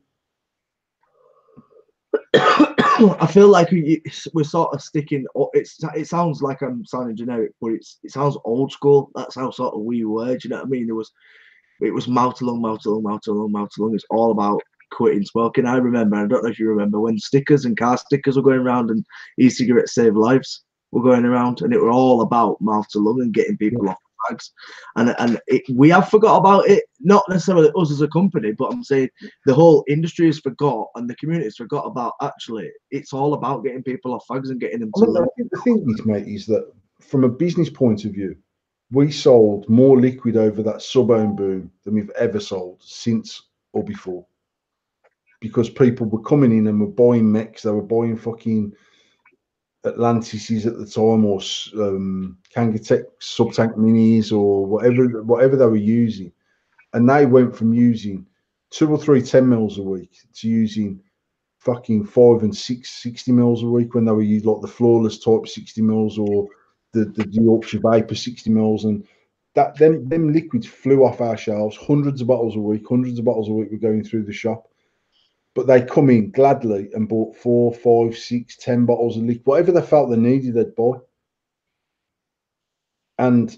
I feel like we're sort of sticking. It sounds like I'm sounding generic, but it sounds old school. That's how sort of we were. Do you know what I mean? It was mouth-to-lung. It's all about quitting smoking. I remember. I don't know if you remember when stickers and car stickers were going around and e-cigarettes save lives were going around, and it were all about mouth-to-lung and getting people off bags. And we have forgot about it. Not necessarily us as a company, but I'm saying the whole industry has forgot and the community has forgot about actually it's all about getting people off fags and getting them to I think the thing is, mate, is that from a business point of view, we sold more liquid over that sub-ohm boom than we've ever sold since or before. Because people were coming in and were buying mechs, they were buying fucking Atlantises at the time, or Kangatech sub-tank minis, or whatever they were using, and they went from using 2 or 3 10mls a week to using fucking 5 and 6 60mls a week when they were using like the flawless type 60mls or the Yorkshire Vapor 60mls, and that them liquids flew off our shelves. Hundreds of bottles a week were going through the shop. But they come in gladly and bought 4, 5, 6, 10 bottles of liquid, whatever they felt they needed, they'd buy. And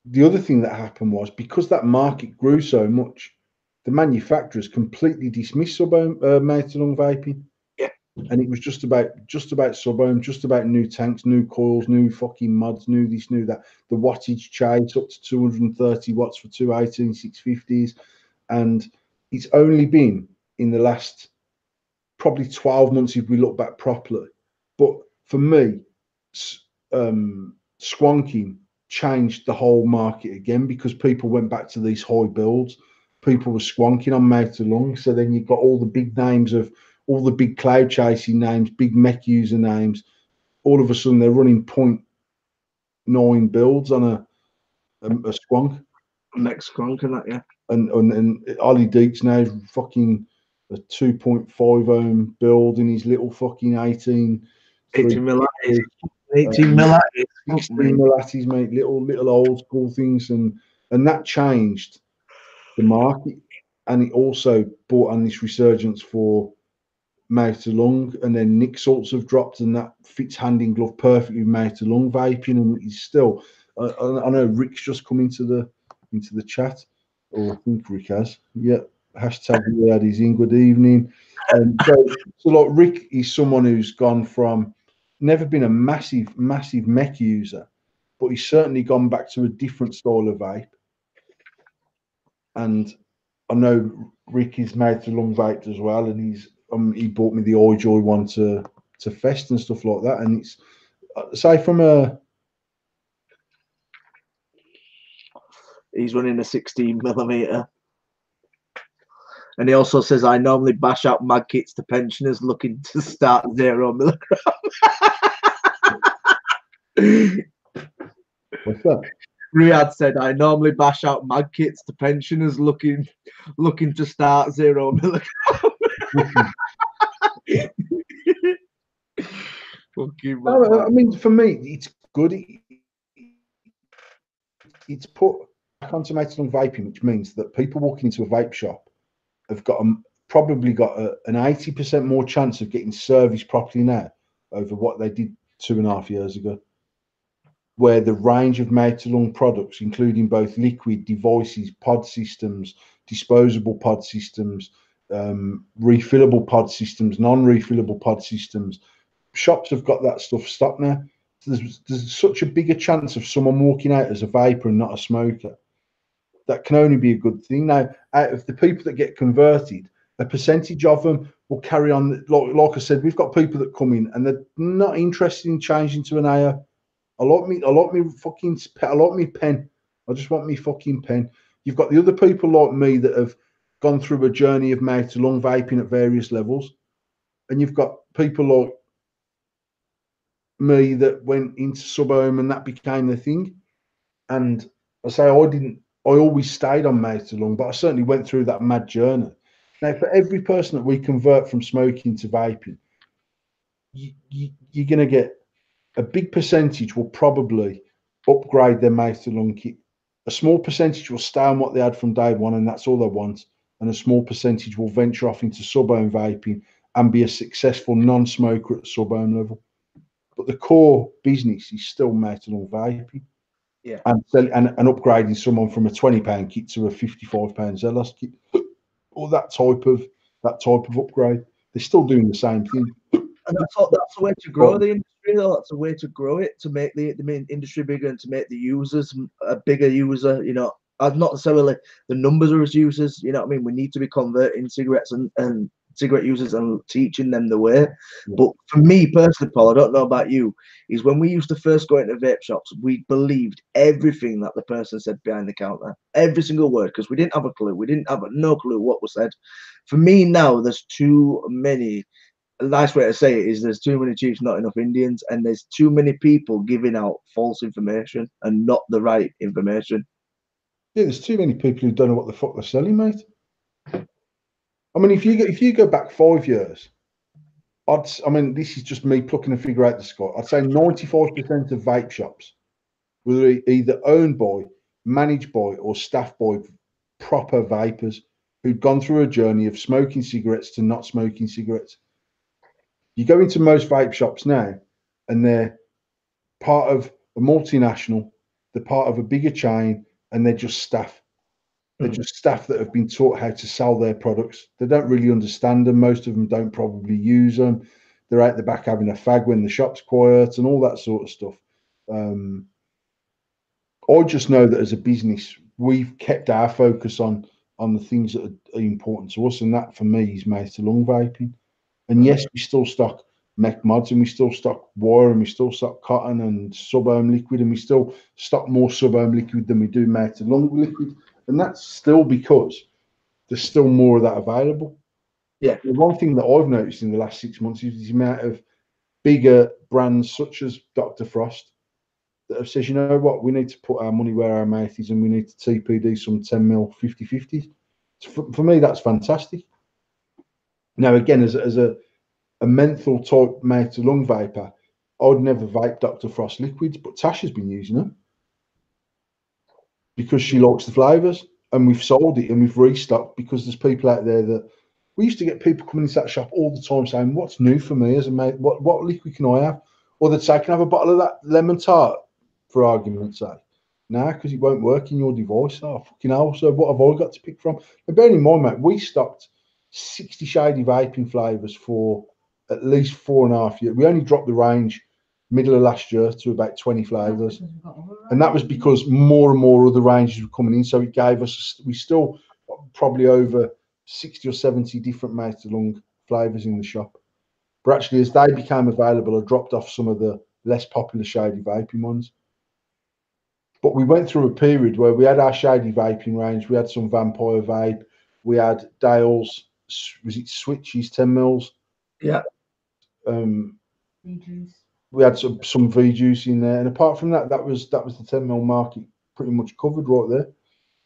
the other thing that happened was because that market grew so much, the manufacturers completely dismissed sub-ohm mouth-to-lung vaping. Yeah. And it was just about sub-ohm, just about new tanks, new coils, new fucking mods, new this, new that. The wattage changed up to 230 watts for 218 650s. And it's only been in the last probably 12 months if we look back properly. But for me, squonking changed the whole market again because people went back to these high builds. People were squonking on mouth to lung. So then you've got all the big names of all the big cloud chasing names, big mech user names. All of a sudden they're running 0.9 builds on a squonk. Mech squonk and that, yeah. And Ollie Deeks now is fucking a 2.5 ohm build in his little fucking 18 mil 18 mil 16 Milatis, mate, little old school things, and that changed the market, and it also brought on this resurgence for mouth to lung, and then Nick salts have dropped, and that fits hand in glove perfectly with mouth to lung vaping, and he's still. I know Rick's just come into the chat, or I think Rick has. Yeah, hashtag he's in. Good evening. So like Rick is someone who's gone from never been a massive mech user, but he's certainly gone back to a different style of vape. And I know Rick is made to lung vaped as well, and he bought me the iJoy one to fest and stuff like that. And it's say from a he's running a 16 millimeter. And he also says, I normally bash out mag kits to pensioners looking to start 0 milligram. What's that? Riyadh said, I normally bash out mag kits to pensioners looking to start 0 milligram. I mean, for me, it's good. It's put consummated on vaping, which means that people walking into a vape shop have probably got an 80% more chance of getting serviced properly now over what they did 2.5 years ago, where the range of mouth to lung products, including both liquid devices, pod systems, disposable pod systems, refillable pod systems, non-refillable pod systems, shops have got that stuff stocked now. There's such a bigger chance of someone walking out as a vapor and not a smoker. That can only be a good thing. Now, out of the people that get converted, a percentage of them will carry on. Like I said, we've got people that come in and they're not interested in changing to an AO. I like me pen. I just want me fucking pen. You've got the other people like me that have gone through a journey of mouth to lung vaping at various levels, and you've got people like me that went into sub-ohm and that became the thing. And I say I always stayed on mouth to lung, but I certainly went through that mad journey. Now, for every person that we convert from smoking to vaping, you're going to get a big percentage will probably upgrade their mouth to lung kit. A small percentage will stay on what they had from day one, and that's all they want. And a small percentage will venture off into sub-ohm vaping and be a successful non-smoker at the sub-ohm level. But the core business is still mouth to lung vaping. Yeah. And upgrading someone from a £20 kit to a £55 Zelos kit, or that type of upgrade. They're still doing the same thing. And that's a way to grow the industry, though. That's a way to grow it, to make the industry bigger and to make the users a bigger user. You know, not necessarily the numbers of users. You know what I mean? We need to be converting cigarettes and cigarette users and teaching them the way. Yeah. But for me personally, Paul, I don't know about you, is when we used to first go into vape shops, we believed everything that the person said behind the counter, every single word, because we didn't have a clue. We didn't have no clue what was said. For me now, there's too many. A nice way to say it is there's too many chiefs, not enough Indians, and there's too many people giving out false information and not the right information. Yeah, there's too many people who don't know what the fuck they're selling, mate. I mean, if you go back 5 years, I mean, this is just me plucking a figure out the sky. I'd say 95% of vape shops were either owned by, managed by, or staffed by proper vapors who'd gone through a journey of smoking cigarettes to not smoking cigarettes. You go into most vape shops now, and they're part of a multinational, they're part of a bigger chain, and they're just staff. They're just staff that have been taught how to sell their products. They don't really understand them. Most of them don't probably use them. They're out the back having a fag when the shop's quiet and all that sort of stuff. I just know that as a business, we've kept our focus on the things that are important to us, and that for me is mouth to lung vaping. And yes, we still stock make mods, and we still stock wire, and we still stock cotton and sub-ohm liquid, and we still stock more sub-ohm liquid than we do made to long liquid. And that's still because there's still more of that available. Yeah. The one thing that I've noticed in the last 6 months is the amount of bigger brands such as Dr. Frost that have said, you know what, we need to put our money where our mouth is, and we need to TPD some 10mm 50/50s. For me, that's fantastic. Now, again, as a menthol type mouth to lung vapor, I'd never vape Dr. Frost liquids, but Tasha's been using them because she likes the flavours, and we've sold it and we've restocked because there's people out there that we used to get people coming into that shop all the time saying, what's new for me as a mate? What liquid can I have? Or they'd say, can I have a bottle of that lemon tart, for argument's sake? Nah, because it won't work in your device. Oh, fucking hell. So what have I got to pick from? And bearing in mind, mate, we stocked 60 shady vaping flavours for at least 4.5 years. We only dropped the range middle of last year to about 20 flavours. And that was because more and more other ranges were coming in. So it gave us, we still probably over 60 or 70 different mouth to lung flavours in the shop. But actually, as they became available, I dropped off some of the less popular shady vaping ones. But we went through a period where we had our shady vaping range. We had some Vampire Vape. We had Dale's, was it Switches 10mm? Yeah. We had some V juice in there, and apart from that, that was the 10mm market pretty much covered right there.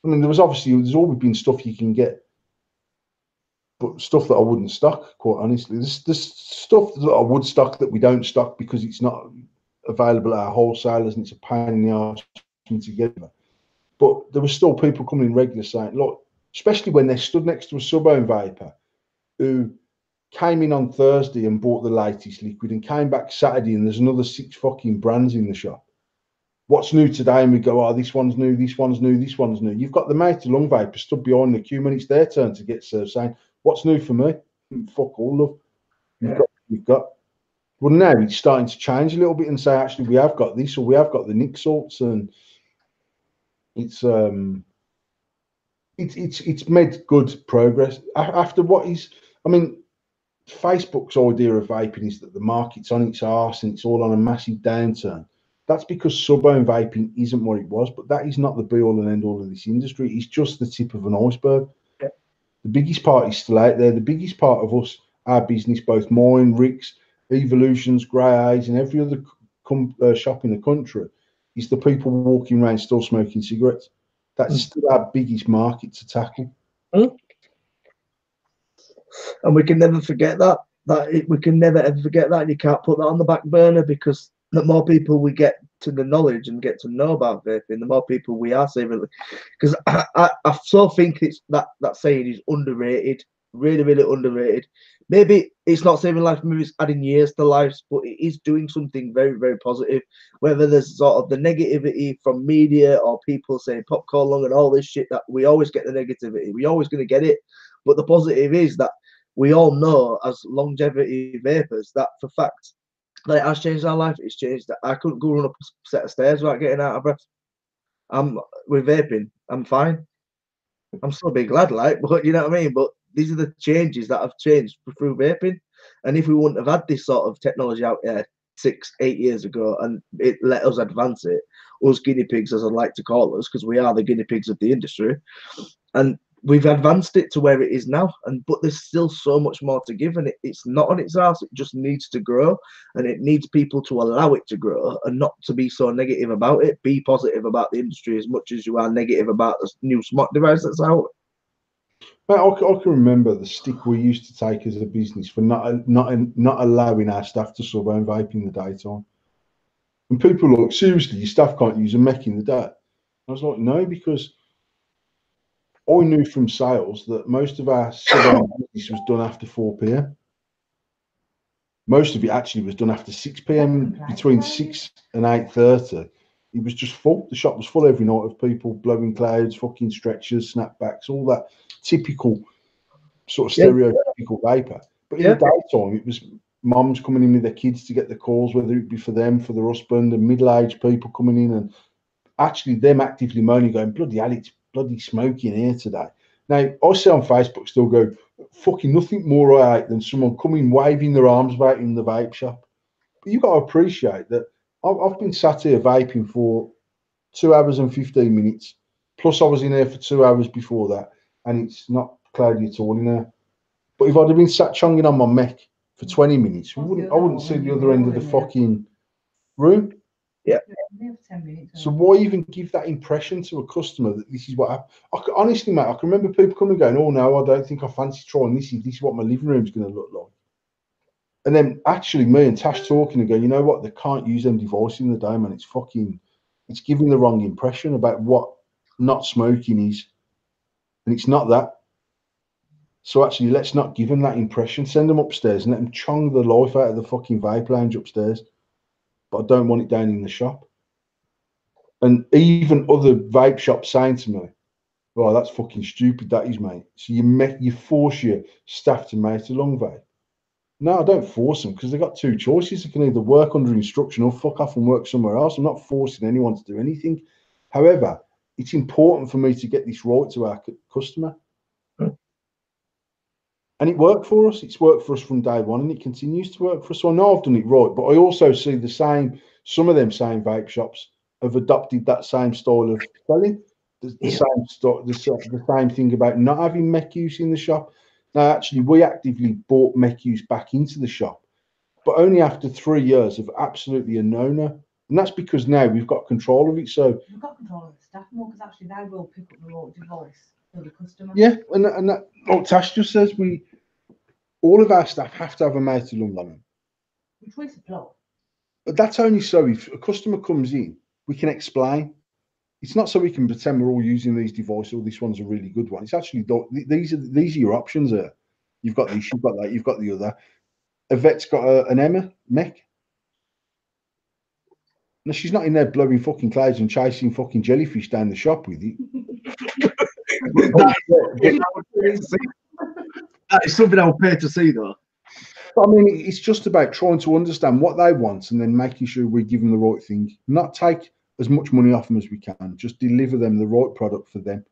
I mean, there's always been stuff you can get, but stuff that I wouldn't stock, quite honestly. There's stuff that I would stock that we don't stock because it's not available at our wholesalers, and it's a pain in the arse to get them. But there were still people coming in regular saying, look, especially when they stood next to a sub-ohm vapor who came in on Thursday and bought the latest liquid and came back Saturday and there's another 6 fucking brands in the shop. What's new today? And we go, oh, this one's new, this one's new, this one's new. You've got the mouth to lung vapor stood behind the queue when it's their turn to get served saying, what's new for me? Fuck all, love. You've got. Well, now it's starting to change a little bit and say, actually, we have got this, or we have got the Nick salts, and it's made good progress after what is. I mean, Facebook's idea of vaping is that the market's on its arse and it's all on a massive downturn. That's because sub-ohm vaping isn't what it was, but that is not the be-all and end-all of this industry. It's just the tip of an iceberg. Yeah. The biggest part is still out there. The biggest part of us, our business, both mine, Rick's, Evolutions, Grey Eyes, and every other shop in the country, is the people walking around still smoking cigarettes. That's still our biggest market to tackle. And we can never forget that. We can never ever forget that. You can't put that on the back burner, because the more people we get to the knowledge and get to know about vaping, the more people we are saving. Because I so think it's that saying is underrated, really, really underrated. Maybe it's not saving lives, maybe it's adding years to lives, but it is doing something very, very positive. Whether there's sort of the negativity from media or people saying popcorn lung and all this shit, that we always get the negativity. We're always going to get it. But the positive is that we all know as longevity vapors that for fact that it has changed our life. It's changed that I couldn't go run up a set of stairs without getting out of breath. With vaping, I'm fine. I'm still a big lad, like, but you know what I mean? But these are the changes that have changed through vaping. And if we wouldn't have had this sort of technology out there 6-8 years ago and it let us advance it, us guinea pigs, as I like to call us, because we are the guinea pigs of the industry, and we've advanced it to where it is now, but there's still so much more to give, and it's not on its ass. It just needs to grow, and it needs people to allow it to grow and not to be so negative about it. Be positive about the industry as much as you are negative about the new smart device that's out. Mate, I can remember the stick we used to take as a business for not allowing our staff to sub-ohm vape in the daytime. And people were like, seriously, your staff can't use a mech in the day? I was like, no, because I knew from sales that most of our sub-ohm business was done after 4 p.m. Most of it actually was done after 6 p.m. Between 6 and 8:30. It was just full. The shop was full every night of people blowing clouds, fucking stretchers, snapbacks, all that typical sort of stereotypical vapor. But in the daytime, it was mums coming in with their kids to get the calls, whether it be for them, for their husband, and middle-aged people coming in and actually them actively moaning, going, bloody hell, it's bloody smoky in here today. Now, I see on Facebook still go, fucking nothing more I hate than someone coming waving their arms about in the vape shop. But you've got to appreciate that I've been sat here vaping for 2 hours and 15 minutes. Plus, I was in there for 2 hours before that, and it's not cloudy at all in there. But if I'd have been sat chonging on my mech for 20 minutes, I wouldn't see the other end of the fucking room. Yeah. So why even give that impression to a customer that this is what happened? Honestly, mate, I can remember people coming and going, "Oh no, I don't think I fancy trying this. This is what my living room's going to look like." And then actually, me and Tash talking and going, "You know what? They can't use them devices in the day, man. It's giving the wrong impression about what not smoking is, and it's not that." So actually, let's not give them that impression. Send them upstairs and let them chong the life out of the fucking vape lounge upstairs. But I don't want it down in the shop. And even other vape shops saying to me, "Well, that's fucking stupid, that is, mate." So you force your staff to make a long vape. No, I don't force them because they've got two choices. They can either work under instruction or fuck off and work somewhere else. I'm not forcing anyone to do anything. However, it's important for me to get this right to our customer. And it worked for us. It's worked for us from day one, and it continues to work for us. So I know I've done it right, but I also see some of them same vape shops have adopted that same style of selling. The same thing about not having mech use in the shop. Now, actually, we actively brought mech use back into the shop, but only after 3 years of absolutely a no-no. And that's because now we've got control of it. So we've got control of the staff more because actually they will pick up the right device for the customer. yeah, and that, like Tash just says, all of our staff have to have a motor lung on them. Which we supply. But that's only so if a customer comes in, we can explain. It's not so we can pretend we're all using these devices or this one's a really good one. It's actually these are your options there. You've got this, you've got that, you've got the other. A vet's got an Emma mech. No, she's not in there blowing fucking clouds and chasing fucking jellyfish down the shop with it. That is something I would pay to see, though. But I mean, it's just about trying to understand what they want and then making sure we give them the right thing. Not take as much money off them as we can. Just deliver them the right product for them.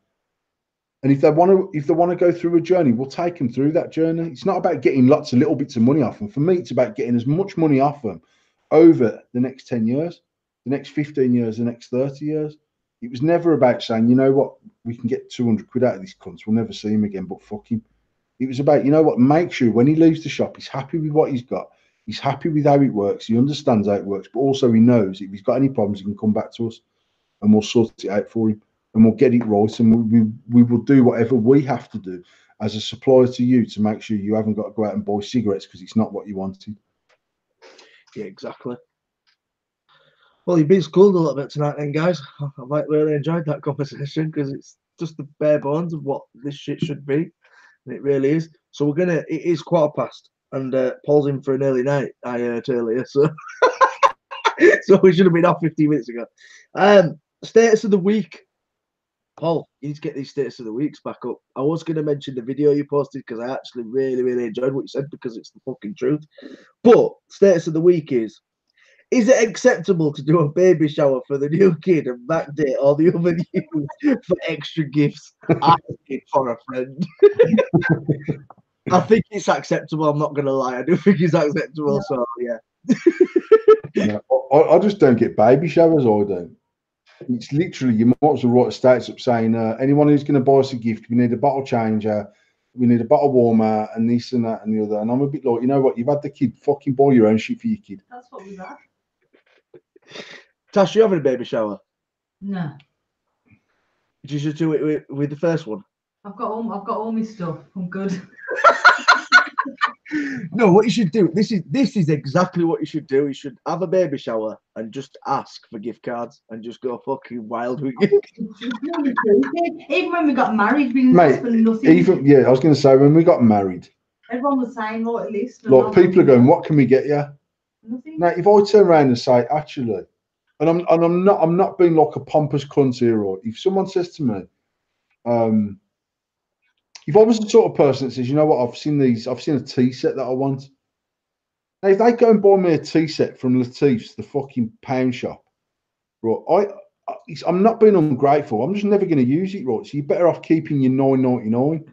And if they want to go through a journey, we'll take them through that journey. It's not about getting lots of little bits of money off them. For me, it's about getting as much money off them over the next 10 years, the next 15 years, the next 30 years. It was never about saying, you know what, we can get 200 quid out of this cunt. We'll never see him again, but fuck him. It was about, you know what, make sure when he leaves the shop, he's happy with what he's got. He's happy with how it works. He understands how it works, but also he knows if he's got any problems, he can come back to us and we'll sort it out for him and we'll get it right. And we will do whatever we have to do as a supplier to you to make sure you haven't got to go out and buy cigarettes because it's not what you wanted. Yeah, exactly. Well, you've been schooled a little bit tonight then, guys. I've really enjoyed that conversation because it's just the bare bones of what this shit should be. And it really is. So it is 1:15 and Paul's in for an early night, I heard earlier. So so we should have been off 15 minutes ago. Status of the week. Paul, you need to get these status of the weeks back up. I was going to mention the video you posted because I actually really, really enjoyed what you said because it's the fucking truth. But status of the week is it acceptable to do a baby shower for the new kid and backdate all the other news for extra gifts? I did for a friend. I think it's acceptable. I'm not going to lie. I do think it's acceptable. No. So, yeah. No, I just don't get baby showers, I don't. It's literally, you might as well write a status up saying, anyone who's going to buy us a gift, we need a bottle changer, we need a bottle warmer, and this and that and the other. And I'm a bit like, you know what? You've had the kid fucking buy your own shit for your kid. That's what we've had. Tash, you having a baby shower? No. You should do it with the first one. I've got all my stuff. I'm good. No, what you should do, this is exactly what you should do. You should have a baby shower and just ask for gift cards and just go fucking wild with it. Even when we got married, we didn't ask for nothing. Yeah, I was going to say, when we got married, everyone was saying, "Oh, at least." Like people are going, "What can we get you?" Nothing. Now, if I turn around and say, actually, and I'm not being like a pompous cunt here, or if someone says to me, if I was the sort of person that says, you know what, I've seen a tea set that I want. Now, if they go and buy me a tea set from Latif's, the fucking pound shop, right? I'm not being ungrateful. I'm just never going to use it, right? So you're better off keeping your $9.99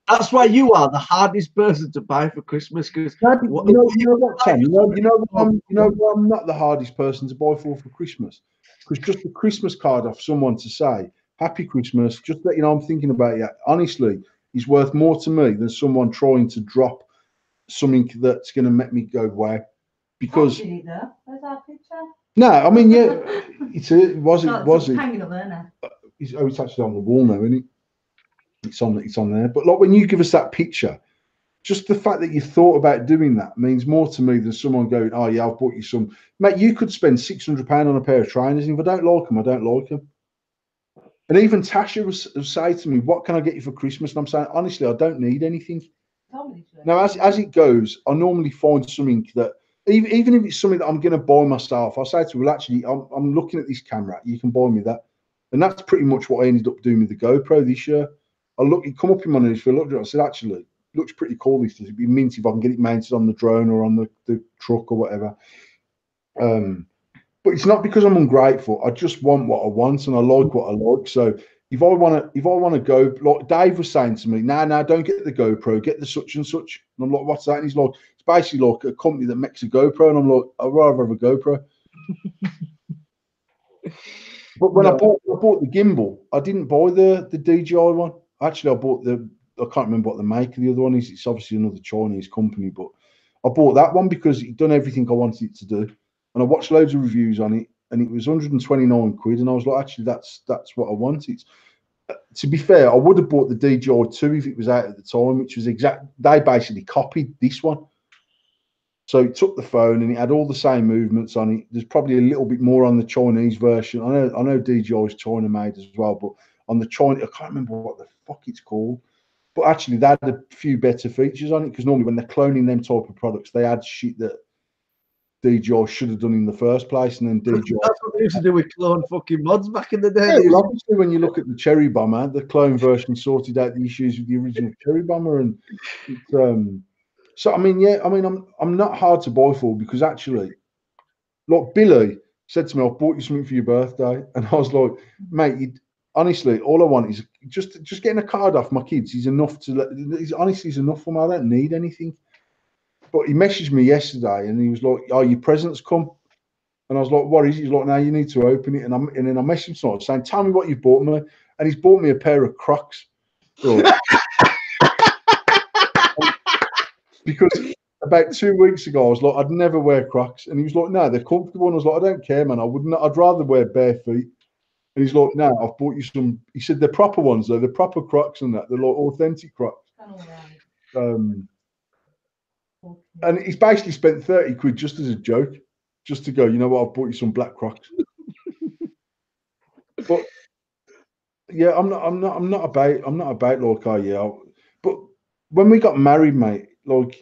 That's why you are the hardest person to buy for Christmas. Because You know what, Tom? I'm not the hardest person to buy for Christmas. Because just a Christmas card off someone to say Happy Christmas, just that I'm thinking about you. Honestly, is worth more to me than someone trying to drop something that's going to make me go wow. Because where's our picture? No, I mean it was hanging up there now. It's actually on the wall now, isn't it? It's on there. But like when you give us that picture, just the fact that you thought about doing that means more to me than someone going, "Oh yeah, I've bought you some." Mate, you could spend £600 on a pair of trainers, and if I don't like them, I don't like them. And even Tasha was say to me, "What can I get you for Christmas?" And I'm saying, honestly, I don't need anything. Now, as it goes, I normally find something that even if it's something that I'm going to buy myself, I'll say to her, well, actually, I'm looking at this camera. You can buy me that. And that's pretty much what I ended up doing with the GoPro this year. It come up in my news for a look at it. I said, actually, it looks pretty cool. This it'd be mint if I can get it mounted on the drone or on the truck or whatever. But it's not because I'm ungrateful. I just want what I want and I like what I like. So if I want to go, like Dave was saying to me, nah, don't get the GoPro, get the such and such. And I'm like, what's that? And he's like, it's basically like a company that makes a GoPro. And I'm like, I'd rather have a GoPro. But when I bought the gimbal, I didn't buy the DJI one. Actually, I can't remember what the make of the other one is. It's obviously another Chinese company, but I bought that one because it done everything I wanted it to do. And I watched loads of reviews on it, and it was 129 quid. And I was like, actually, that's what I wanted. To be fair, I would have bought the DJI 2 if it was out at the time, which was they basically copied this one. So it took the phone and it had all the same movements on it. There's probably a little bit more on the Chinese version. I know DJI is China made as well, but on the China, I can't remember what the fuck it's called. But actually, they had a few better features on it because normally when they're cloning them type of products, they add shit that DJI should have done in the first place, and then DJI. That's what they used to do with clone fucking mods back in the day. Yeah, well, obviously, when you look at the Cherry Bomber, the clone version sorted out the issues with the original Cherry Bomber, and so I mean, yeah, I mean, I'm not hard to buy for because actually, like Billy said to me, "I bought you something for your birthday," and I was like, "Mate, honestly, all I want is just getting a card off my kids is enough honestly is enough for me. I don't need anything." But he messaged me yesterday and he was like, "Oh, your present's come." And I was like, "What is it?" He's like, "Now you need to open it." And then I messaged him sort of saying, "Tell me what you bought me." And he's bought me a pair of Crocs. Right. Because about 2 weeks ago, I was like, "I'd never wear Crocs." And he was like, "No, they're comfortable." And I was like, "I don't care, man. I'd rather wear bare feet." And he's like, "No, I've bought you some." He said, "They're proper ones, though. They're proper Crocs and that. They're like authentic Crocs." And he's basically spent 30 quid just as a joke, just to go, "You know what? I've bought you some black Crocs." But yeah, I'm not about like, oh yeah. But when we got married, mate, like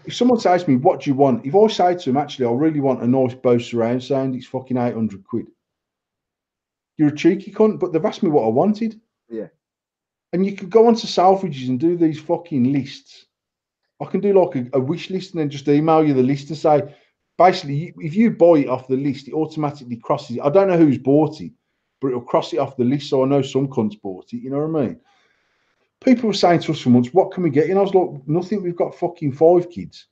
if someone says to me, "What do you want?" If I say to him, "Actually, I really want a nice Bose surround sound," it's fucking 800 quid. You're a cheeky cunt, but they've asked me what I wanted. Yeah. And you could go onto Selfridges and do these fucking lists. I can do like a wish list and then just email you the list and say, basically, if you buy it off the list, it automatically crosses it. I don't know who's bought it, but it'll cross it off the list. So I know some cunts bought it. You know what I mean? People were saying to us for months, "What can we get?" And I was like, "Nothing. We've got fucking 5 kids.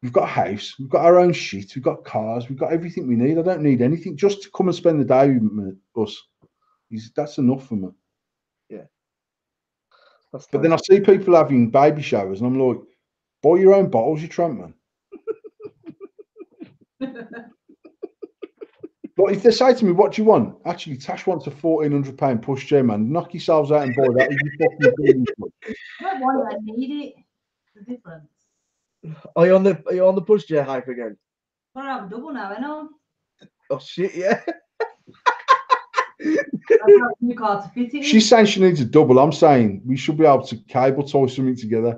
We've got a house. We've got our own shit. We've got cars. We've got everything we need. I don't need anything. Just to come and spend the day with us. That's enough for me." Yeah. But then I see people having baby showers, and I'm like, "Buy your own bottles, you tramp, man." But if they say to me, "What do you want?" Actually, Tash wants a £1,400 pushchair, man. Knock yourselves out and buy that. I don't want it, I need it. The difference. Are you on the pushchair hype again? Gotta have a double now, I know. Oh shit, yeah. New car to fit it. She's saying she needs a double. I'm saying we should be able to cable tie something together.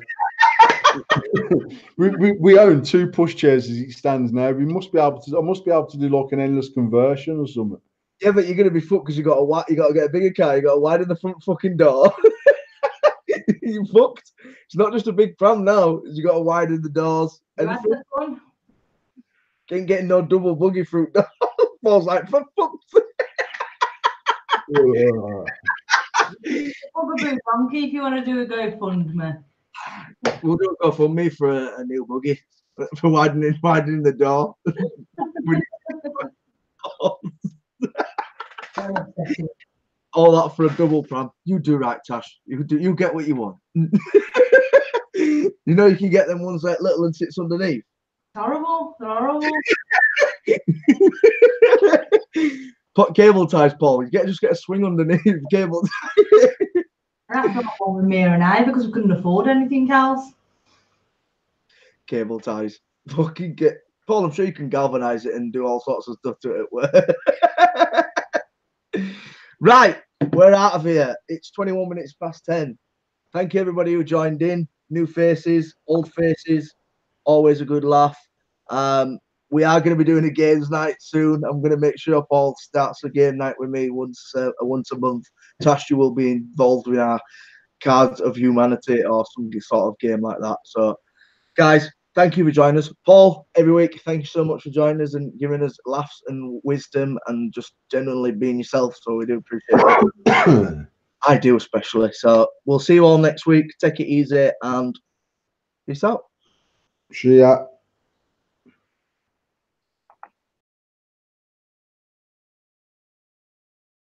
we own 2 pushchairs as it stands now. I must be able to do like an endless conversion or something. Yeah, but you're gonna be fucked because you got to get a bigger car. You got to widen the front fucking door. You fucked. It's not just a big pram now. You got to widen the doors. Can't get no double buggy fruit door. Falls like for fuck's sake. Bugaboo Monkey, if you want to do a GoFundMe. We'll do a GoFundMe for a new buggy for widening the door. All that for a double pram. You do right, Tash. You get what you want. You know you can get them ones that little and sits underneath. Horrible. They're horrible. Put cable ties, Paul. You just get a swing underneath the cable ties. That's not one with Mia and I because we couldn't afford anything else. Cable ties. Fucking get Paul. I'm sure you can galvanize it and do all sorts of stuff to it. Right, we're out of here. It's 21 minutes past 10. Thank you, everybody who joined in. New faces, old faces, always a good laugh. We are going to be doing a games night soon. I'm going to make sure Paul starts a game night with me once a month. Tash, you will be involved with our Cards of Humanity or some sort of game like that. So, guys, thank you for joining us. Paul, every week, thank you so much for joining us and giving us laughs and wisdom and just genuinely being yourself. So we do appreciate it. I do especially. So we'll see you all next week. Take it easy and peace out. See ya.